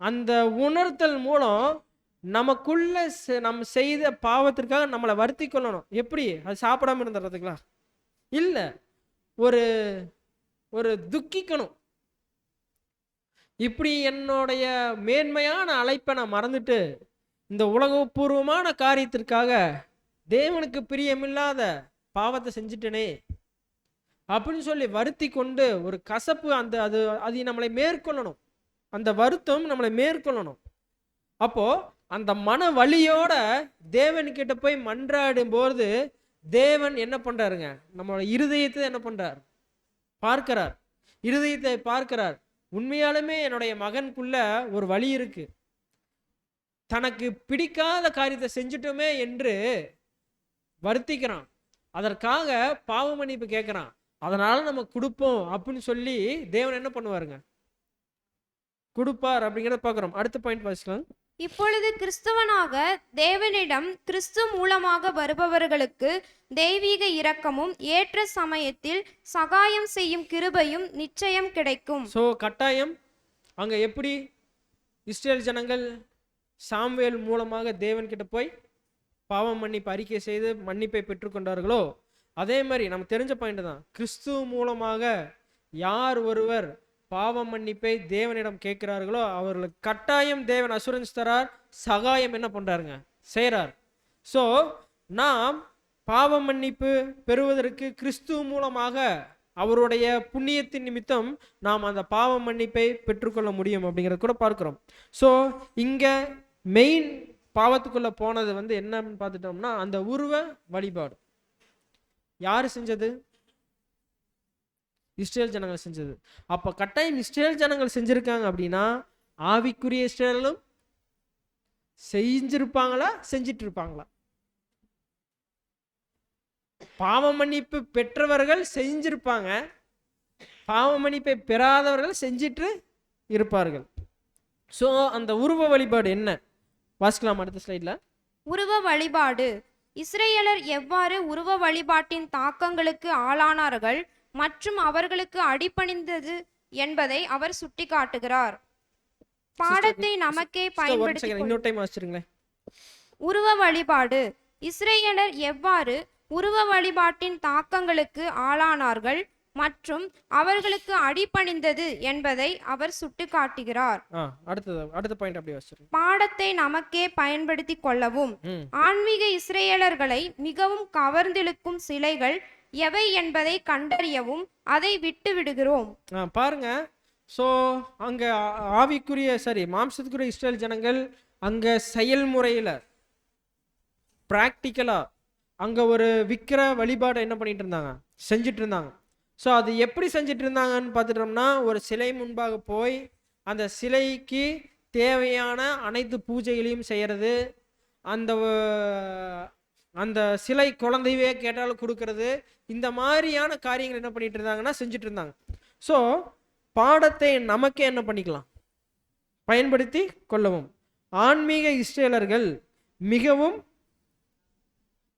அந்த உணர்த்தல் மூலம் நமக்குள்ள நம்ம செய்த பாவத்திற்காக நம்மளை வருத்தி கொள்ளணும். எப்படி? அது சாப்பிடாம இருந்துறதுங்களா? இல்லை, ஒரு ஒரு துக்கிக்கணும். இப்படி என்னுடைய மேன்மையான அழைப்பை நான் மறந்துட்டு இந்த உலகப்பூர்வமான காரியத்திற்காக தேவனுக்கு பிரியமில்லாத பாவத்தை செஞ்சுட்டனே அப்படின்னு சொல்லி வருத்தி கொண்டு ஒரு கசப்பு, அது நம்மளை மேற்கொள்ளணும், அந்த வருத்தம் நம்மளை மேற்கொள்ளணும். அப்போ அந்த மன வலியோட தேவன் கிட்ட போய் மன்றாடும் போது தேவன் என்ன பண்றாருங்க, நம்மளோட இருதயத்தை என்ன பண்றார், பார்க்கிறார், இருதயத்தை பார்க்கிறார். உண்மையாலுமே என்னுடைய மகனுக்குள்ள ஒரு வலி இருக்கு, தனக்கு பிடிக்காத காரியத்தை செஞ்சுட்டோமே என்று வருத்திக்கிறான், அதற்காக பாவ மன்னிப்பு கேட்கிறான், அதனால நம்ம கொடுப்போம் அப்படின்னு சொல்லி தேவன் என்ன பண்ணுவாருங்க, கொடுப்பார் அப்படிங்கிறத பார்க்கிறோம். அடுத்த பாயிண்ட் வாசிக்கலாம். இப்பொழுது கிறிஸ்தவனாக தேவனிடம் கிறிஸ்து மூலமாக வருபவர்களுக்கு தெய்வீக இரக்கமும் ஏற்ற சமயத்தில் சகாயம் செய்யும் கிருபையும் நிச்சயம் கிடைக்கும். ஸோ கட்டாயம் அங்க எப்படி இஸ்ரேல் ஜனங்கள் சாமுவேல் மூலமாக தேவன் கிட்ட போய் பாவம் மன்னிப்பு அறிக்கை செய்து மன்னிப்பை பெற்றுக்கொண்டார்களோ, அதே மாதிரி நம்ம தெரிஞ்ச பாயிண்ட் தான், கிறிஸ்து மூலமாக யார் ஒருவர் பாவ மன்னிப்பை தேவனிடம் கேட்கிறார்களோ அவர்களுக்கு கட்டாயம் தேவன் அசூரன்ஸ் தரார், சகாயம் என்ன பண்றாருங்க, செய்கிறார். ஸோ நாம் பாவ மன்னிப்பு பெறுவதற்கு கிறிஸ்து மூலமாக அவருடைய புண்ணியத்தின் நிமித்தம் நாம் அந்த பாவ மன்னிப்பை பெற்றுக்கொள்ள முடியும் அப்படிங்கிறத கூட பார்க்கிறோம். ஸோ இங்க மெயின் பாவத்துக்குள்ள போனது வந்து என்னன்னு பார்த்துட்டோம்னா அந்த உருவ வழிபாடு. யாரு செஞ்சது? இஸ்ரேல் ஜனங்கள் செஞ்சது. அப்ப கட்டாயம் இஸ்ரேல் ஜனங்கள் செஞ்சிருக்காங்க அப்படின்னா ஆவிக்குரிய இஸ்ரேலும் செஞ்சிருப்பாங்களா, செஞ்சிட்டு இருப்பாங்களா? பாவ மன்னிப்பு பெற்றவர்கள் செஞ்சிருப்பாங்க, பாவ மன்னிப்பை பெறாதவர்கள் செஞ்சிட்டு இருப்பார்கள். ஸோ அந்த உருவ வழிபாடு என்ன வாசிக்கலாம் அடுத்த ஸ்லைட்ல. உருவ வழிபாடு. இஸ்ரேலர் எவ்வாறு உருவ வழிபாட்டின் தாக்கங்களுக்கு ஆளானார்கள் மற்றும் அவர்களுக்கு அடிபணிந்தது என்பதை அவர் சுட்டிக்காட்டுகிறார். பாடத்தை நமக்கே பயன்படுத்தி இன்னொரு டைம் வாசிச்சிருங்களேன். உருவ வழிபாடு. இஸ்ரேலர் எவ்வாறு உருவ வழிபாட்டின் தாக்கங்களுக்கு ஆளானார்கள் மற்றும் அவர்களுக்கு அடிபணிந்தது என்பதை அவர் சுட்டிக்காட்டுகிறார். அடுத்த பாயிண்ட் அப்படியே வாசிச்சிருங்க. பாடத்தை நமக்கே பயன்படுத்தி கொள்ளவும். ஆன்மீக இஸ்ரேலர்களை மிகவும் கவர்ந்திழுக்கும் சிலைகள் எவை என்பதை கண்டறியவும் அதை விட்டு விடுகிறோம். பாருங்க. ஸோ அங்க ஆவிக்குரிய மாம்சத்துக்குரிய இஸ்ரேல் ஜனங்கள் அங்க செயல்முறையில பிராக்டிக்கலா அங்க ஒரு விக்கிர வழிபாடை என்ன பண்ணிட்டு இருந்தாங்க, செஞ்சுட்டு இருந்தாங்க. ஸோ அது எப்படி செஞ்சுட்டு இருந்தாங்கன்னு பார்த்துட்டோம்னா ஒரு சிலை முன்பாக போய் அந்த சிலைக்கு தேவையான அனைத்து பூஜைகளையும் செய்யறது, அந்த அந்த சிலை குழந்தையே கேட்டாலும் கொடுக்கறது, இந்த மாதிரியான காரியங்கள் என்ன பண்ணிட்டு இருந்தாங்கன்னா செஞ்சுட்டு இருந்தாங்க. ஸோ பாடத்தை நமக்கே என்ன பண்ணிக்கலாம், பயன்படுத்தி கொள்ளவும். ஆன்மீக இஸ்ரேலர்கள் மிகவும்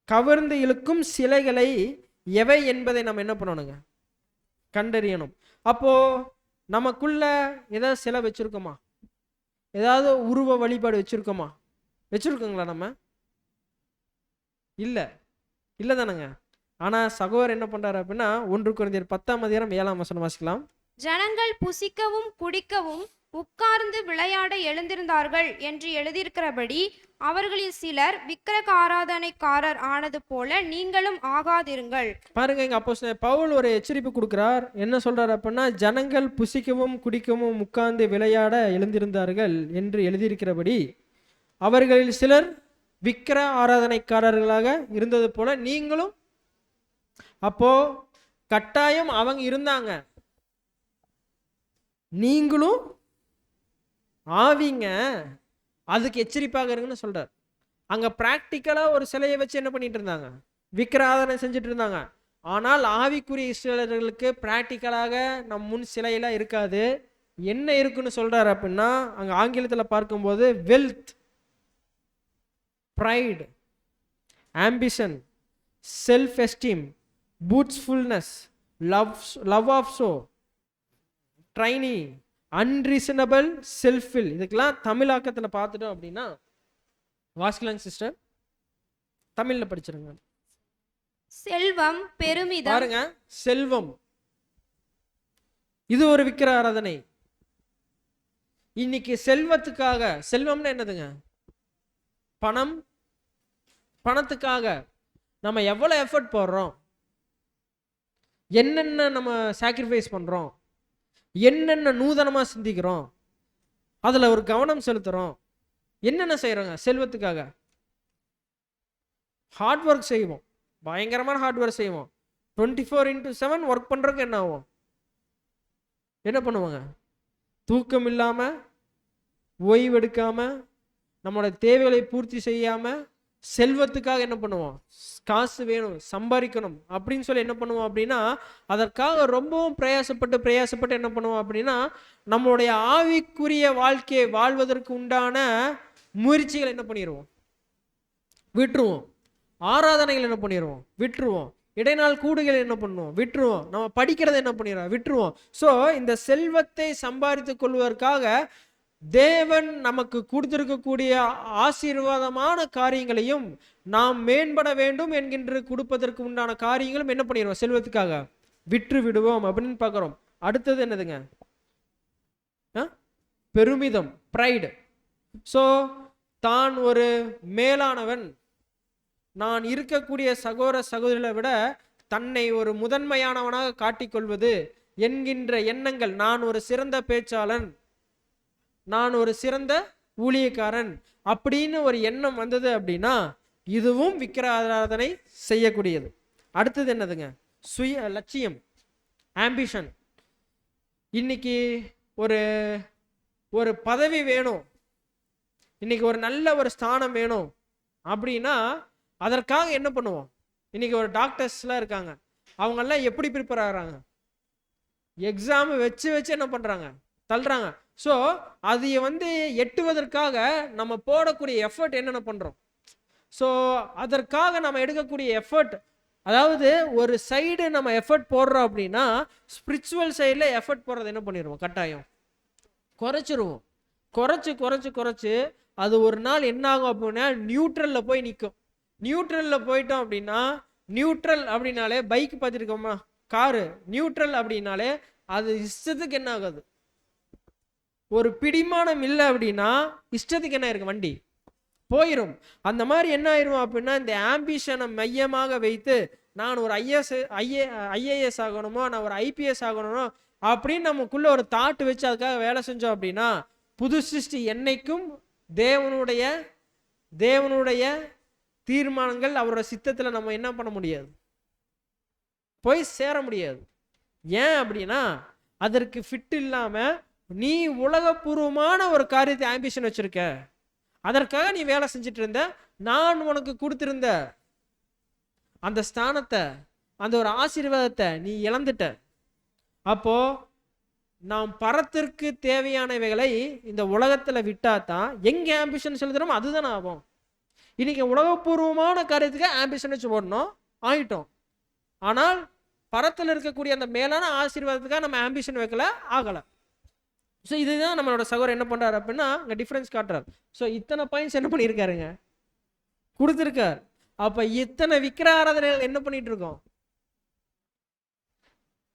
கவர்ந்து இழுக்கும் சிலைகளை எவை என்பதை நம்ம என்ன பண்ணணுங்க, கண்டறியணும். அப்போ நமக்குள்ள ஏதாவது சிலை வச்சிருக்கோமா, ஏதாவது உருவ வழிபாடு வச்சிருக்கோமா, வச்சிருக்கோங்களா? நம்ம இல்லை தானங்க. ஆனா சகோதரர் என்ன பண்றாரு அப்படின்னா 1 கொரிந்தியர் 10:7 வாசிக்கலாம். ஜனங்கள் புசிக்கவும் குடிக்கவும் உட்கார்ந்து விளையாட எழுந்திருந்தார்கள் என்று எழுதியிருக்கிறபடி அவர்களில் சிலர் விக்கிரக ஆராதனைக்காரர் ஆனது போல நீங்களும் ஆகாதிருங்கள். பாருங்க, இங்க அப்போஸ்தலன் பவுல் ஒரு எச்சரிப்பு கொடுக்கிறார். என்ன சொல்றாரு அப்படின்னா, ஜனங்கள் புசிக்கவும் குடிக்கவும் உட்கார்ந்து விளையாட எழுந்திருந்தார்கள் என்று எழுதியிருக்கிறபடி அவர்களில் சிலர் விக்கிர ஆராதனைக்காரர்களாக இருந்தது போல நீங்களும். அப்போ கட்டாயம் அவங்க இருந்தாங்க, நீங்களும் ஆவிங்க, அதுக்கு எச்சரிப்பாக இருங்கன்னு சொல்றார். அங்க பிராக்டிக்கலா ஒரு சிலையை வச்சு என்ன பண்ணிட்டு இருந்தாங்க, விக்கிர ஆராதனை செஞ்சுட்டு இருந்தாங்க. ஆனால் ஆவிக்குரிய இஸ்ரேலர்களுக்கு பிராக்டிக்கலாக நம் முன் சிலையெல்லாம் இருக்காது. என்ன இருக்குன்னு சொல்றாரு அப்படின்னா, அங்க ஆங்கிலத்துல பார்க்கும்போது wealth, pride, ambition, self esteem, boastfulness, love of show, tyranny, unreasonable, selfish. இதுக்கெல்லாம் தமிழாக்கத்தில் பார்த்துட்டோம் அப்படின்னா வாசிக்கலாம் சிஸ்டர், தமிழ்ல படிச்சிருங்க. செல்வம், பெருமிதம். பாருங்க, செல்வம் இது ஒரு விக்கிர ஆராதனை. இன்னைக்கு செல்வத்துக்காக, செல்வம்னா என்னதுங்க, பணம், பணத்துக்காக நம்ம எவ்வளவு எஃபர்ட் போடுறோம், என்னென்ன நம்ம சாக்ரிஃபைஸ் பண்றோம், என்னென்ன நூதனமா சிந்திக்கிறோம், அதுல ஒரு கவனம் செலுத்துறோம், என்னென்ன செய்யறோங்க செல்வத்துக்காக. ஹார்ட் ஒர்க் செய்வோம், பயங்கரமான ஹார்ட் ஒர்க் செய்வோம். 24/7 ஒர்க் பண்றதுக்கு என்ன ஆகும், என்ன பண்ணுவாங்க, தூக்கம் இல்லாம, ஓய்வெடுக்காம, நம்மளோட தேவைகளை பூர்த்தி செய்யாம, செல்வத்துக்காக என்ன பண்ணுவோம், காசு வேணும், சம்பாதிக்கணும் அப்படின்னு சொல்லி என்ன பண்ணுவோம் அப்படின்னா அதற்காக ரொம்பவும் பிரயாசப்பட்டு என்ன பண்ணுவோம் அப்படின்னா நம்மளுடைய ஆவிக்குரிய வாழ்க்கையை வாழ்வதற்கு உண்டான முயற்சிகள் என்ன பண்ணிடுவோம், விட்டுருவோம். ஆராதனைகள் என்ன பண்ணிடுவோம், விட்டுருவோம். இடைநாள் கூடுகள் என்ன பண்ணுவோம், விட்டுருவோம். நம்ம படிக்கிறத என்ன பண்ணிடுவோம், விட்டுருவோம். ஸோ இந்த செல்வத்தை சம்பாதித்துக் கொள்வதற்காக தேவன் நமக்கு கொடுத்திருக்கக்கூடிய ஆசீர்வாதமான காரியங்களையும் நாம் மேம்பட வேண்டும் என்கின்ற கொடுப்பதற்கு உண்டான காரியங்களும் என்ன பண்ணிடுவோம், செல்வத்துக்காக விற்று விடுவோம் அப்படின்னு பார்க்கிறோம். அடுத்தது என்னதுங்க, பெருமிதம், ப்ரைடு. ஸோ தான் ஒரு மேலானவன், நான் இருக்கக்கூடிய சகோதரிகளை விட தன்னை ஒரு முதன்மையானவனாக காட்டிக்கொள்வது என்கின்ற எண்ணங்கள், நான் ஒரு சிறந்த பேச்சாளன், நான் ஒரு சிறந்த ஊழியக்காரன் அப்படின்னு ஒரு எண்ணம் வந்தது அப்படின்னா இதுவும் விக்கிர ஆராதனை செய்யக்கூடியது. அடுத்தது என்னதுங்க? சுய லட்சியம், ஆம்பிஷன். இன்னைக்கு ஒரு ஒரு பதவி வேணும், இன்னைக்கு ஒரு நல்ல ஒரு ஸ்தானம் வேணும் அப்படின்னா அதற்காக என்ன பண்ணுவோம்? இன்னைக்கு ஒரு டாக்டர்ஸ்லாம் இருக்காங்க, அவங்கெல்லாம் எப்படி ப்ரிப்பேர் ஆகிறாங்க? எக்ஸாம் வச்சு வச்சு என்ன பண்ணுறாங்க? தள்ளுறாங்க. ஸோ அதை எட்டுவதற்காக நம்ம போடக்கூடிய எஃபர்ட் என்னென்ன பண்ணுறோம்? ஸோ அதற்காக நம்ம எடுக்கக்கூடிய எஃபர்ட், அதாவது ஒரு சைடு நம்ம எஃபர்ட் போடுறோம் அப்படின்னா ஸ்பிரிச்சுவல் சைடில் எஃபர்ட் போடுறது என்ன பண்ணிடுவோம்? கட்டாயம் குறைச்சிருவோம். குறைச்சி குறைச்சி குறைச்சி அது ஒரு நாள் என்ன ஆகும் அப்படின்னா நியூட்ரலில் போய் நிற்கும். நியூட்ரலில் போயிட்டோம் அப்படின்னா, நியூட்ரல் அப்படின்னாலே பைக் பார்த்துருக்கோமா, காரு நியூட்ரல் அப்படின்னாலே அது இஷ்டத்துக்கு என்ன ஆகுது? ஒரு பிடிமானம் இல்லை அப்படின்னா இஷ்டத்துக்கு என்ன இருக்கு? வண்டி போயிடும். அந்த மாதிரி என்ன ஆயிரும் அப்படின்னா இந்த ஆம்பிஷனை மையமாக வைத்து நான் ஒரு ஐஏஎஸ் ஆகணுமோ, நான் ஒரு ஐபிஎஸ் ஆகணுமோ அப்படின்னு நமக்குள்ள ஒரு தாட்டு வச்சு அதுக்காக வேலை செஞ்சோம் அப்படின்னா புது சிருஷ்டி என்னைக்கும் தேவனுடைய தீர்மானங்கள் அவரோட சித்தத்தில் நம்ம என்ன பண்ண முடியாது? போய் சேர முடியாது. ஏன் அப்படின்னா அதற்கு ஃபிட் இல்லாமல் நீ உலகப்பூர்வமான ஒரு காரியத்தை ஆம்பிஷன் வச்சிருக்க, அதற்காக நீ வேலை செஞ்சுட்டு இருந்த, நான் உனக்கு கொடுத்திருந்த அந்த ஸ்தானத்தை, அந்த ஒரு ஆசீர்வாதத்தை நீ இழந்துட்ட. அப்போ நாம் பரத்திற்கு தேவையானவைகளை இந்த உலகத்தில் விட்டா தான் எங்க ஆம்பிஷன் செலுத்துறோமோ அதுதான் ஆகும். இன்னைக்கு உலகப்பூர்வமான காரியத்துக்கு ஆம்பிஷன் வச்சு ஓடணும், ஆகிட்டோம். ஆனால் பரத்தில் இருக்கக்கூடிய அந்த மேலான ஆசீர்வாதத்துக்காக நம்ம ஆம்பிஷன் வைக்கல, ஆகலை. ஸோ இதுதான் நம்மளோட சகோதரர் என்ன பண்ணுறாரு அப்படின்னா அங்கே டிஃப்ரென்ஸ் காட்டுறாரு. ஸோ இத்தனை பாயிண்ட்ஸ் என்ன பண்ணியிருக்காருங்க? கொடுத்துருக்கார். அப்போ இத்தனை விக்கிர ஆராதனைகள் என்ன பண்ணிட்டு இருக்கோம்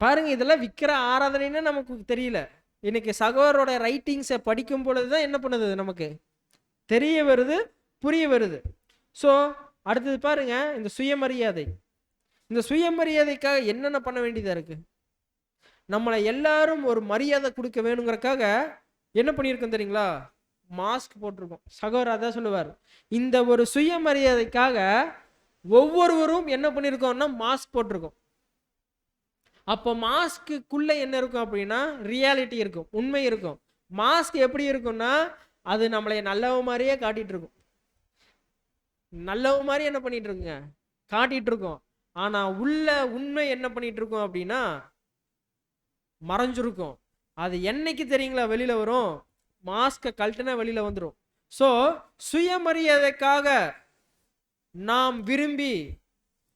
பாருங்க. இதெல்லாம் விக்கிர ஆராதனைன்னு நமக்கு தெரியல. இன்னைக்கு சகோதரோட ரைட்டிங்ஸை படிக்கும் பொழுது தான் என்ன பண்ணுது, நமக்கு தெரிய வருது, புரிய வருது. ஸோ அடுத்தது பாருங்க, இந்த சுயமரியாதை. இந்த சுயமரியாதைக்காக என்னென்ன பண்ண வேண்டியதாக இருக்கு? நம்மளை எல்லாரும் ஒரு மரியாதை கொடுக்க வேணுங்கிறக்காக என்ன பண்ணியிருக்கோம் தெரியுங்களா? மாஸ்க் போட்டிருக்கோம். சகோதரர் அதான் சொல்லுவார், இந்த ஒரு சுயமரியாதைக்காக ஒவ்வொருவரும் என்ன பண்ணியிருக்கோம்னா மாஸ்க் போட்டிருக்கோம். அப்போ மாஸ்க்குள்ள என்ன இருக்கும் அப்படின்னா ரியாலிட்டி இருக்கும், உண்மை இருக்கும். மாஸ்க் எப்படி இருக்கும்னா அது நம்மளை நல்லவ மாதிரியே காட்டிட்டு இருக்கும், நல்லவ மாதிரி என்ன பண்ணிட்டு இருக்குங்க, காட்டிட்டு இருக்கோம். ஆனா உள்ள உண்மை என்ன பண்ணிட்டு இருக்கோம் அப்படின்னா மறைஞ்சிருக்கும். அது என்னைக்கு தெரியுங்களா வெளியில வரும்? மாஸ்கை கழட்டினா வெளியில வந்துடும். ஸோ சுயமரியாதைக்காக நாம் விரும்பி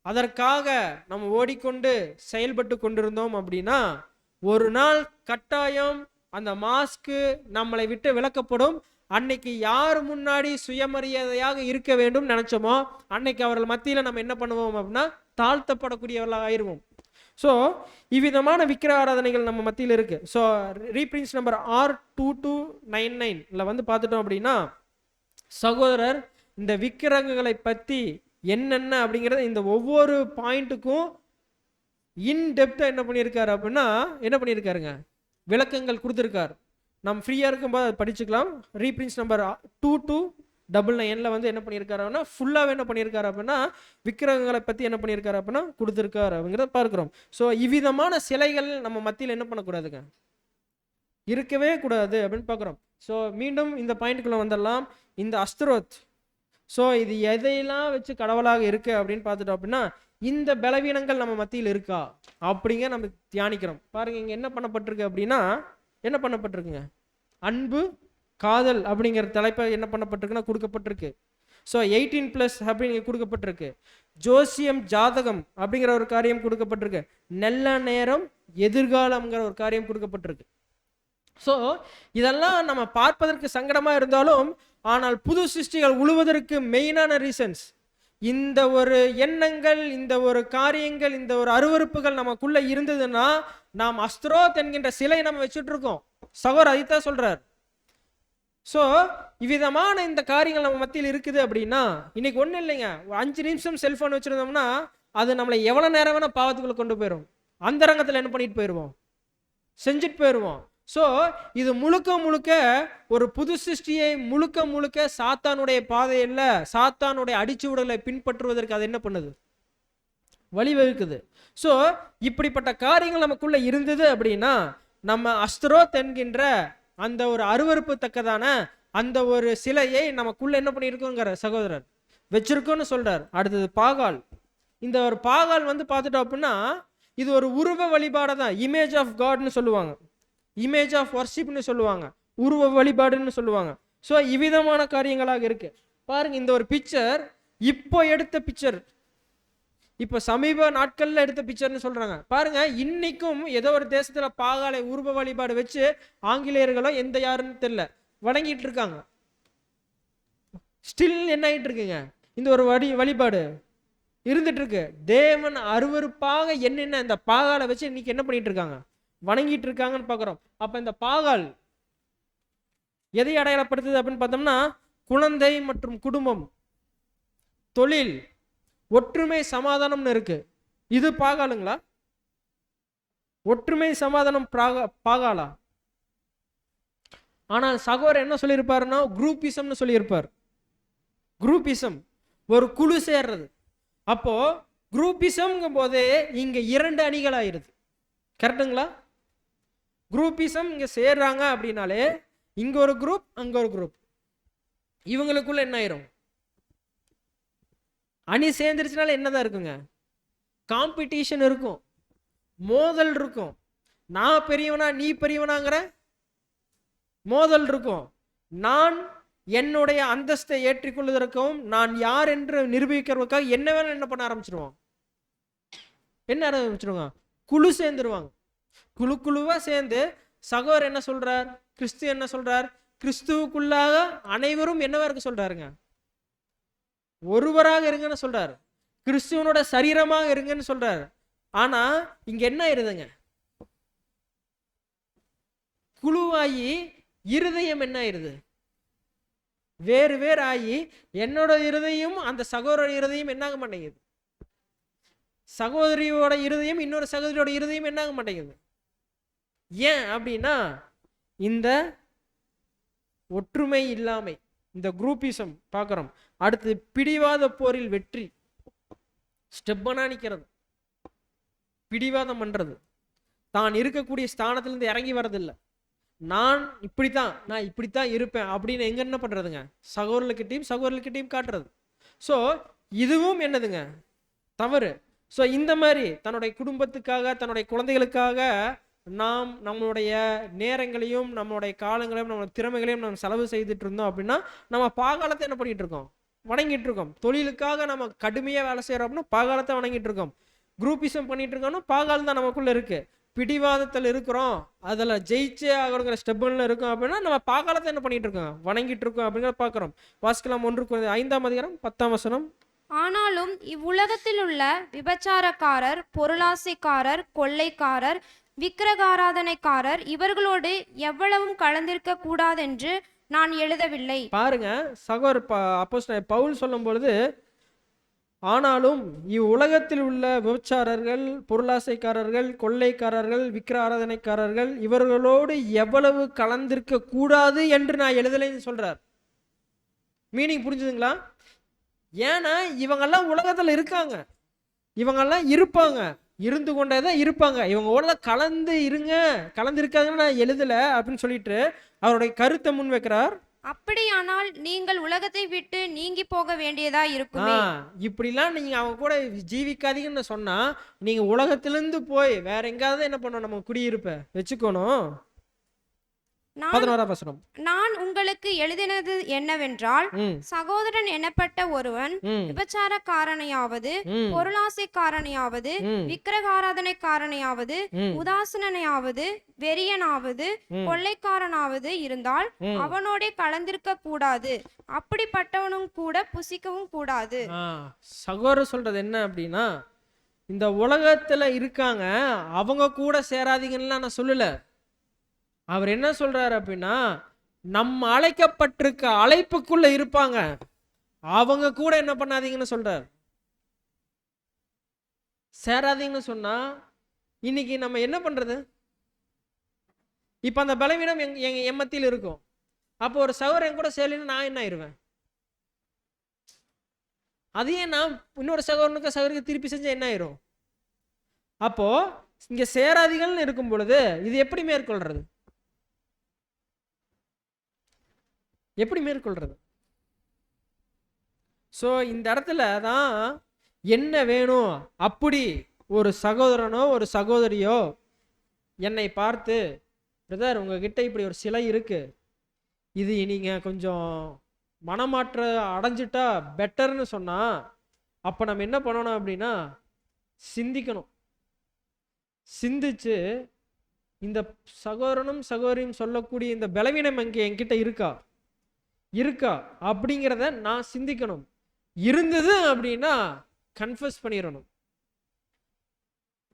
அதற்காக நம்ம ஓடிக்கொண்டு செயல்பட்டு கொண்டிருந்தோம் அப்படின்னா ஒரு நாள் கட்டாயம் அந்த மாஸ்க்கு நம்மளை விட்டு விலக்கப்படும். அன்னைக்கு யார் முன்னாடி சுயமரியாதையாக இருக்க வேண்டும் நினைச்சோமோ அன்னைக்கு அவர்கள் மத்தியில் நம்ம என்ன பண்ணுவோம் அப்படின்னா தாழ்த்தப்படக்கூடியவர்களாக ஆயிடுவோம். ஸோ இவ்விதமான விக்கிர ஆராதனைகள் நம்ம மத்தியில் இருக்கு. ஸோ ரீப்ரின்ஸ் நம்பர் R2299 பார்த்துட்டோம் அப்படின்னா சகோதரர் இந்த விக்கிரகங்களை பற்றி என்னென்ன அப்படிங்கிறத இந்த ஒவ்வொரு பாயிண்ட்டுக்கும் இன்டெப்தா என்ன பண்ணியிருக்காரு அப்படின்னா என்ன பண்ணியிருக்காருங்க, விளக்கங்கள் கொடுத்துருக்காரு. நம்ம ஃப்ரீயாக இருக்கும்போது அதை படிச்சுக்கலாம். ரீப்ரின்ஸ் நம்பர் 2299 என்ன பண்ணியிருக்காரு ஃபுல்லாகவே என்ன பண்ணியிருக்காரு அப்படின்னா விக்கிரகங்களை பற்றி என்ன பண்ணியிருக்காரு அப்படின்னா கொடுத்துருக்காரு அப்படிங்கிறத பார்க்குறோம். ஸோ இவ்விதமான சிலைகள் நம்ம மத்தியில் என்ன பண்ணக்கூடாதுங்க, இருக்கவே கூடாது அப்படின்னு பார்க்குறோம். ஸோ மீண்டும் இந்த பாயிண்ட்டுக்குள்ளே வந்துடலாம். இந்த அஸ்தரோத், ஸோ இது எதையெல்லாம் வச்சு கடவுளாக இருக்கு அப்படின்னு பார்த்துட்டோம் அப்படின்னா இந்த பலவீனங்கள் நம்ம மத்தியில் இருக்கா அப்படிங்க நம்ம தியானிக்கிறோம். பாருங்க இங்கே என்ன பண்ணப்பட்டிருக்கு அப்படின்னா என்ன பண்ணப்பட்டிருக்குங்க, அன்பு காதல் அப்படிங்கிற தலைப்பை என்ன பண்ணப்பட்டிருக்குன்னா கொடுக்கப்பட்டிருக்கு. ஸோ 18+ அப்படிங்க கொடுக்கப்பட்டிருக்கு. ஜோசியம் ஜாதகம் அப்படிங்கிற ஒரு காரியம் கொடுக்கப்பட்டிருக்கு. நல்ல நேரம் எதிர்காலம்ங்கிற ஒரு காரியம் கொடுக்கப்பட்டிருக்கு. ஸோ இதெல்லாம் நம்ம பார்ப்பதற்கு சங்கடமாக இருந்தாலும் ஆனால் புது சிருஷ்டிகள் உழுவதற்கு மெயினான ரீசன்ஸ் இந்த ஒரு எண்ணங்கள், இந்த ஒரு காரியங்கள், இந்த ஒரு அருவருப்புகள் நமக்குள்ள இருந்ததுன்னா நாம் அஸ்தரோத் என்கின்ற சிலை நம்ம வச்சுட்டு இருக்கோம். சகோதரர் அதைத்தான் சொல்றார். ஸோ இவ்விதமான இந்த காரியங்கள் நம்ம மத்தியில் இருக்குது அப்படின்னா இன்னைக்கு ஒன்றும் இல்லைங்க, ஒரு 5 நிமிஷம் செல்ஃபோன் வச்சுருந்தோம்னா அது நம்மளை எவ்வளவு நேரம் வேணா பாவத்துக்குள்ள கொண்டு போயிடும். அந்தரங்கத்தில் என்ன பண்ணிட்டு போயிடுவோம், செஞ்சுட்டு போயிடுவோம். ஸோ இது முழுக்க முழுக்க ஒரு புது சிருஷ்டியை முழுக்க முழுக்க சாத்தானுடைய பாதையில் சாத்தானுடைய அடிச்சுவடுகளை பின்பற்றுவதற்கு அது என்ன பண்ணுது, வழிவகுக்குது. ஸோ இப்படிப்பட்ட காரியங்கள் நமக்குள்ள இருந்தது அப்படின்னா நம்ம அஸ்தரோத் என்கின்ற அந்த ஒரு அருவருப்பு தக்கதான அந்த ஒரு சிலையை நமக்குள்ள என்ன பண்ணியிருக்கோங்கிற சகோதரர் வச்சிருக்கோன்னு சொல்றார். அடுத்தது பாகால். இந்த ஒரு பாகால் வந்து பார்த்துட்டோம் அப்படின்னா இது ஒரு உருவ வழிபாடு தான். இமேஜ் ஆஃப் காட்னு சொல்லுவாங்க, இமேஜ் ஆஃப் வர்ஷிப்னு சொல்லுவாங்க, உருவ வழிபாடுன்னு சொல்லுவாங்க. ஸோ இவ்விதமான காரியங்களாக இருக்கு. பாருங்க, இந்த ஒரு பிக்சர் இப்போ எடுத்த பிக்சர், இப்போ சமீப நாட்கள்ல எடுத்த பிக்சர்னு சொல்றாங்க. பாருங்க, இன்னைக்கும் ஏதோ ஒரு தேசத்துல பாகாலை உருவ வழிபாடு வச்சு ஆங்கிலேயர்களோ எந்த யாருன்னு தெரியல வணங்கிட்டு இருக்காங்க. ஸ்டில் என்ன ஆகிட்டு இருக்குங்க, இந்த ஒரு வழிபாடு இருந்துட்டு இருக்கு. தேவன் அருவருப்பாக என்னென்ன இந்த பாகாலை வச்சு இன்னைக்கு என்ன பண்ணிட்டு இருக்காங்க, வணங்கிட்டு இருக்காங்கன்னு பாக்குறோம். அப்ப இந்த பாகால் எதை அடையாளப்படுத்துது அப்படின்னு பார்த்தோம்னா குழந்தை மற்றும் குடும்பம், தொழில், ஒற்றுமை, சமாதானம்னு இருக்கு. இது பாகாலுங்களா? ஒற்றுமை சமாதானம் பாகாலா? ஆனால் சகோதரர் என்ன சொல்லியிருப்பாருன்னா குரூப்பிசம்னு சொல்லியிருப்பார். குரூப்பிசம் ஒரு குழு சேர்றது. அப்போ குரூப்பிசம்ங்கும் போதே இங்க 2 அணிகள் ஆயிருது. கரெக்டுங்களா? குரூப்பிசம் இங்க சேர்றாங்க அப்படின்னாலே இங்க ஒரு குரூப் அங்க ஒரு குரூப், இவங்களுக்குள்ள என்ன ஆயிரும், அணி சேர்ந்துருச்சுனால என்னதான் இருக்குங்க, காம்படிஷன் இருக்கும், மோதல் இருக்கும். நான் பெரியவனா நீ பெரியவனாங்கிற மோதல் இருக்கும். நான் என்னுடைய அந்தஸ்தை ஏற்றிக்கொள்வதற்கும் நான் யார் என்று நிரூபிக்கிறதுக்காக என்ன வேணும் என்ன பண்ண ஆரம்பிச்சிருவோம், என்ன ஆரம்பிச்சிருவாங்க, குழு சேர்ந்துருவாங்க. குழுவா சேர்ந்து சகோதரர் என்ன சொல்றார், கிறிஸ்து என்ன சொல்றார், கிறிஸ்துவுக்குள்ளாக அனைவரும் என்னவா இருக்க சொல்றாருங்க, ஒருவராக இருங்கன்னு சொல்றாரு, கிறிஸ்துவனோட சரீரமாக இருங்கன்னு சொல்றாரு. ஆனா இங்க என்ன ஆயிருதுங்க, குழுவாயி இருதயம் என்ன ஆயிருது, வேறு வேறு ஆகி என்னோட இருதயம் அந்த சகோதர இருதயம் என்னாக மாட்டேங்குது, சகோதரியோட இருதயம் இன்னொரு சகோதரியோட இருதயம் என்னாக மாட்டேங்குது. ஏன் அப்படின்னா இந்த ஒற்றுமை இல்லாமை, இந்த குரூப்பிசம் பார்க்குறோம். அடுத்து பிடிவாத போரில் வெற்றி, ஸ்டெப்பனா நிற்கிறது, பிடிவாதம் பண்றது, தான் இருக்கக்கூடிய ஸ்தானத்திலிருந்து இறங்கி வர்றதில்லை. நான் இப்படித்தான் இருப்பேன் அப்படின்னு எங்க என்ன பண்றதுங்க, சகோதரர்களுக்கிட்டையும் காட்டுறது. ஸோ இதுவும் என்னதுங்க, தவறு. ஸோ இந்த மாதிரி தன்னுடைய குடும்பத்துக்காக தன்னுடைய குழந்தைகளுக்காக நாம் நம்மளுடைய நேரங்களையும் நம்மளுடைய காலங்களையும் நம்மளுடைய திறமைகளையும் நம்ம செலவு செய்துட்டு இருந்தோம் அப்படின்னா நம்ம பாகாலத்தை என்ன பண்ணிட்டு இருக்கோம், வணங்கிட்டு இருக்கோம். தொழிலுக்காக நம்ம கடுமையாக வேலை செய்யறோம் அப்படின்னா பாகாலத்தை வணங்கிட்டு இருக்கோம். குரூப்பிசம் பண்ணிட்டு இருக்கோம்னா பாகால் தான் நமக்குள்ள இருக்கு. பிடிவாதத்தில் இருக்கிறோம், அதில் ஜெயிச்சே ஆகணுங்கிற ஸ்டெப்புல இருக்கும் அப்படின்னா நம்ம பாகாலத்தை என்ன பண்ணிட்டு இருக்கோம், வணங்கிட்டு இருக்கோம் அப்படிங்கிறத பார்க்குறோம். வாசிக்கலாம் 1 Corinthians 5:10. ஆனாலும் இவ்வுலகத்தில் உள்ள விபச்சாரக்காரர், பொருளாசைக்காரர், கொள்ளைக்காரர், விக்கிரகாராதனைக்காரர் இவர்களோடு எவ்வளவும் கலந்திருக்க கூடாதென்று நான் எழுதவில்லை. பாருங்க, அப்போஸ்தலன் பவுல் சொல்லும் பொழுது ஆனாலும் இவ்வுலகத்தில் உள்ள விபச்சாரர்கள், பொருளாசைக்காரர்கள், கொள்ளைக்காரர்கள், விக்கிர ஆராதனைக்காரர்கள் இவர்களோடு எவ்வளவு கலந்திருக்க கூடாது என்று நான் எழுதலைன்னு சொல்றார். மீனிங் புரிஞ்சுதுங்களா? ஏன்னா இவங்கெல்லாம் உலகத்துல இருக்காங்க, இவங்கெல்லாம் இருப்பாங்க, இருந்து கொண்டேதான் இருப்பாங்க. இவங்க கலந்து இருக்காங்கன்னு நான் எழுதல அப்படின்னு சொல்லிட்டு அவருடைய கருத்தை முன் வைக்கிறார். அப்படியானால் நீங்கள் உலகத்தை விட்டு நீங்கி போக வேண்டியதா இருக்குமே. இப்படிலாம் நீங்க அவங்க கூட ஜீவிக்காதீங்கன்னு சொன்னா நீங்க உலகத்திலிருந்து போய் வேற எங்காவது என்ன பண்ணணும், நம்ம குடியிருப்ப வச்சுக்கணும். 11 வசனம். நான் உங்களுக்கு எழுதினது என்னவென்றால், சகோதரன் எனப்பட்ட ஒருவன் விபச்சாரக்காரனையாவது, பொருளாசைக்காரனையாவது, விக்கிரகாராதனைக்காரனையாவது, உதாசனையாவது, வெறியனாவது, கொள்ளைக்காரனாவது இருந்தால் அவனோட கலந்திருக்க கூடாது, அப்படிப்பட்டவனும் கூட புசிக்கவும் கூடாது. சகோதரர் சொல்றது என்ன அப்படின்னா, இந்த உலகத்துல இருக்காங்க அவங்க கூட சேராதீங்கன்னு நான் சொல்லல. அவர் என்ன சொல்றாரு அப்படின்னா, நம்ம அழைக்கப்பட்டிருக்க அழைப்புக்குள்ள இருப்பாங்க, அவங்க கூட என்ன பண்ணாதீங்கன்னு சொல்றாரு. சேராதீங்கன்னு சொன்னா இன்னைக்கு நம்ம என்ன பண்றது? இப்ப அந்த பலவீனம் என் மத்தியில் இருக்கும். அப்போ ஒரு சகோதரன் கூட சேரலைன்னா நான் என்ன ஆயிருவேன்? அதையே நான் இன்னொரு சகோதரனுக்கு சகோதரிக்கு திருப்பி செஞ்சா என்ன ஆயிரும்? அப்போ இங்க சேராதிகள்னு இருக்கும் பொழுது இது எப்படி மேற்கொள்றது? எப்படி மேற்கொள்றது? ஸோ இந்த இடத்துல தான் என்ன வேணும், அப்படி ஒரு சகோதரனோ ஒரு சகோதரியோ என்னை பார்த்து, பிரதர் உங்ககிட்ட இப்படி ஒரு சிலை இருக்கு, இது நீங்க கொஞ்சம் மனமாற்ற அடைஞ்சிட்டா பெட்டர்னு சொன்னா, அப்ப நம்ம என்ன பண்ணணும் அப்படின்னா சிந்திக்கணும். சிந்திச்சு இந்த சகோதரனும் சகோதரியும் சொல்லக்கூடிய இந்த பலவீனம் என்கிட்ட இருக்கா அப்படிங்கிறத நான் சிந்திக்கணும். இருந்தது அப்படின்னா கன்ஃபஸ் பண்ணிடணும்.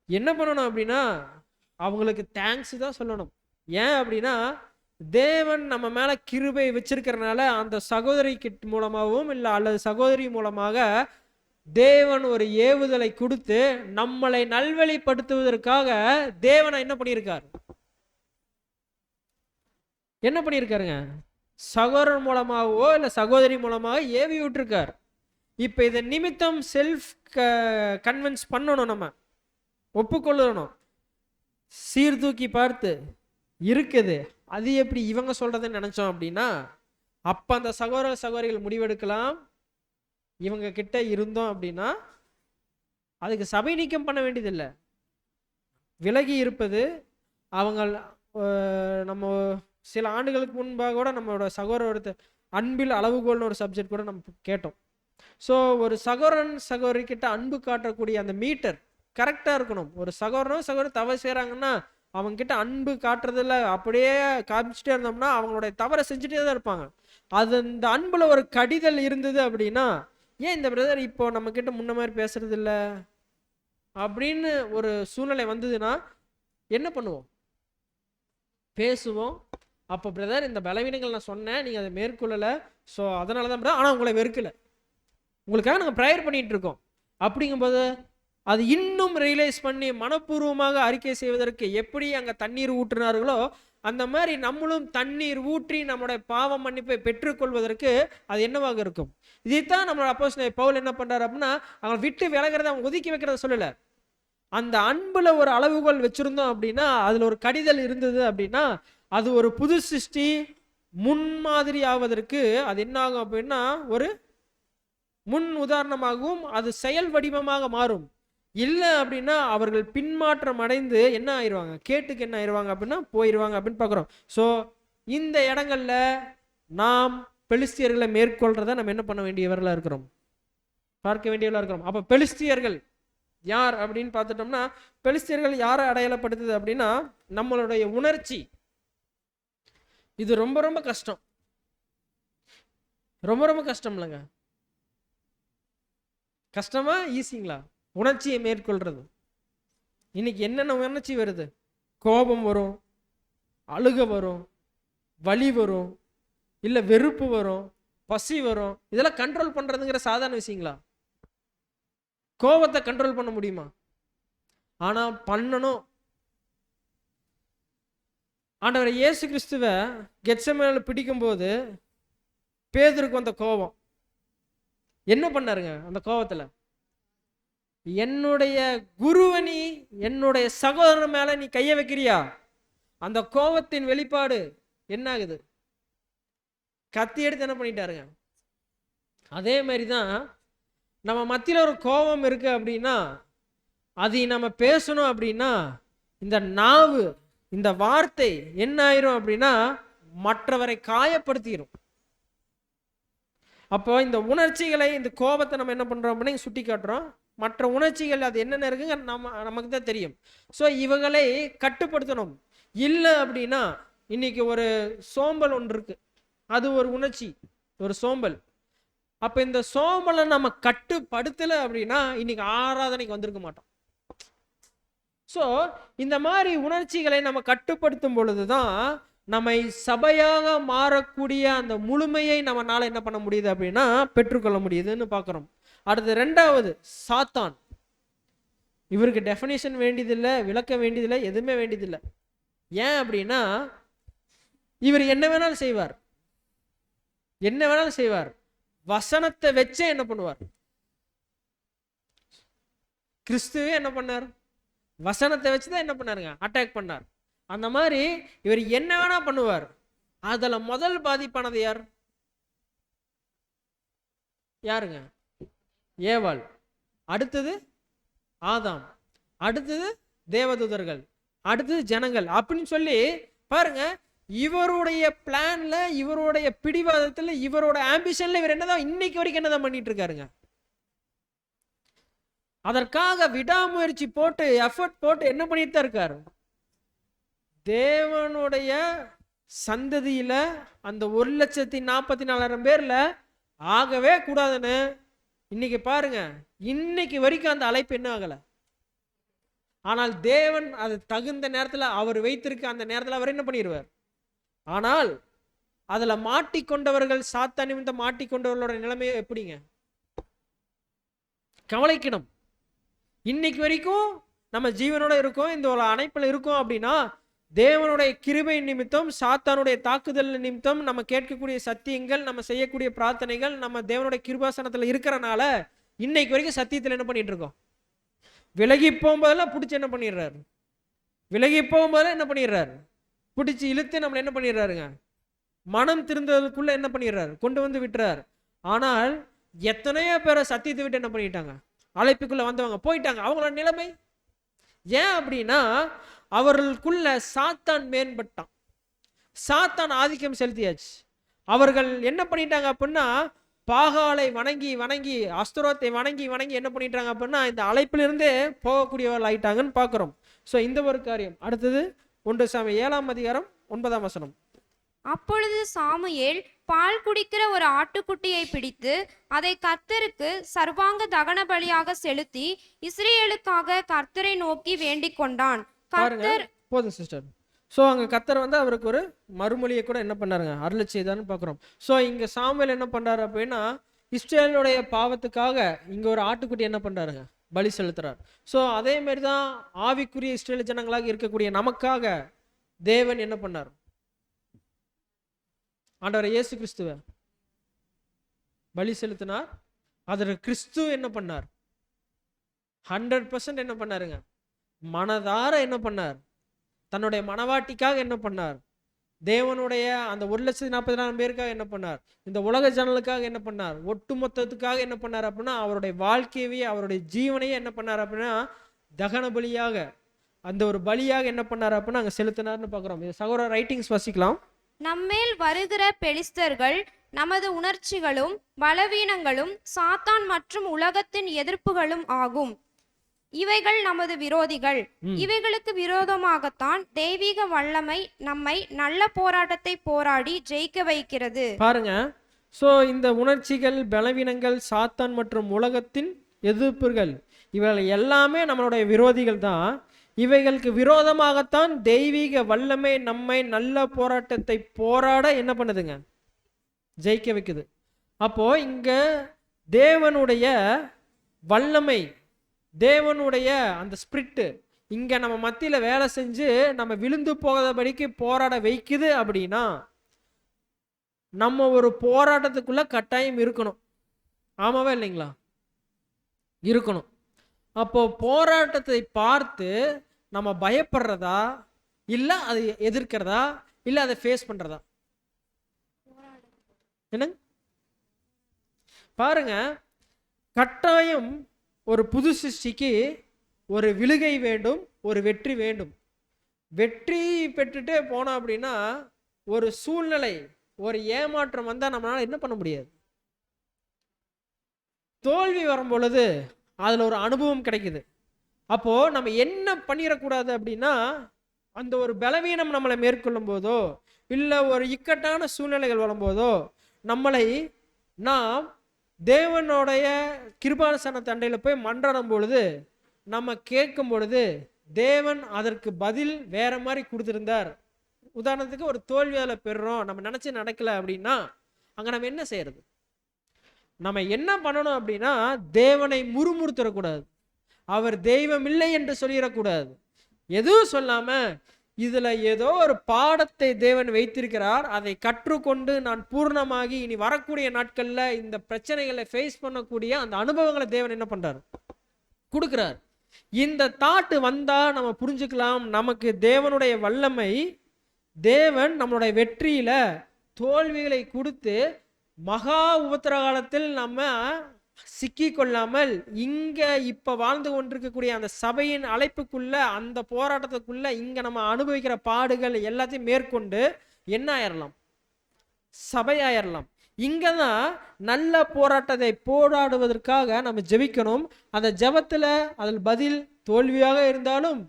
என்ன பண்ணணும் அப்படின்னா அவங்களுக்கு தேங்க்ஸ் தான் சொல்லணும். ஏன் அப்படின்னா தேவன் நம்ம மேல கிருபை வச்சிருக்கிறனால அந்த சகோதரி மூலமாகவும் இல்லை அல்லது சகோதரி மூலமாக தேவன் ஒரு ஏவுதலை கொடுத்து நம்மளை நல்வழிப்படுத்துவதற்காக தேவனை என்ன பண்ணியிருக்காருங்க? சகோதரன் மூலமாகவோ இல்லை சகோதரி மூலமாக ஏவி விட்டுருக்கார். இப்போ இதை நிமித்தம் செல்ஃப் கன்வின்ஸ் பண்ணணும், நம்ம ஒப்புக்கொள்ளணும், சீர்தூக்கி பார்த்து இருக்குது அது எப்படி இவங்க சொல்றதுன்னு நினைச்சோம் அப்படின்னா அப்ப அந்த சகோதர சகோதரிகள் முடிவெடுக்கலாம். இவங்க கிட்ட இருந்தோம் அப்படின்னா அதுக்கு சபை நீக்கம் பண்ண வேண்டியதில்லை, விலகி இருப்பது. அவங்க நம்ம சில ஆண்டுகளுக்கு முன்பாக கூட நம்மளோட சகோதர அன்பில் அளவுகோல்னு ஒரு சப்ஜெக்ட் கூட நம்ம கேட்டோம். ஸோ ஒரு சகோதரன் சகோதரி கிட்ட அன்பு காட்டக்கூடிய அந்த மீட்டர் கரெக்டாக இருக்கணும். ஒரு சகோதரனும் சகோதரி தவறு செய்கிறாங்கன்னா அவங்க கிட்ட அன்பு காட்டுறதில்ல அப்படியே காமிச்சிட்டே இருந்தோம்னா அவங்களுடைய தவறை செஞ்சுட்டே தான் இருப்பாங்க. அது இந்த அன்புல ஒரு கடிதல் இருந்தது அப்படின்னா, ஏன் இந்த பிரதர் இப்போ நம்ம கிட்ட முன்ன மாதிரி பேசுறது இல்லை அப்படின்னு ஒரு சூழ்நிலை வந்ததுன்னா என்ன பண்ணுவோம்? பேசுவோம். அப்போ பிரதர் இந்த பலவீனங்கள் நான் சொன்னேன், நீங்கள் அதை மேற்கொள்ளலை, ஸோ அதனால தான் பிரதர், ஆனால் உங்களை வெறுக்கலை, உங்களுக்காக நாங்கள் ப்ரேயர் பண்ணிட்டு இருக்கோம் அப்படிங்கும்போது அது இன்னும் ரியலைஸ் பண்ணி மனப்பூர்வமாக அறிக்கை செய்வதற்கு எப்படி அங்கே தண்ணீர் ஊற்றினார்களோ அந்த மாதிரி நம்மளும் தண்ணீர் ஊற்றி நம்மளுடைய பாவ மன்னிப்பை பெற்றுக்கொள்வதற்கு அது என்னவாக இருக்கும்? இதைத்தான் நம்மளோட அப்போஸ்தலன் பவுல் என்ன பண்றாரு அப்படின்னா அவங்க விட்டு விலகிறத அவங்க ஒதுக்கி வைக்கிறத சொல்லல. அந்த அன்புல ஒரு அளவுகோல் வச்சிருந்தோம் அப்படின்னா அதுல ஒரு கடிதல் இருந்தது அப்படின்னா அது ஒரு புது சிருஷ்டி முன்மாதிரி ஆவதற்கு அது என்ன ஆகும் அப்படின்னா ஒரு முன் உதாரணமாகவும் அது செயல் வடிவமாக மாறும். இல்லை அப்படின்னா அவர்கள் பின்மாற்றம் அடைந்து என்ன ஆயிடுவாங்க, கேட்டுக்கு என்ன ஆயிடுவாங்க அப்படின்னா போயிடுவாங்க அப்படின்னு பார்க்குறோம். ஸோ இந்த இடங்கள்ல நாம் பெலிஸ்தியர்களை மேற்கொள்றத நம்ம என்ன பண்ண வேண்டியவர்களாக இருக்கிறோம், பார்க்க வேண்டியவர்களாக இருக்கிறோம். அப்போ பெலிஸ்தியர்கள் யார் அப்படின்னு பார்த்துட்டோம்னா பெலிஸ்தியர்கள் யாரை அடையாளப்படுத்துது அப்படின்னா நம்மளுடைய உணர்ச்சி. இது ரொம்ப ரொம்ப கஷ்டம், ரொம்ப ரொம்ப கஷ்டம் இல்லைங்க. கஷ்டமா ஈஸிங்களா உணர்ச்சியை மேற்கொள்றது? இன்னைக்கு என்னென்ன உணர்ச்சி வருது? கோபம் வரும், அழுக வரும், வலி வரும், இல்லை வெறுப்பு வரும், பசி வரும். இதெல்லாம் கண்ட்ரோல் பண்றதுங்கிற சாதாரண விஷயங்களா? கோபத்தை கண்ட்ரோல் பண்ண முடியுமா? ஆனா பண்ணணும். ஆண்டவர் இயேசு கிறிஸ்துவ கெத்செமனேல பிடிக்கும்போது பேதுருக்கு வந்த கோபம் என்ன பண்ணாருங்க? அந்த கோபத்துல என்னுடைய குருவனி என்னுடைய சகோதரன் மேல நீ கைய வைக்கிறியா? அந்த கோபத்தின் வெளிப்பாடு என்ன ஆகுது? கத்தி எடுத்து என்ன பண்ணிட்டாருங்க? அதே மாதிரிதான் நம்ம மத்தியில ஒரு கோபம் இருக்கு அப்படின்னா அதை நம்ம பேசணும் அப்படின்னா இந்த நாவு இந்த வார்த்தை என்ன ஆயிரும் அப்படின்னா மற்றவரை காயப்படுத்திடும். அப்போ இந்த உணர்ச்சிகளை இந்த கோபத்தை நம்ம என்ன பண்றோம் அப்படின்னா சுட்டி காட்டுறோம். மற்ற உணர்ச்சிகள் அது என்னென்ன இருக்குங்க நமக்கு தான் தெரியும். ஸோ இவங்களை கட்டுப்படுத்தணும். இல்லை அப்படின்னா இன்னைக்கு ஒரு சோம்பல் ஒன்று இருக்கு, அது ஒரு உணர்ச்சி, ஒரு சோம்பல். அப்ப இந்த சோம்பலை நம்ம கட்டுப்படுத்தலை அப்படின்னா இன்னைக்கு ஆராதனைக்கு வந்திருக்க மாட்டோம். ஸோ இந்த மாதிரி உணர்ச்சிகளை நம்ம கட்டுப்படுத்தும் பொழுதுதான் நம்மை சபையாக மாறக்கூடிய அந்த முழுமையை நம்மளால என்ன பண்ண முடியுது அப்படின்னா பெற்றுக்கொள்ள முடியுதுன்னு பார்க்குறோம். அடுத்து ரெண்டாவது சாத்தான். இவருக்கு டெஃபினேஷன் வேண்டியதில்லை, விளக்க வேண்டியதில்லை, எதுவுமே வேண்டியதில்லை. ஏன் அப்படின்னா இவர் என்ன வேணாலும் செய்வார், என்ன வேணாலும் செய்வார். வசனத்தை வச்சே என்ன பண்ணுவார்? கிறிஸ்துவே என்ன பண்ணார்? வசனத்தை வச்சுதான் என்ன பண்ணாருங்க? அட்டாக் பண்ணார். அந்த மாதிரி இவர் என்ன வேணா பண்ணுவார். அதுல முதல் பாதிப்பானது யார்? யாருங்க? ஏவாள். அடுத்தது ஆதாம், அடுத்தது தேவதூதர்கள், அடுத்தது ஜனங்கள் அப்படின்னு சொல்லி பாருங்க. இவருடைய பிளான்ல, இவருடைய பிடிவாதத்துல, இவரோட ஆம்பிஷன்ல இவர் என்னதான் இன்னைக்கு வரைக்கும் என்னதான் பண்ணிட்டு இருக்காருங்க. அதற்காக விடாமுயற்சி போட்டு எஃபர்ட் போட்டு என்ன பண்ணிட்டு தான் இருக்காரு. தேவனுடைய சந்ததியில அந்த 1,44,000 பேர்ல ஆகவே கூடாதுன்னு இன்னைக்கு பாருங்க, இன்னைக்கு வரைக்கும் அந்த அழைப்பு என்ன ஆகல. ஆனால் தேவன் அது தகுந்த நேரத்தில் அவர் வைத்திருக்க அந்த நேரத்தில் அவர் என்ன பண்ணிடுவார். ஆனால் அதுல மாட்டிக்கொண்டவர்கள், சாத்தான் நிமித்தம் மாட்டிக்கொண்டவர்களோட நிலைமையை எப்படிங்க? கவலைக்கிடம். இன்னைக்கு வரைக்கும் நம்ம ஜீவனோட இருக்கோம், இந்த ஒரு அணைப்பில் இருக்கோம் அப்படின்னா தேவனுடைய கிருபை நிமித்தம், சாத்தானுடைய தாக்குதல் நிமித்தம் நம்ம கேட்கக்கூடிய சத்தியங்கள், நம்ம செய்யக்கூடிய பிரார்த்தனைகள் நம்ம தேவனுடைய கிருபாசனத்துல இருக்கிறனால இன்னைக்கு வரைக்கும் சத்தியத்தில் என்ன பண்ணிட்டு இருக்கோம். விலகி போகும்போதெல்லாம் பிடிச்சி என்ன பண்ணிடுறாரு, விலகி போகும்போதெல்லாம் என்ன பண்ணிடுறாரு, பிடிச்சி இழுத்து நம்மளை என்ன பண்ணிடுறாருங்க, மனம் திருந்ததுக்குள்ள என்ன பண்ணிடுறாரு, கொண்டு வந்து விட்டுறாரு. ஆனால் எத்தனையோ பேரை சத்தியத்தை விட்டு என்ன பண்ணிட்டாங்க, அழைப்புக்குள்ள வந்தவங்க போயிட்டாங்க. அவங்களோட நிலைமை ஏன் அப்படின்னா அவர்களுக்குள்ள சாத்தான் மேம்பட்டான், சாத்தான் ஆதிக்கம் செலுத்தியாச்சு. அவர்கள் என்ன பண்ணிட்டாங்க அப்படின்னா பாகாலை வணங்கி வணங்கி, அஸ்தரோத்தை வணங்கி வணங்கி என்ன பண்ணிட்டாங்க அப்படின்னா இந்த அழைப்பிலிருந்தே போகக்கூடியவர்கள் ஆயிட்டாங்கன்னு பார்க்குறோம். ஸோ இந்த ஒரு காரியம். அடுத்தது 1 சாமுவேல் 7ஆம் அதிகாரம் 9ஆம் வசனம். அப்பொழுது சாமுவேல் பால் குடிக்கிற ஒரு ஆட்டுக்குட்டியை பிடித்து அதை கர்த்தருக்கு சர்வாங்க தகன பலியாக செலுத்தி இஸ்ரேலுக்காக கர்த்தரை நோக்கி வேண்டிக் கொண்டான். கர்த்தர் போதும் சிஸ்டர். ஸோ அங்கே கர்த்தர் வந்து அவருக்கு ஒரு மறுமொழியை கூட என்ன பண்ணாருங்க, அருளை செய்தான்னு பார்க்குறோம். ஸோ இங்கே சாமுவேல் என்ன பண்ணுறாரு அப்படின்னா இஸ்ரேலுடைய பாவத்துக்காக இங்கே ஒரு ஆட்டுக்குட்டி என்ன பண்ணுறாருங்க, பலி செலுத்துறார். ஸோ அதே மாதிரி தான் ஆவிக்குரிய இஸ்ரேல் ஜனங்களாக இருக்கக்கூடிய நமக்காக தேவன் என்ன பண்ணார், ஆண்டவர் இயேசு கிறிஸ்துவ பலி செலுத்தினார். அதில் கிறிஸ்து என்ன பண்ணார், 100% என்ன பண்ணாருங்க, மனதார என்ன பண்ணார், தன்னுடைய மனவாட்டிக்காக என்ன பண்ணார், தேவனுடைய அந்த 1,40,000 பேருக்காக என்ன பண்ணார், இந்த உலக ஜனங்களுக்காக என்ன பண்ணார், ஒட்டுமொத்தத்துக்காக என்ன பண்ணார் அப்படின்னா அவருடைய வாழ்க்கையவே, அவருடைய ஜீவனையே என்ன பண்ணார் அப்படின்னா தகன பலியாக, அந்த ஒரு பலியாக என்ன பண்ணார் அப்படின்னா அங்கே செலுத்தினார்னு பார்க்குறோம். இது சகோதர ரைட்டிங்ஸ் வாசிக்கலாம். நம்மேல் வருகிற பெலிஸ்தர்கள் நமது உணர்ச்சிகளும் பலவீனங்களும் சாத்தான் மற்றும் உலகத்தின் எதிர்ப்புகளும் ஆகும். இவைகள் நமது விரோதிகள். இவைகளுக்கு விரோதமாகத்தான் தெய்வீக வல்லமை நம்மை நல்ல போராட்டத்தை போராடி ஜெயிக்க வைக்கிறது. பாருங்க. ஸோ இந்த உணர்ச்சிகள், பலவீனங்கள், சாத்தான் மற்றும் உலகத்தின் எதிர்ப்புகள் இவைகள் எல்லாமே நம்மளுடைய விரோதிகள் தான். இவைகளுக்கு விரோதமாகத்தான் தெய்வீக வல்லமை நம்மை நல்ல போராட்டத்தை போராட என்ன பண்ணுதுங்க, ஜெயிக்க வைக்குது. அப்போ இங்க தேவனுடைய வல்லமை, தேவனுடைய அந்த ஸ்பிரிட்டு இங்க நம்ம மத்தியில வேலை செஞ்சு நம்ம விழுந்து போகாதபடிக்கு போராட வைக்குது. அப்படின்னா நம்ம ஒரு போராட்டத்துக்குள்ள கட்டாயம் இருக்கணும். ஆமாவா இல்லைங்களா? இருக்கணும். அப்போ போராட்டத்தை பார்த்து நம்ம பயப்படுறதா, இல்லை அதை எதிர்க்கிறதா, இல்லை அதை ஃபேஸ் பண்றதா? என்ன பாருங்க, கட்டாயம் ஒரு புது சிருஷ்டிக்கு ஒரு விழுகை வேண்டும், ஒரு வெற்றி வேண்டும். வெற்றி பெற்றுட்டே போனோம் அப்படின்னா ஒரு சூழ்நிலை, ஒரு ஏமாற்றம் வந்தா நம்மளால என்ன பண்ண முடியாது. தோல்வி வரும் பொழுது அதுல ஒரு அனுபவம் கிடைக்குது. அப்போ நம்ம என்ன பண்ணிடக்கூடாது அப்படின்னா அந்த ஒரு பலவீனம் நம்மளை மேற்கொள்ளும் போதோ, இல்லை ஒரு இக்கட்டான சூழ்நிலைகள் வரும்போதோ நம்மளை நாம் தேவனுடைய கிருபாசன தண்டையில் போய் மன்றாடும் பொழுது, நம்ம கேட்கும் பொழுது தேவன் அதற்கு பதில் வேற மாதிரி கொடுத்துருந்தார். உதாரணத்துக்கு ஒரு தோல்வியால் பெறுறோம், நம்ம நினைச்சு நடக்கல அப்படின்னா அங்க நம்ம என்ன செய்யறது? நம்ம என்ன பண்ணணும் அப்படின்னா தேவனை முறுமுறுத்தரக்கூடாது, அவர் தெய்வம் இல்லை என்று சொல்லிடக்கூடாது. எதுவும் சொல்லாம இதுல ஏதோ ஒரு பாடத்தை தேவன் வைத்திருக்கிறார், அதை கற்றுக்கொண்டு நான் பூர்ணமாகி இனி வரக்கூடிய நாட்கள்ல இந்த பிரச்சனைகளை ஃபேஸ் பண்ணக்கூடிய அந்த அனுபவங்களை தேவன் என்ன பண்றார், கொடுக்கிறார். இந்த தாட்டு வந்தா நம்ம புரிஞ்சுக்கலாம், நமக்கு தேவனுடைய வல்லமை, தேவன் நம்மளுடைய வெற்றியில தோல்விகளை கொடுத்து மகா உபத்திர காலத்தில் நம்ம சிக்கி கொள்ளாமல் இங்க இப்ப வாழ்ந்து கொண்டிருக்கக்கூடிய அந்த சபையின் அழைப்புக்குள்ள, அந்த போராட்டத்துக்குள்ள இங்க நம்ம அனுபவிக்கிற பாடுகள் எல்லாத்தையும் மேற்கொண்டு என்ன ஆயிரலாம், சபையாயிரலாம். இங்கதான் நல்ல போராட்டத்தை போராடுவதற்காக நம்ம ஜெபிக்கணும். அந்த ஜெபத்துல அதில் பதில் தோல்வியாக இருந்தாலும்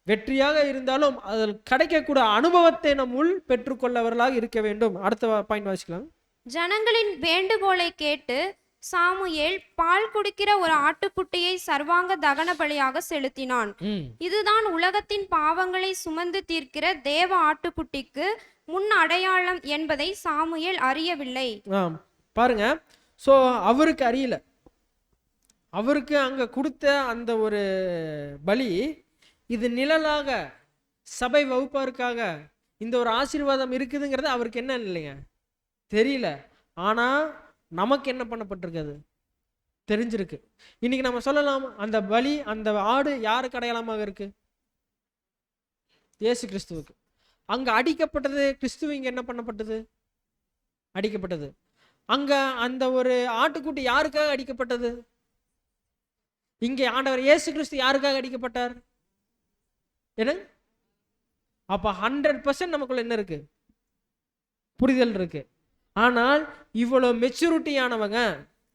வெற்றியாக இருந்தாலும் அதில் கிடைக்கக்கூடிய அனுபவத்தை நம்முள் பெற்றுக்கொள்ளவர்களாக இருக்க வேண்டும். அடுத்த பாயிண்ட் வாசிக்கலாம். ஜனங்களின் வேண்டுகோளை கேட்டு சாமுவேல் பால் குடிக்கிற ஒரு ஆட்டுக்குட்டியை சர்வாங்க தகன பலியாக செலுத்தினான். இதுதான் உலகத்தின் பாவங்களை சுமந்து தீர்க்கிற தேவ ஆட்டுக்குட்டிக்கு முன் அடையாளம் என்பதை சாமுவேல் அறியவில்லை. பாருங்க, சோ அவருக்கு அறியல, அவருக்கு அங்க கொடுத்த அந்த ஒரு பலி இது நிழலாக சபை வகுப்பாருக்காக இந்த ஒரு ஆசீர்வாதம் இருக்குதுங்கிறது அவருக்கு என்ன இல்லைங்க, தெரியல. ஆனா நமக்கு என்ன பண்ணப்பட்டிருக்குது, தெரிஞ்சிருக்கு. இன்னைக்கு நம்ம சொல்லலாம், அந்த பலி, அந்த ஆடு யாருக்கு அடையாளமாக இருக்கு, இயேசு கிறிஸ்துவுக்கு. அங்க அடிக்கப்பட்டது கிறிஸ்துவ, இங்க என்ன பண்ணப்பட்டது, அடிக்கப்பட்டது. அங்க அந்த ஒரு ஆட்டுக்குட்டி யாருக்காக அடிக்கப்பட்டது, இங்கே ஆண்டவர் இயேசு கிறிஸ்து யாருக்காக அடிக்கப்பட்டார், என்ன? அப்ப 100% நமக்குள்ள என்ன இருக்கு, புரிதல் இருக்கு. ஆனால் இவ்வளவு மெச்சூரிட்டியானவங்க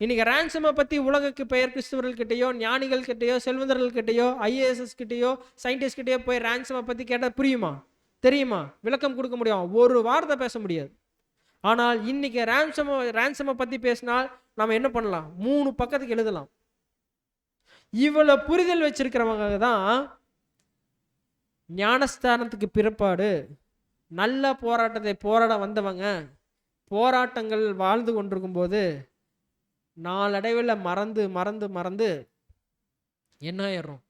இன்னைக்கு ரேன்சமை பத்தி உலகக்கு பெயர் கிறிஸ்தவர்கள் கிட்டயோ, ஞானிகள் கிட்டயோ, செல்வந்தர்கள் கிட்டயோ, ஐஏஎஸ் கிட்டயோ, சயின்டிஸ்ட் கிட்டயோ போய் ரேன்சமை பத்தி கேட்டா புரியுமா, தெரியுமா, விளக்கம் கொடுக்க முடியும், ஒரு வார்த்தை பேச முடியாது. ஆனால் இன்னைக்கு ரேன்சமை பத்தி பேசினால் நம்ம என்ன பண்ணலாம், 3 பக்கத்துக்கு எழுதலாம். இவ்வளவு புரிதல் வச்சிருக்கிறவங்க தான் ஞானஸ்தானத்துக்கு பிற்பாடு நல்ல போராட்டத்தை போராட வந்தவங்க போராட்டங்கள் வாழ்ந்து கொண்டிருக்கும் போது நாளடைவில் மறந்து மறந்து மறந்து என்ன ஆயிடுறோம்,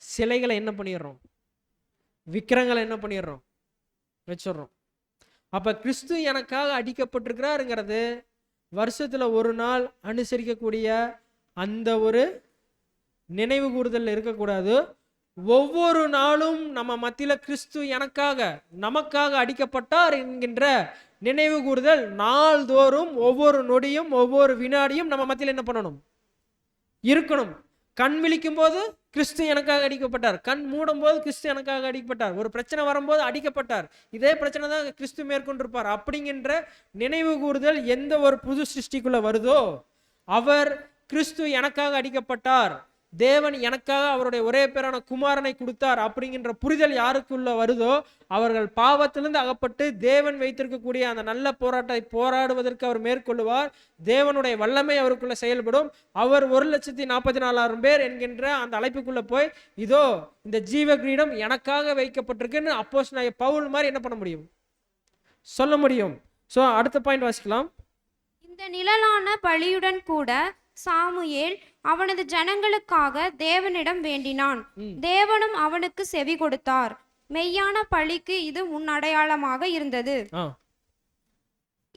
சிலைகளை என்ன பண்ணிடுறோம், விக்கிரங்களை என்ன பண்ணிடுறோம், வச்சிடுறோம். அப்ப கிறிஸ்து எனக்காக அடிக்கப்பட்டிருக்கிறாருங்கிறது வருஷத்துல ஒரு நாள் அனுசரிக்கக்கூடிய அந்த ஒரு நினைவு கூறுதல் இருக்கக்கூடாது. ஒவ்வொரு நாளும் நம்ம மத்தியில கிறிஸ்து எனக்காக நமக்காக அடிக்கப்பட்டார் என்கின்ற நினைவு கூறுதல் நாள்தோறும் ஒவ்வொரு நொடியும் ஒவ்வொரு வினாடியும் நம்ம மத்தியில் என்ன பண்ணணும், இருக்கணும். கண் விழிக்கும் போது கிறிஸ்து எனக்காக அடிக்கப்பட்டார், கண் மூடும் போது கிறிஸ்து எனக்காக அடிக்கப்பட்டார், ஒரு பிரச்சனை வரும்போது அடிக்கப்பட்டார், இதே பிரச்சனை தான் கிறிஸ்து மேற்கொண்டிருப்பார் அப்படிங்கின்ற நினைவு கூறுதல் எந்த ஒரு புது சிருஷ்டிக்குள்ள வருதோ, அவர் கிறிஸ்து எனக்காக அடிக்கப்பட்டார், தேவன் எனக்காக அவருடைய ஒரே பேரான குமாரனை கொடுத்தார் அப்படிங்கின்ற புரிதல் யாருக்குள்ள வருதோ அவர்கள் பாவத்திலிருந்து அகப்பட்டு தேவன் வைத்திருக்கக்கூடிய அந்த நல்ல போராட்டத்தை போராடுவதற்கு அவர் மேற்கொள்ளுவார். தேவனுடைய வல்லமை அவருக்குள்ள செயல்படும். அவர் 1,44,000 பேர் என்கின்ற அந்த அழைப்புக்குள்ள போய் இதோ இந்த ஜீவ கிரீடம் எனக்காக வைக்கப்பட்டிருக்குன்னு அப்போஸ்தலனாகிய பவுல் மாதிரி என்ன பண்ண முடியும், சொல்ல முடியும். சோ அடுத்த பாயிண்ட் வாசிக்கலாம். இந்த நிழலான பலியுடன் கூட சாமுவேல் அவனது ஜனங்களுக்காக தேவனிடம் வேண்டினான். தேவனும் அவனுக்கு செவி கொடுத்தார். மெய்யான பலிக்கு இது முன்னடையாளமாக இருந்தது.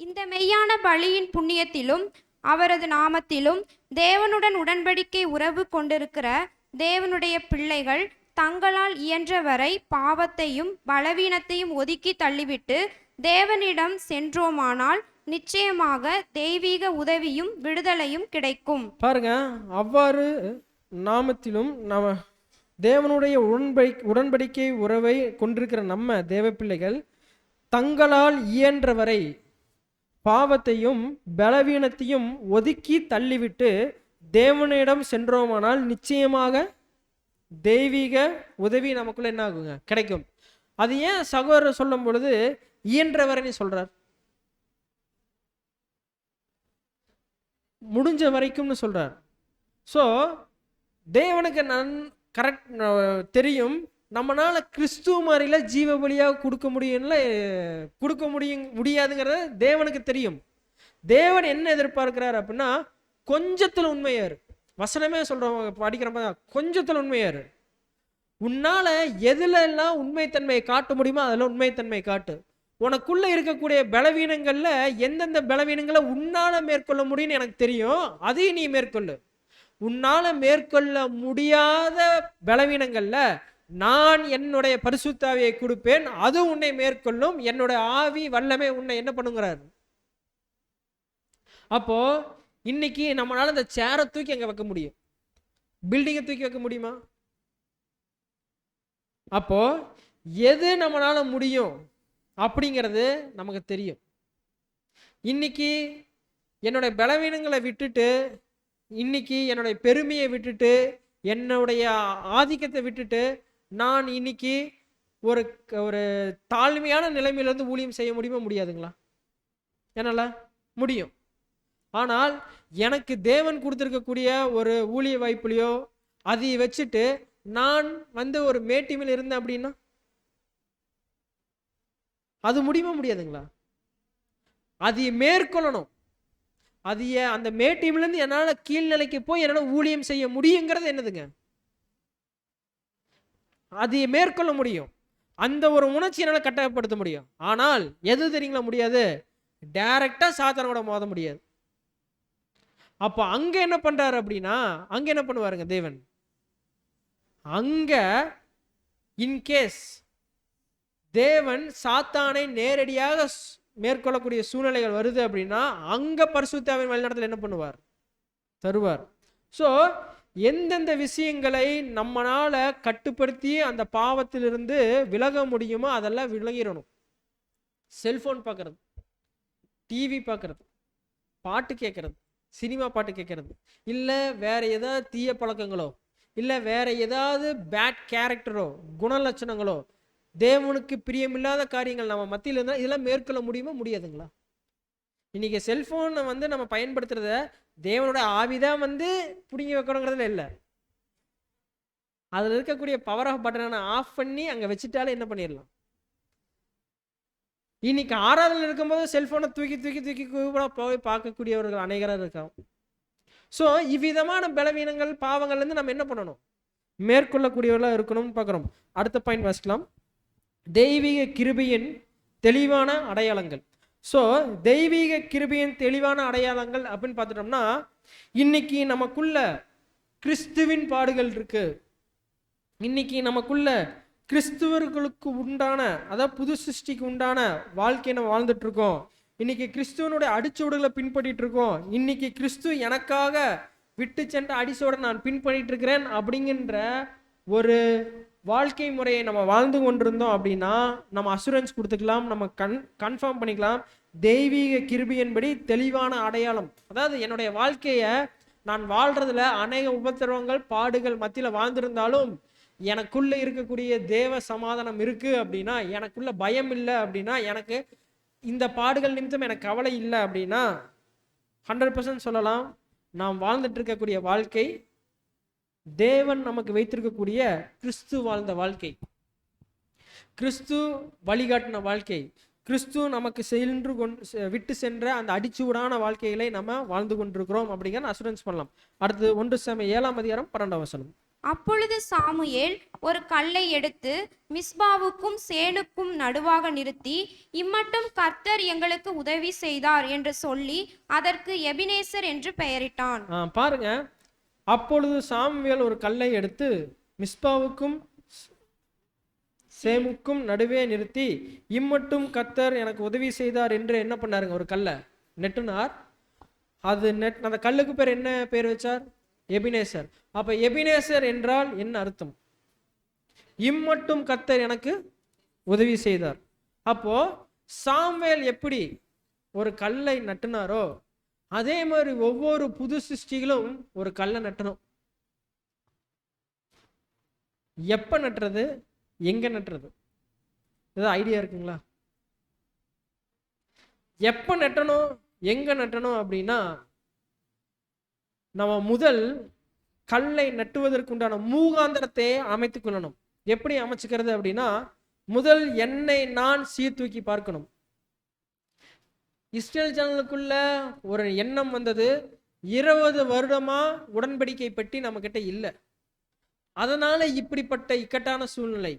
இந்த மெய்யான பலியின் புண்ணியத்திலும் அவரது நாமத்திலும் தேவனுடன் உடன்படிக்கை உறவு கொண்டிருக்கிற தேவனுடைய பிள்ளைகள் தங்களால் இயன்றவரை பாவத்தையும் பலவீனத்தையும் ஒதுக்கி தள்ளிவிட்டு தேவனிடம் சென்றோமானால் நிச்சயமாக தெய்வீக உதவியும் விடுதலையும் கிடைக்கும். பாருங்க, அவ்வாறு நாமத்திலும் நம்ம தேவனுடைய உடன்படிக்கை உறவை கொண்டிருக்கிற நம்ம தேவ பிள்ளைகள் தங்களால் இயன்றவரை பாவத்தையும் பலவீனத்தையும் ஒதுக்கி தள்ளிவிட்டு தேவனிடம் சென்றோமானால் நிச்சயமாக தெய்வீக உதவி நமக்குள்ள என்ன ஆகுங்க, கிடைக்கும். அது ஏன் சகோதரர் சொல்லும் பொழுது இயன்றவரைன்னு சொல்றார், முடிஞ்ச வரைக்கும்னு சொல்றார். ஸோ தேவனுக்கு கரெக்ட் தெரியும், நம்மளால கிறிஸ்துவ மாதிரில ஜீவ பலியாக கொடுக்க முடியாதுங்கிறது தேவனுக்கு தெரியும். தேவன் என்ன எதிர்பார்க்கிறார் அப்படின்னா கொஞ்சத்துல உண்மையாரு, வசனமே சொல்றவங்க படிக்கிறப்ப கொஞ்சத்துல உண்மையாரு. உன்னால எதுல எல்லாம் உண்மைத்தன்மையை காட்ட முடியுமோ அதெல்லாம் உண்மைத்தன்மை காட்டு. உனக்குள்ள இருக்கக்கூடிய பலவீனங்கள்ல எந்தெந்த பலவீனங்களை உன்னால மேற்கொள்ள முடியும்னு எனக்கு தெரியும், அதையும் நீ மேற்கொள்ளு. உன்னால மேற்கொள்ள முடியாத பலவீனங்கள்ல நான் என்னுடைய பரிசுத்தாவியை கொடுப்பேன், அது உன்னை மேற்கொள்ளும். என்னுடைய ஆவி வல்லமை உன்னை என்ன பண்ணுங்கிறார். அப்போ இன்னைக்கு நம்மளால இந்த சேரை தூக்கி அங்க வைக்க முடியும், பில்டிங்கை தூக்கி வைக்க முடியுமா? அப்போ எது நம்மளால முடியும் அப்படிங்கிறது நமக்கு தெரியும். இன்னைக்கு என்னுடைய பலவீனங்களை விட்டுட்டு, இன்னைக்கு என்னுடைய பெருமையை விட்டுட்டு, என்னுடைய ஆதிக்கத்தை விட்டுட்டு நான் இன்னைக்கு ஒரு ஒரு தாழ்மையான நிலைமையிலிருந்து ஊழியம் செய்ய முடியுமா? முடியாதுங்களா? என்னால முடியும். ஆனால் எனக்கு தேவன் கொடுத்துருக்கக்கூடிய ஒரு ஊழிய வாய்ப்புலையோ அதை வச்சுட்டு நான் ஒரு மேட்டிமில் இருந்தேன் அப்படின்னா அது முடியுமா? முடியாதுங்களா? அதை மேற்கொள்ளணும். அதைய அந்த மேட்டிமிலிருந்து என்னால கீழ்நிலைக்கு போய் என்னால ஊழியம் செய்ய முடியுங்கிறது என்னதுங்க? அதை மேற்கொள்ள முடியும். அந்த ஒரு உணர்ச்சி என்னால கட்டாயப்படுத்த முடியும். ஆனால் எது தெரியுங்களா முடியாது? டைரக்டா சாத்தானோட மோத முடியாது. அப்ப அங்க என்ன பண்றாரு அப்படின்னா, அங்க என்ன பண்ணுவாருங்க தேவன்? அங்க இன்கேஸ் தேவன் சாத்தானை நேரடியாக மேற்கொள்ளக்கூடிய சூழ்நிலைகள் வருது அப்படின்னா அங்க பரிசுத்த ஆவியின் வழிநடத்தல் என்ன பண்ணுவார்? தருவார். ஸோ எந்தெந்த விஷயங்களை நம்மளால கட்டுப்படுத்தி அந்த பாவத்திலிருந்து விலக முடியுமோ அதெல்லாம் விலகிடணும். செல்போன் பார்க்கறது, டிவி பார்க்கறது, பாட்டு கேட்கறது, சினிமா பாட்டு கேட்கறது, இல்லை வேற ஏதாவது தீய பழக்கங்களோ, இல்லை வேற ஏதாவது பேட் கேரக்டரோ, குணலட்சணங்களோ, தேவனுக்கு பிரியமில்லாத காரியங்கள் நம்ம மத்தியில் இருந்தால் இதெல்லாம் மேற்கொள்ள முடியுமா? முடியாதுங்களா? இன்னைக்கு செல்போனை நம்ம பயன்படுத்துறத தேவனோட ஆவிதான் பிடிங்கி வைக்கணுங்கிறதுல இல்லை, அதில் இருக்கக்கூடிய பவர் ஆஃப் பட்டனை ஆஃப் பண்ணி அங்கே வச்சுட்டாலே என்ன பண்ணிடலாம். இன்னைக்கு ஆராதனை இருக்கும்போது செல்போனை தூக்கி தூக்கி தூக்கி போய் பார்க்கக்கூடியவர்கள் அநேகராக இருக்காங்க. ஸோ இவ்விதமான பலவீனங்கள் பாவங்கள்லேருந்து நம்ம என்ன பண்ணணும்? மேற்கொள்ளக்கூடியவர்களாக இருக்கணும்னு பார்க்குறோம். அடுத்த பாயிண்ட் வாசிக்கலாம். தெய்வீக கிருபையின் தெளிவான அடையாளங்கள். ஸோ தெய்வீக கிருபையின் தெளிவான அடையாளங்கள் அப்படின்னு பார்த்துட்டோம்னா, இன்னைக்கு நமக்குள்ள கிறிஸ்துவின் பாடுகள் இருக்கு. இன்னைக்கு நமக்குள்ள கிறிஸ்துவர்களுக்கு உண்டான, அதாவது புது சிருஷ்டிக்கு உண்டான வாழ்க்கையை நம்ம வாழ்ந்துட்டு இருக்கோம். இன்னைக்கு கிறிஸ்துவனுடைய அடிச்சோடுகளை பின்பற்றிட்டு இருக்கோம். இன்னைக்கு கிறிஸ்து எனக்காக விட்டு சென்ற அடிச்சோட நான் பின்பற்றிட்டு இருக்கிறேன் அப்படிங்கிற ஒரு வாழ்க்கை முறையை நம்ம வாழ்ந்து கொண்டிருந்தோம் அப்படின்னா நம்ம அசூரன்ஸ் கொடுத்துக்கலாம், நம்ம கன்ஃபார்ம் பண்ணிக்கலாம். தெய்வீக கிருபையின்படி தெளிவான அடையாளம், அதாவது என்னுடைய வாழ்க்கையை நான் வாழ்றதுல அநேக உபத்திரவங்கள் பாடுகள் மத்தியில் வாழ்ந்திருந்தாலும் எனக்குள்ள இருக்கக்கூடிய தேவ சமாதானம் இருக்கு அப்படின்னா, எனக்குள்ள பயம் இல்லை அப்படின்னா, எனக்கு இந்த பாடுகள் நிமித்தம் எனக்கு கவலை இல்லை அப்படின்னா 100% சொல்லலாம் நாம் வாழ்ந்துட்டு இருக்கக்கூடிய வாழ்க்கை தேவன் நமக்கு வைத்திருக்கக்கூடிய கிறிஸ்து வாழ்ந்த வாழ்க்கை, கிறிஸ்து வழிகாட்டின வாழ்க்கை, கிறிஸ்து நமக்கு சென்று விட்டு சென்ற அந்த அடிச்சூடான வாழ்க்கைகளை நம்ம வாழ்ந்து கொண்டிருக்கிறோம் அப்படிங்கிற அசூரன்ஸ் பண்ணலாம். அடுத்து 1 சாமுவேல் 7ஆம் அதிகாரம் 12ஆம் வசனம். அப்பொழுது சாமுவேல் ஒரு கல்லை எடுத்து மிஸ்பாவுக்கும் சேனுக்கும் நடுவாக நிறுத்தி, இம்மட்டும் கர்த்தர் எங்களுக்கு உதவி செய்தார் என்று சொல்லி அதற்கு எபினேசர் என்று பெயரிட்டான். பாருங்க, அப்பொழுது சாமுவேல் ஒரு கல்லை எடுத்து மிஸ்பாவுக்கும் சேமுக்கும் நடுவே நிறுத்தி, இம்மட்டும் கர்த்தர் எனக்கு உதவி செய்தார் என்று என்ன பண்ணாருங்க? ஒரு கல்லை நெட்டுனார். அது அந்த கல்லுக்கு பேர் என்ன பேர் வச்சார்? எபினேசர். அப்ப எபினேசர் என்றால் என்ன அர்த்தம்? இம்மட்டும் கர்த்தர் எனக்கு உதவி செய்தார். அப்போ சாமுவேல் எப்படி ஒரு கல்லை நட்டுனாரோ அதே மாதிரி ஒவ்வொரு புது சிருஷ்டிகளும் ஒரு கல்லை நட்டணும். எப்ப நட்டுறது, எங்க நட்டுறது, ஏதாவது ஐடியா இருக்குங்களா? எப்ப நட்டணும், எங்க நட்டணும் அப்படின்னா, நம்ம முதல் கல்லை நட்டுவதற்குண்டான மூகாந்தரத்தை அமைத்துக் கொள்ளணும். எப்படி அமைச்சுக்கிறது அப்படின்னா, முதல் என்னை நான் சீர்தூக்கி பார்க்கணும். இஸ்ரேல் ஜனங்களுக்குள்ள ஒரு எண்ணம் வந்தது, 20 வருடமா உடன்படிக்கை பெட்டி நம்ம கிட்ட இல்லை. அதனால இப்படிப்பட்ட இக்கட்டான சூழ்நிலை,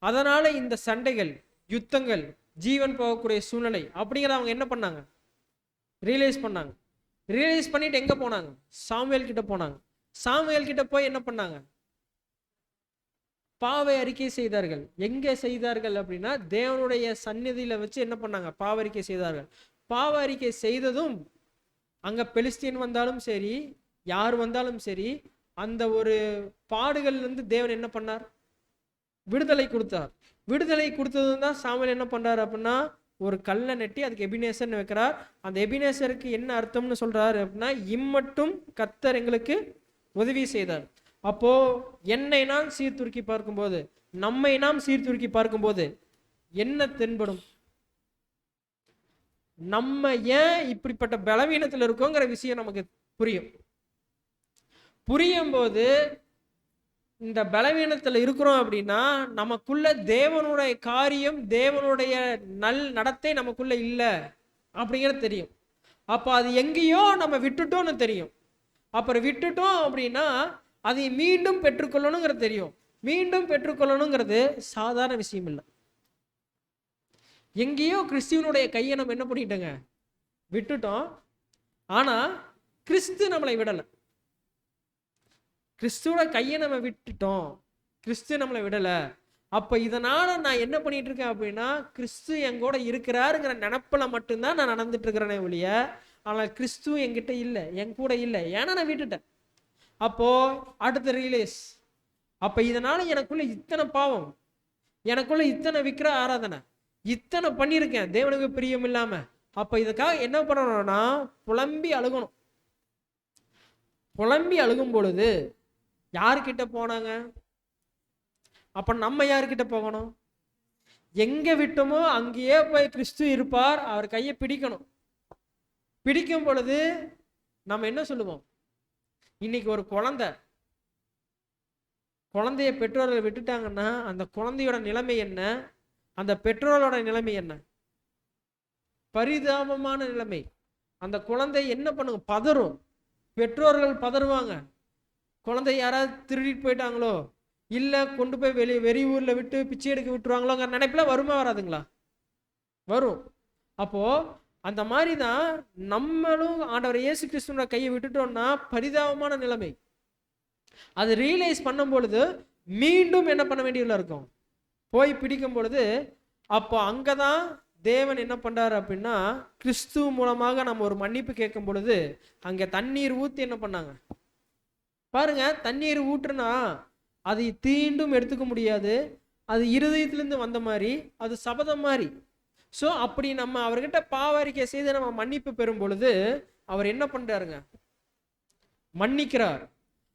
அதனால இந்த சண்டைகள், யுத்தங்கள், ஜீவன் போகக்கூடிய சூழ்நிலை அப்படிங்கிறத அவங்க என்ன பண்ணாங்க? ரியலைஸ் பண்ணாங்க. ரியலைஸ் பண்ணிட்டு எங்க போனாங்க? சாமுவேல் கிட்ட போனாங்க. சாமுவேல் கிட்ட போய் என்ன பண்ணாங்க? பாவ அறிக்கை செய்தார்கள். எங்க செய்தார்கள் அப்படின்னா தேவனுடைய சந்நிதியில வச்சு என்ன பண்ணாங்க? பாவ அறிக்கை செய்தார்கள். பாவ அறிக்கை செய்ததும் அங்க பெலிஸ்தீன் வந்தாலும் சரி, யார் வந்தாலும் சரி, அந்த ஒரு பாடுகள்ல இருந்து தேவன் என்ன பண்ணார்? விடுதலை கொடுத்தார். விடுதலை கொடுத்ததும் தான் சாமுவேல் என்ன பண்றாரு அப்படின்னா ஒரு கல்லை நெட்டி அதுக்கு எபினேசர்னு வைக்கிறார். அந்த எபினேசருக்கு என்ன அர்த்தம்னு சொல்றாரு அப்படின்னா இம்மட்டும் கர்த்தர் எங்களுக்கு உதவி செய்தார். அப்போ என்னை நாம் சீர்தூக்கி பார்க்கும்போது, நம்மை நாம் சீர்தூக்கி பார்க்கும்போது என்ன தென்படும்? நம்ம ஏன் இப்படிப்பட்ட பலவீனத்தில் இருக்கோங்கிற விஷயம் நமக்கு புரியும். புரியும் போது இந்த பலவீனத்தில் இருக்கிறோம் அப்படின்னா நமக்குள்ள தேவனுடைய காரியம், தேவனுடைய நடத்தை நமக்குள்ள இல்லை அப்படிங்கிறது தெரியும். அப்போ அது எங்கேயோ நம்ம விட்டுட்டோம்னு தெரியும். அப்புறம் விட்டுட்டோம் அப்படின்னா அதை மீண்டும் பெற்றுக்கொள்ளணுங்கிறது தெரியும். மீண்டும் பெற்றுக்கொள்ளணுங்கிறது சாதாரண விஷயம் இல்லை. எங்கேயோ கிறிஸ்துவனுடைய கையை நம்ம என்ன பண்ணிட்டோங்க? விட்டுட்டோம். ஆனா கிறிஸ்து நம்மளை விடலை. கிறிஸ்துவோட கையை நம்ம விட்டுட்டோம், கிறிஸ்து நம்மளை விடலை. அப்போ இதனால நான் என்ன பண்ணிட்டு இருக்கேன் அப்படின்னா கிறிஸ்து எங்கூட இருக்கிறாருங்கிற நினப்பில் மட்டும்தான் நான் நடந்துட்டு இருக்கிறேனே ஒழிய, ஆனால் கிறிஸ்து என்கிட்ட இல்லை, என் கூட இல்லை, ஏன்னா நான் விட்டுட்டேன். அப்போ அடுத்த ரியலைஸ், அப்போ இதனால எனக்குள்ள இத்தனை பாவம், எனக்குள்ள இத்தனை விக்கிர ஆராதனை, இத்தனை பண்ணியிருக்கேன் தேவனுக்கு பிரியம் இல்லாம. அப்போ இதுக்காக என்ன பண்ணணும்னா புலம்பி அழுகணும். புலம்பி அழுகும் பொழுது யாருக்கிட்ட போனாங்க? அப்ப நம்ம யாருக்கிட்ட போகணும்? எங்க விட்டோமோ அங்கேயே போய் கிறிஸ்து இருப்பார். அவர் கையை பிடிக்கணும். பிடிக்கும் பொழுது நம்ம என்ன சொல்லுவோம்? இன்னைக்கு ஒரு குழந்தைய பெற்றோர்கள் விட்டுட்டாங்கன்னா அந்த குழந்தையோட நிலைமை என்ன, அந்த பெற்றோரோட நிலைமை என்ன? பரிதாபமான நிலைமை. அந்த குழந்தை என்ன பண்ணுங்க? பதறும். பெற்றோர்கள் பதறுவாங்க. குழந்தை யாராவது திருடிட்டு போயிட்டாங்களோ, இல்லை கொண்டு போய் வெறி ஊரில் விட்டு பிச்சை எடுக்க விட்டுருவாங்களோங்கிற நினைப்பில் வருமா வராதுங்களா? வரும். அப்போ அந்த மாதிரி தான் நம்மளும் ஆண்டவர் இயேசு கிறிஸ்துவோட கையை விட்டுட்டோம்னா பரிதாபமான நிலைமை. அது ரியலைஸ் பண்ணும் பொழுது மீண்டும் என்ன பண்ண வேண்டியதில் இருக்கும்? போய் பிடிக்கும் பொழுது அப்போ அங்கதான் தேவன் என்ன பண்றாரு அப்படின்னா கிறிஸ்து மூலமாக நம்ம ஒரு மன்னிப்பு கேட்கும் பொழுது அங்க தண்ணீர் ஊத்தி என்ன பண்ணாங்க பாருங்க. தண்ணீர் ஊற்றுனா அது தீண்டும் எடுத்துக்க முடியாது. அது இருதயத்திலிருந்து வந்த மாதிரி, அது சபதம் மாதிரி. ஸோ அப்படி நம்ம அவர்கிட்ட பாவரிக்கை செய்து நம்ம மன்னிப்பு பெறும் பொழுது அவர் என்ன பண்றாருங்க? மன்னிக்கிறார்.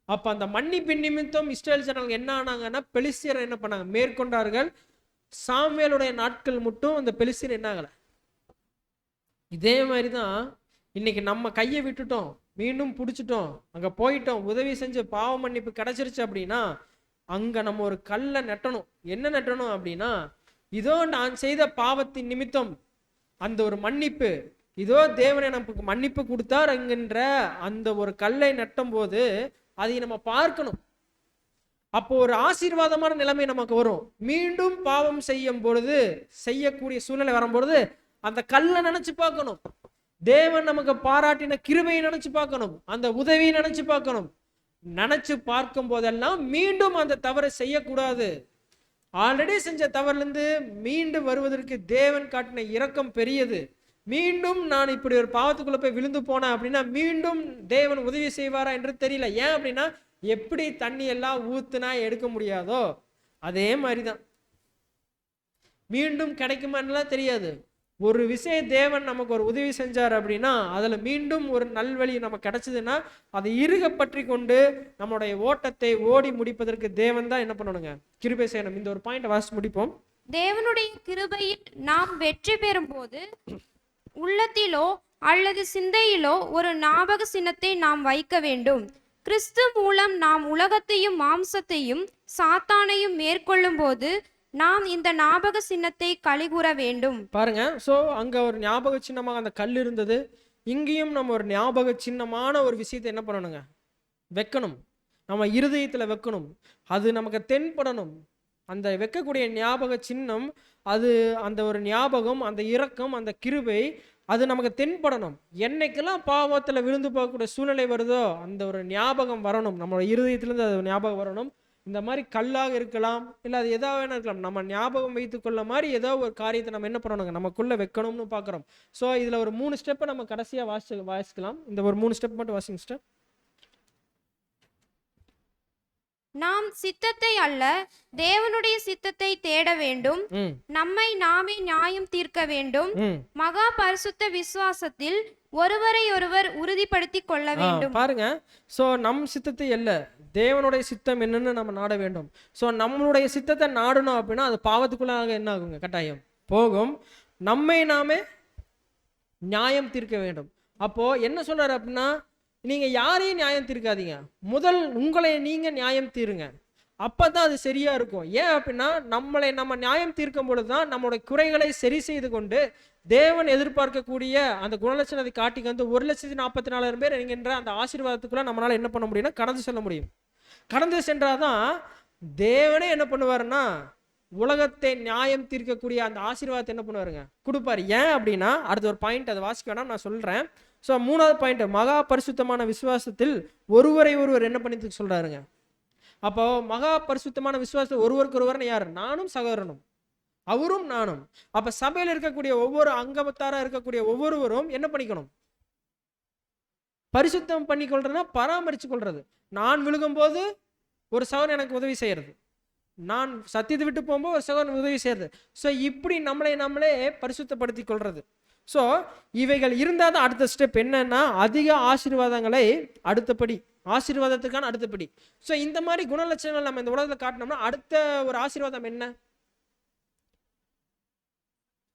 அப்ப அந்த மன்னிப்பின் நிமித்தம் இஸ்ரவேல் ஜனங்கள் என்ன ஆனாங்கன்னா பெலிஸ்தியர் என்ன பண்ணாங்க? மேற்கொண்டார்கள். சாமுவேலுடைய நாட்கள் மட்டும் அந்த பெலிஸ்தியர் என்ன ஆகல. இதே மாதிரிதான் இன்னைக்கு நம்ம கையை விட்டுட்டோம், மீண்டும் பிடிச்சிட்டோம், அங்க போயிட்டோம், உதவி செஞ்சு பாவ மன்னிப்பு கிடைச்சிருச்சு அப்படின்னா அங்க நம்ம ஒரு கல்லை நட்டணும். என்ன நட்டணும் அப்படின்னா இதோ நான் செய்த பாவத்தின் நிமித்தம் அந்த ஒரு மன்னிப்பு, இதோ தேவனை நமக்கு மன்னிப்பு கொடுத்தார் என்கின்ற அந்த ஒரு கல்லை நட்டும் போது அதை நம்ம பார்க்கணும். அப்போ ஒரு ஆசீர்வாதமான நிலைமை நமக்கு வரும். மீண்டும் பாவம் செய்யும் பொழுது, செய்யக்கூடிய சூழ்நிலை வரும்பொழுது அந்த கல்லை நினைச்சு பார்க்கணும். தேவன் நமக்கு பாராட்டின கிருபையை நினைச்சு பார்க்கணும், அந்த உதவியை நினைச்சு பார்க்கணும். நினைச்சு பார்க்கும் போதெல்லாம் மீண்டும் அந்த தவறை செய்யக்கூடாது. ஆல்ரெடி செஞ்ச தவறிலிருந்து மீண்டும் வருவதற்கு தேவன் காட்டின இரக்கம் பெரியது. மீண்டும் நான் இப்படி ஒரு பாவத்துக்குள்ள போய் விழுந்து போனேன் அப்படின்னா மீண்டும் தேவன் உதவி செய்வாரா என்று தெரியல. ஏன் அப்படின்னா எப்படி தண்ணி எல்லாம் ஊத்துனா எடுக்க முடியாதோ அதே மாதிரிதான் மீண்டும் கிடைக்குமான்னுலாம் தெரியாது. ஒரு விஷயம் தேவன் நமக்கு ஒரு உதவி செஞ்சார் அப்படின்னா அதுல மீண்டும் ஒரு நல்வழி நமக்கு கிடைச்சதுன்னா அதை இறுக பற்றி கொண்டு நம்மளுடைய ஓட்டத்தை ஓடி முடிப்பதற்கு தேவன் தான் என்ன பண்ணணுங்க? கிருபை செய்யணும். இந்த ஒரு பாயிண்ட் வாசி முடிப்போம். தேவனுடைய கிருபையில் நாம் வெற்றி பெறும் போது உள்ளத்திலோ அல்லது சிந்தையிலோ ஒரு ஞாபக சின்னத்தை நாம் வைக்க வேண்டும். கிறிஸ்து மூலம் நாம் உலகத்தையும் மாம்சத்தையும் சாத்தானையும் மேற்கொள்ளும் போது நாம் இந்த ஞாபக சின்னத்தை கலிகூற வேண்டும். பாருங்க. சோ அங்க ஒரு ஞாபக சின்னமாக அந்த கல் இருந்தது. இங்கேயும் நம்ம ஒரு ஞாபக சின்னமான ஒரு விஷயத்தை என்ன பண்ணணுங்க, வைக்கணும். நம்ம இருதயத்தில் வைக்கணும். அது நமக்கு தென்படணும். அந்த வைக்கக்கூடிய ஞாபக சின்னம், அது அந்த ஒரு ஞாபகம், அந்த இரக்கம், அந்த கிருபை, அது நமக்கு தென்படணும். என்னைக்கெல்லாம் பாவத்தில் விழுந்து போகக்கூடிய சூழ்நிலை வருதோ அந்த ஒரு ஞாபகம் வரணும். நம்மளோட இருதயத்திலேருந்து அது ஞாபகம் வரணும். இந்த மாதிரி கல்லாக இருக்கலாம், இல்லை அது எதாவது வேணா இருக்கலாம். நம்ம ஞாபகம் வைத்துக்கொள்ள மாதிரி ஏதோ ஒரு காரியத்தை நம்ம என்ன பண்ணணுங்க, நமக்குள்ளே வைக்கணும்னு பார்க்குறோம். ஸோ இதில் ஒரு 3 ஸ்டெப்பை நம்ம கடைசியாக வாசிக்கலாம். இந்த ஒரு 3 ஸ்டெப் மட்டும் வாசிங்க ஸ்டெப். நாம் சித்தத்தை அல்ல தேவனுடைய சித்தத்தை தேட வேண்டும். நம்மை நாமே நியாயம் தீர்க்க வேண்டும். மகா பரிசுத்த விசுவாசத்தில் ஒருவரை ஒருவர் உறுதிப்படுத்திக் கொள்ள வேண்டும். பாருங்க, ஸோ நம் சித்தத்தை அல்ல தேவனுடைய சித்தம் என்னன்னு நம்ம நாட வேண்டும். ஸோ நம்மளுடைய சித்தத்தை நாடணும் அப்படின்னா அது பாவத்துக்குள்ளாக என்ன ஆகுங்க, கட்டாயம் போகும். நம்மை நாமே நியாயம் தீர்க்க வேண்டும். அப்போ என்ன சொல்றாரு அப்படின்னா, நீங்க யாரையும் நியாயம் தீர்க்காதீங்க, முதல் உங்களை நீங்க நியாயம் தீருங்க. அப்பதான் அது சரியா இருக்கும். ஏன் அப்படின்னா நம்ம நியாயம் தீர்க்கும் பொழுதுதான் நம்மளுடைய குறைகளை சரி செய்து கொண்டு தேவன் எதிர்பார்க்கக்கூடிய அந்த குணலட்சணத்தை காட்டிக்கு வந்து 1,44,000 பேர் என்கின்ற அந்த ஆசீர்வாதத்துக்குள்ள நம்மளால என்ன பண்ண முடியும்னா கடந்து செல்ல முடியும். கடந்து சென்றாதான் தேவனே என்ன பண்ணுவாருன்னா உலகத்தை நியாயம் தீர்க்கக்கூடிய அந்த ஆசீர்வாதத்தை என்ன பண்ணுவாருங்க, கொடுப்பாரு. ஏன் அப்படின்னா அடுத்த ஒரு பாயிண்ட், அதை வாசிக்க வேணாம், நான் சொல்றேன். ஸோ 3வது பாயிண்ட், மகா பரிசுத்தமான விசுவாசத்தில் ஒருவரை ஒருவர் என்ன பண்ணி சொல்றாருங்க. அப்போ மகா பரிசுத்தமான விசுவாசத்தில் ஒருவருக்கு ஒருவர் யார், நானும் சகோதரனும், அவரும் நானும். அப்ப சபையில் இருக்கக்கூடிய ஒவ்வொரு அங்கத்தாரா இருக்கக்கூடிய ஒவ்வொருவரும் என்ன பண்ணிக்கணும், பரிசுத்தம் பண்ணி கொள்றதுன்னா பராமரிச்சு கொள்றது. நான் விழுகும் போது ஒரு சகோதரன் எனக்கு உதவி செய்யறது, நான் சத்தியத்தை விட்டு போகும்போது ஒரு சகோதரன் உதவி செய்யறது. ஸோ இப்படி நம்மளே பரிசுத்தப்படுத்தி கொள்றது. ஸோ இவைகள் இருந்தால் தான் அடுத்த ஸ்டெப் என்னன்னா அதிக ஆசீர்வாதங்களை அடுத்தபடி, ஆசீர்வாதத்துக்கான அடுத்தபடி. ஸோ இந்த மாதிரி குணலட்சணங்கள் நம்ம இந்த உலகத்தில் காட்டினோம்னா அடுத்த ஒரு ஆசீர்வாதம் என்ன,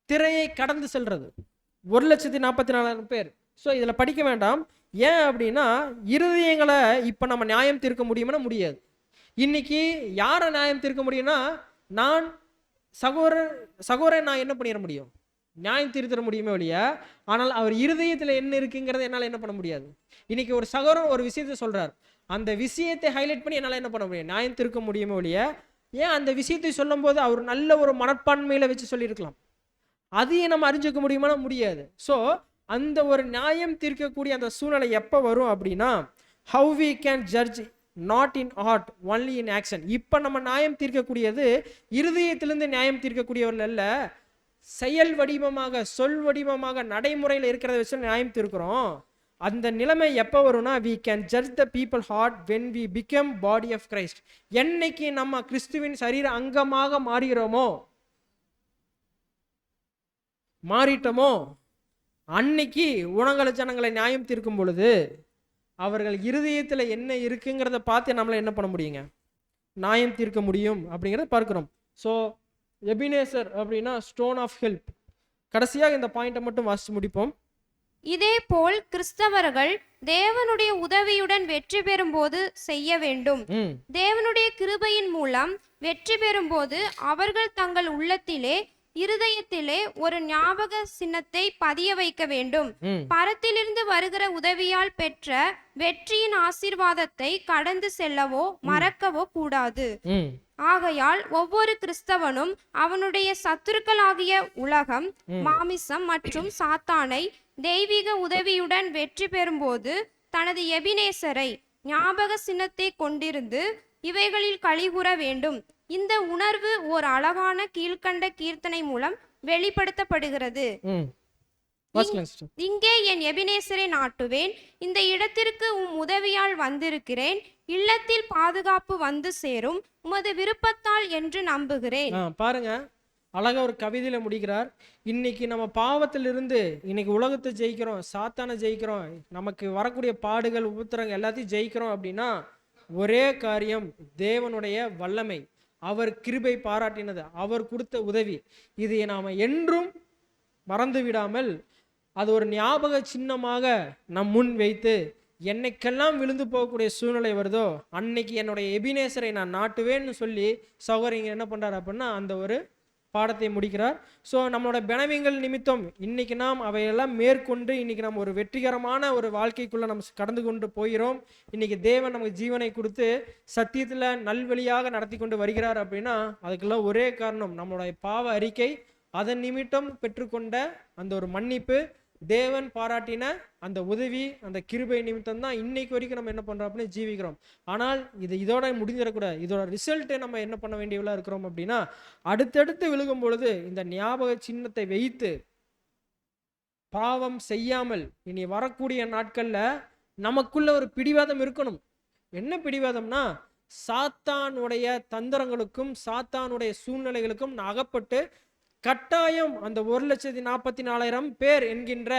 திரையை கடந்து செல்றது. 1,44,000 பேர். ஸோ இதில் படிக்க வேண்டாம். ஏன் அப்படின்னா இருதயங்களை இப்போ நம்ம நியாயம் தீர்க்க முடியும்னா முடியாது. இன்னைக்கு யாரை நியாயம் தீர்க்க முடியும்னா நான் சகோதரன் நான் என்ன பண்ணிட முடியும், நியாயம் தீர்த்திட முடியுமே ஒழிய, ஆனால் அவர் இருதயத்தில் என்ன இருக்குங்கிறத என்னால் என்ன பண்ண முடியாது. இன்னைக்கு ஒரு சகோதரன் ஒரு விஷயத்தை சொல்றார், அந்த விஷயத்தை ஹைலைட் பண்ணி என்னால் என்ன பண்ண முடியும், நியாயம் தீர்க்க முடியுமே ஒழிய, ஏன் அந்த விஷயத்தை சொல்லும் போது அவர் நல்ல ஒரு மனப்பான்மையில வச்சு சொல்லியிருக்கலாம், அதையே நம்ம அறிஞ்சிக்க முடியுமா, முடியாது. ஸோ அந்த ஒரு நியாயம் தீர்க்கக்கூடிய அந்த சூழ்நிலை எப்போ வரும் அப்படின்னா, how we can judge not in heart only in action. இப்போ நம்ம நியாயம் தீர்க்கக்கூடியது இருதயத்திலிருந்து நியாயம் தீர்க்கக்கூடியவர்கள் அல்ல, செயல் வடிவமாக சொல் வடிவமாக நடைமுறையில் இருக்கிறத வச்சு நியாயம் தீர்க்கிறோம். அந்த நிலைமை எப்போ வரும்னா we can judge the people heart when we become body of Christ. என்னைக்கு நம்ம கிறிஸ்துவின் சரீர அங்கமாக மாறிட்டோமோ அன்னைக்கு உலக ஜனங்களை நியாயம் தீர்க்கும் பொழுது அவர்கள் இருதயத்தில் என்ன இருக்குங்கிறத பார்த்து நம்மளை என்ன பண்ண முடியுங்க, நியாயம் தீர்க்க முடியும் அப்படிங்கிறத பார்க்கிறோம். ஸோ எபினேசர் அப்படின்னா ஸ்டோன் ஆஃப் ஹெல்ப். கடைசியாக இந்த பாயிண்டை மட்டும் வாசிச்சு முடிப்போம். இதே போல் கிறிஸ்தவர்கள் தேவனுடைய உதவியுடன் வெற்றி பெறும்போது செய்ய வேண்டும். தேவனுடைய கிருபையின் மூலம் வெற்றி பெறும்போது அவர்கள் தங்கள் உள்ளத்திலே இருதயத்திலே ஒரு ஞாபக சின்னத்தை பதிய வைக்க வேண்டும். பரத்திலிருந்து வருகிற உதவியால் பெற்ற வெற்றியின் ஆசீர்வாதத்தை கடந்து செல்லவோ மறக்கவோ கூடாது. ஆகையால் ஒவ்வொரு கிறிஸ்தவனும் அவனுடைய சத்துருக்களாகிய உலகம், மாமிசம் மற்றும் சாத்தானை தெய்வீக உதவியுடன் வெற்றி பெறும்போது தனது எபினேசரை ஞாபக சின்னத்தை கொண்டிருந்து இவைகளில் களிகூற வேண்டும். இந்த உணர்வு ஒரு அழகான கீழ்கண்ட கீர்த்தனை மூலம் வெளிப்படுத்தப்படுகிறது. இங்கே என் எபினேசரை நாட்டுவேன், இந்த இடத்திற்கு உதவியால் வந்திருக்கிறேன், இல்லத்தில் பாதுகாப்பு வந்து சேரும், உமது விருப்பத்தால் என்று நம்புகிறேன். பாருங்க, அழகா ஒரு கவிதையில முடிக்கிறார். இன்னைக்கு நம்ம பாவத்திலிருந்து இன்னைக்கு உலகத்தை ஜெயிக்கிறோம், சாத்தானை ஜெயிக்கிறோம், நமக்கு வரக்கூடிய பாடுகள் உபத்திரங்கள் எல்லாத்தையும் ஜெயிக்கிறோம் அப்படின்னா ஒரே காரியம், தேவனுடைய வல்லமை, அவர் கிருபை பாராட்டினது, அவர் கொடுத்த உதவி, இதை நாம என்றும் மறந்து விடாமல் அது ஒரு ஞாபக சின்னமாக நம் முன் வைத்து என்னைக்கெல்லாம் விழுந்து போகக்கூடிய சூழ்நிலை வருதோ அன்னைக்கு என்னுடைய எபினேசரை நான் நாட்டுவேன்னு சொல்லி சகோதரங்க என்ன பண்றாரு அப்படின்னா அந்த ஒரு பாடத்தை முடிக்கிறார். ஸோ நம்மளோட பலவீனங்கள் நிமித்தம் இன்னைக்கு நாம் அவையெல்லாம் மேற்கொண்டு இன்னைக்கு நம்ம ஒரு வெற்றிகரமான ஒரு வாழ்க்கைக்குள்ள நம்ம கடந்து கொண்டு போகிறோம். இன்னைக்கு தேவன் நமக்கு ஜீவனை கொடுத்து சத்தியத்தில் நல்வழியாக நடத்தி கொண்டு வருகிறார் அப்படின்னா அதுக்கெல்லாம் ஒரே காரணம் நம்மளுடைய பாவ அறிக்கை, அதன் நிமித்தம் பெற்றுக்கொண்ட அந்த ஒரு மன்னிப்பு, தேவன் பாராட்டின அந்த உதவி, அந்த கிருபை நிமித்தம் தான் இன்னைக்கு வரைக்கும் நம்ம என்ன பண்றோம் அப்படின்னு ஜீவிக்கிறோம். ஆனால் இதோட முடிஞ்சிடக்கூடாது. இதோட ரிசல்ட்டை நம்ம என்ன பண்ண வேண்டியவளா இருக்கிறோம் அப்படின்னா அடுத்தடுத்து விழுகும் பொழுது இந்த ஞாபக சின்னத்தை வைத்து பாவம் செய்யாமல் இனி வரக்கூடிய நாட்கள்ல நமக்குள்ள ஒரு பிடிவாதம் இருக்கணும். என்ன பிடிவாதம்னா சாத்தானுடைய தந்திரங்களுக்கும் சாத்தானுடைய சூழ்நிலைகளுக்கும் அகப்பட்டு கட்டாயம் அந்த 1,44,000 பேர் என்கின்ற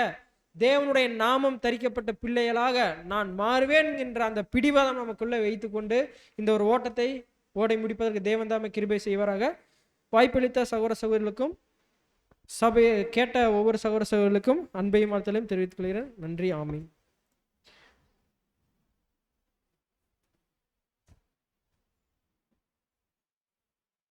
தேவனுடைய நாமம் தரிக்கப்பட்ட பிள்ளைகளாக நான் மாறுவேன் என்ற அந்த பிடிவாதம் நமக்குள்ள வைத்துக்கொண்டு இந்த ஒரு ஓட்டத்தை ஓடை முடிப்பதற்கு தேவன் தாமே கிருபை செய்வாராக. வாய்ப்பளித்த சகோதர சகோதரிகளுக்கும் சபையை கேட்ட ஒவ்வொரு சகோதர சகோதரிகளுக்கும் அன்பையும் வாழ்த்தலையும் தெரிவித்துக் கொள்கிறேன். நன்றி. ஆமீன்.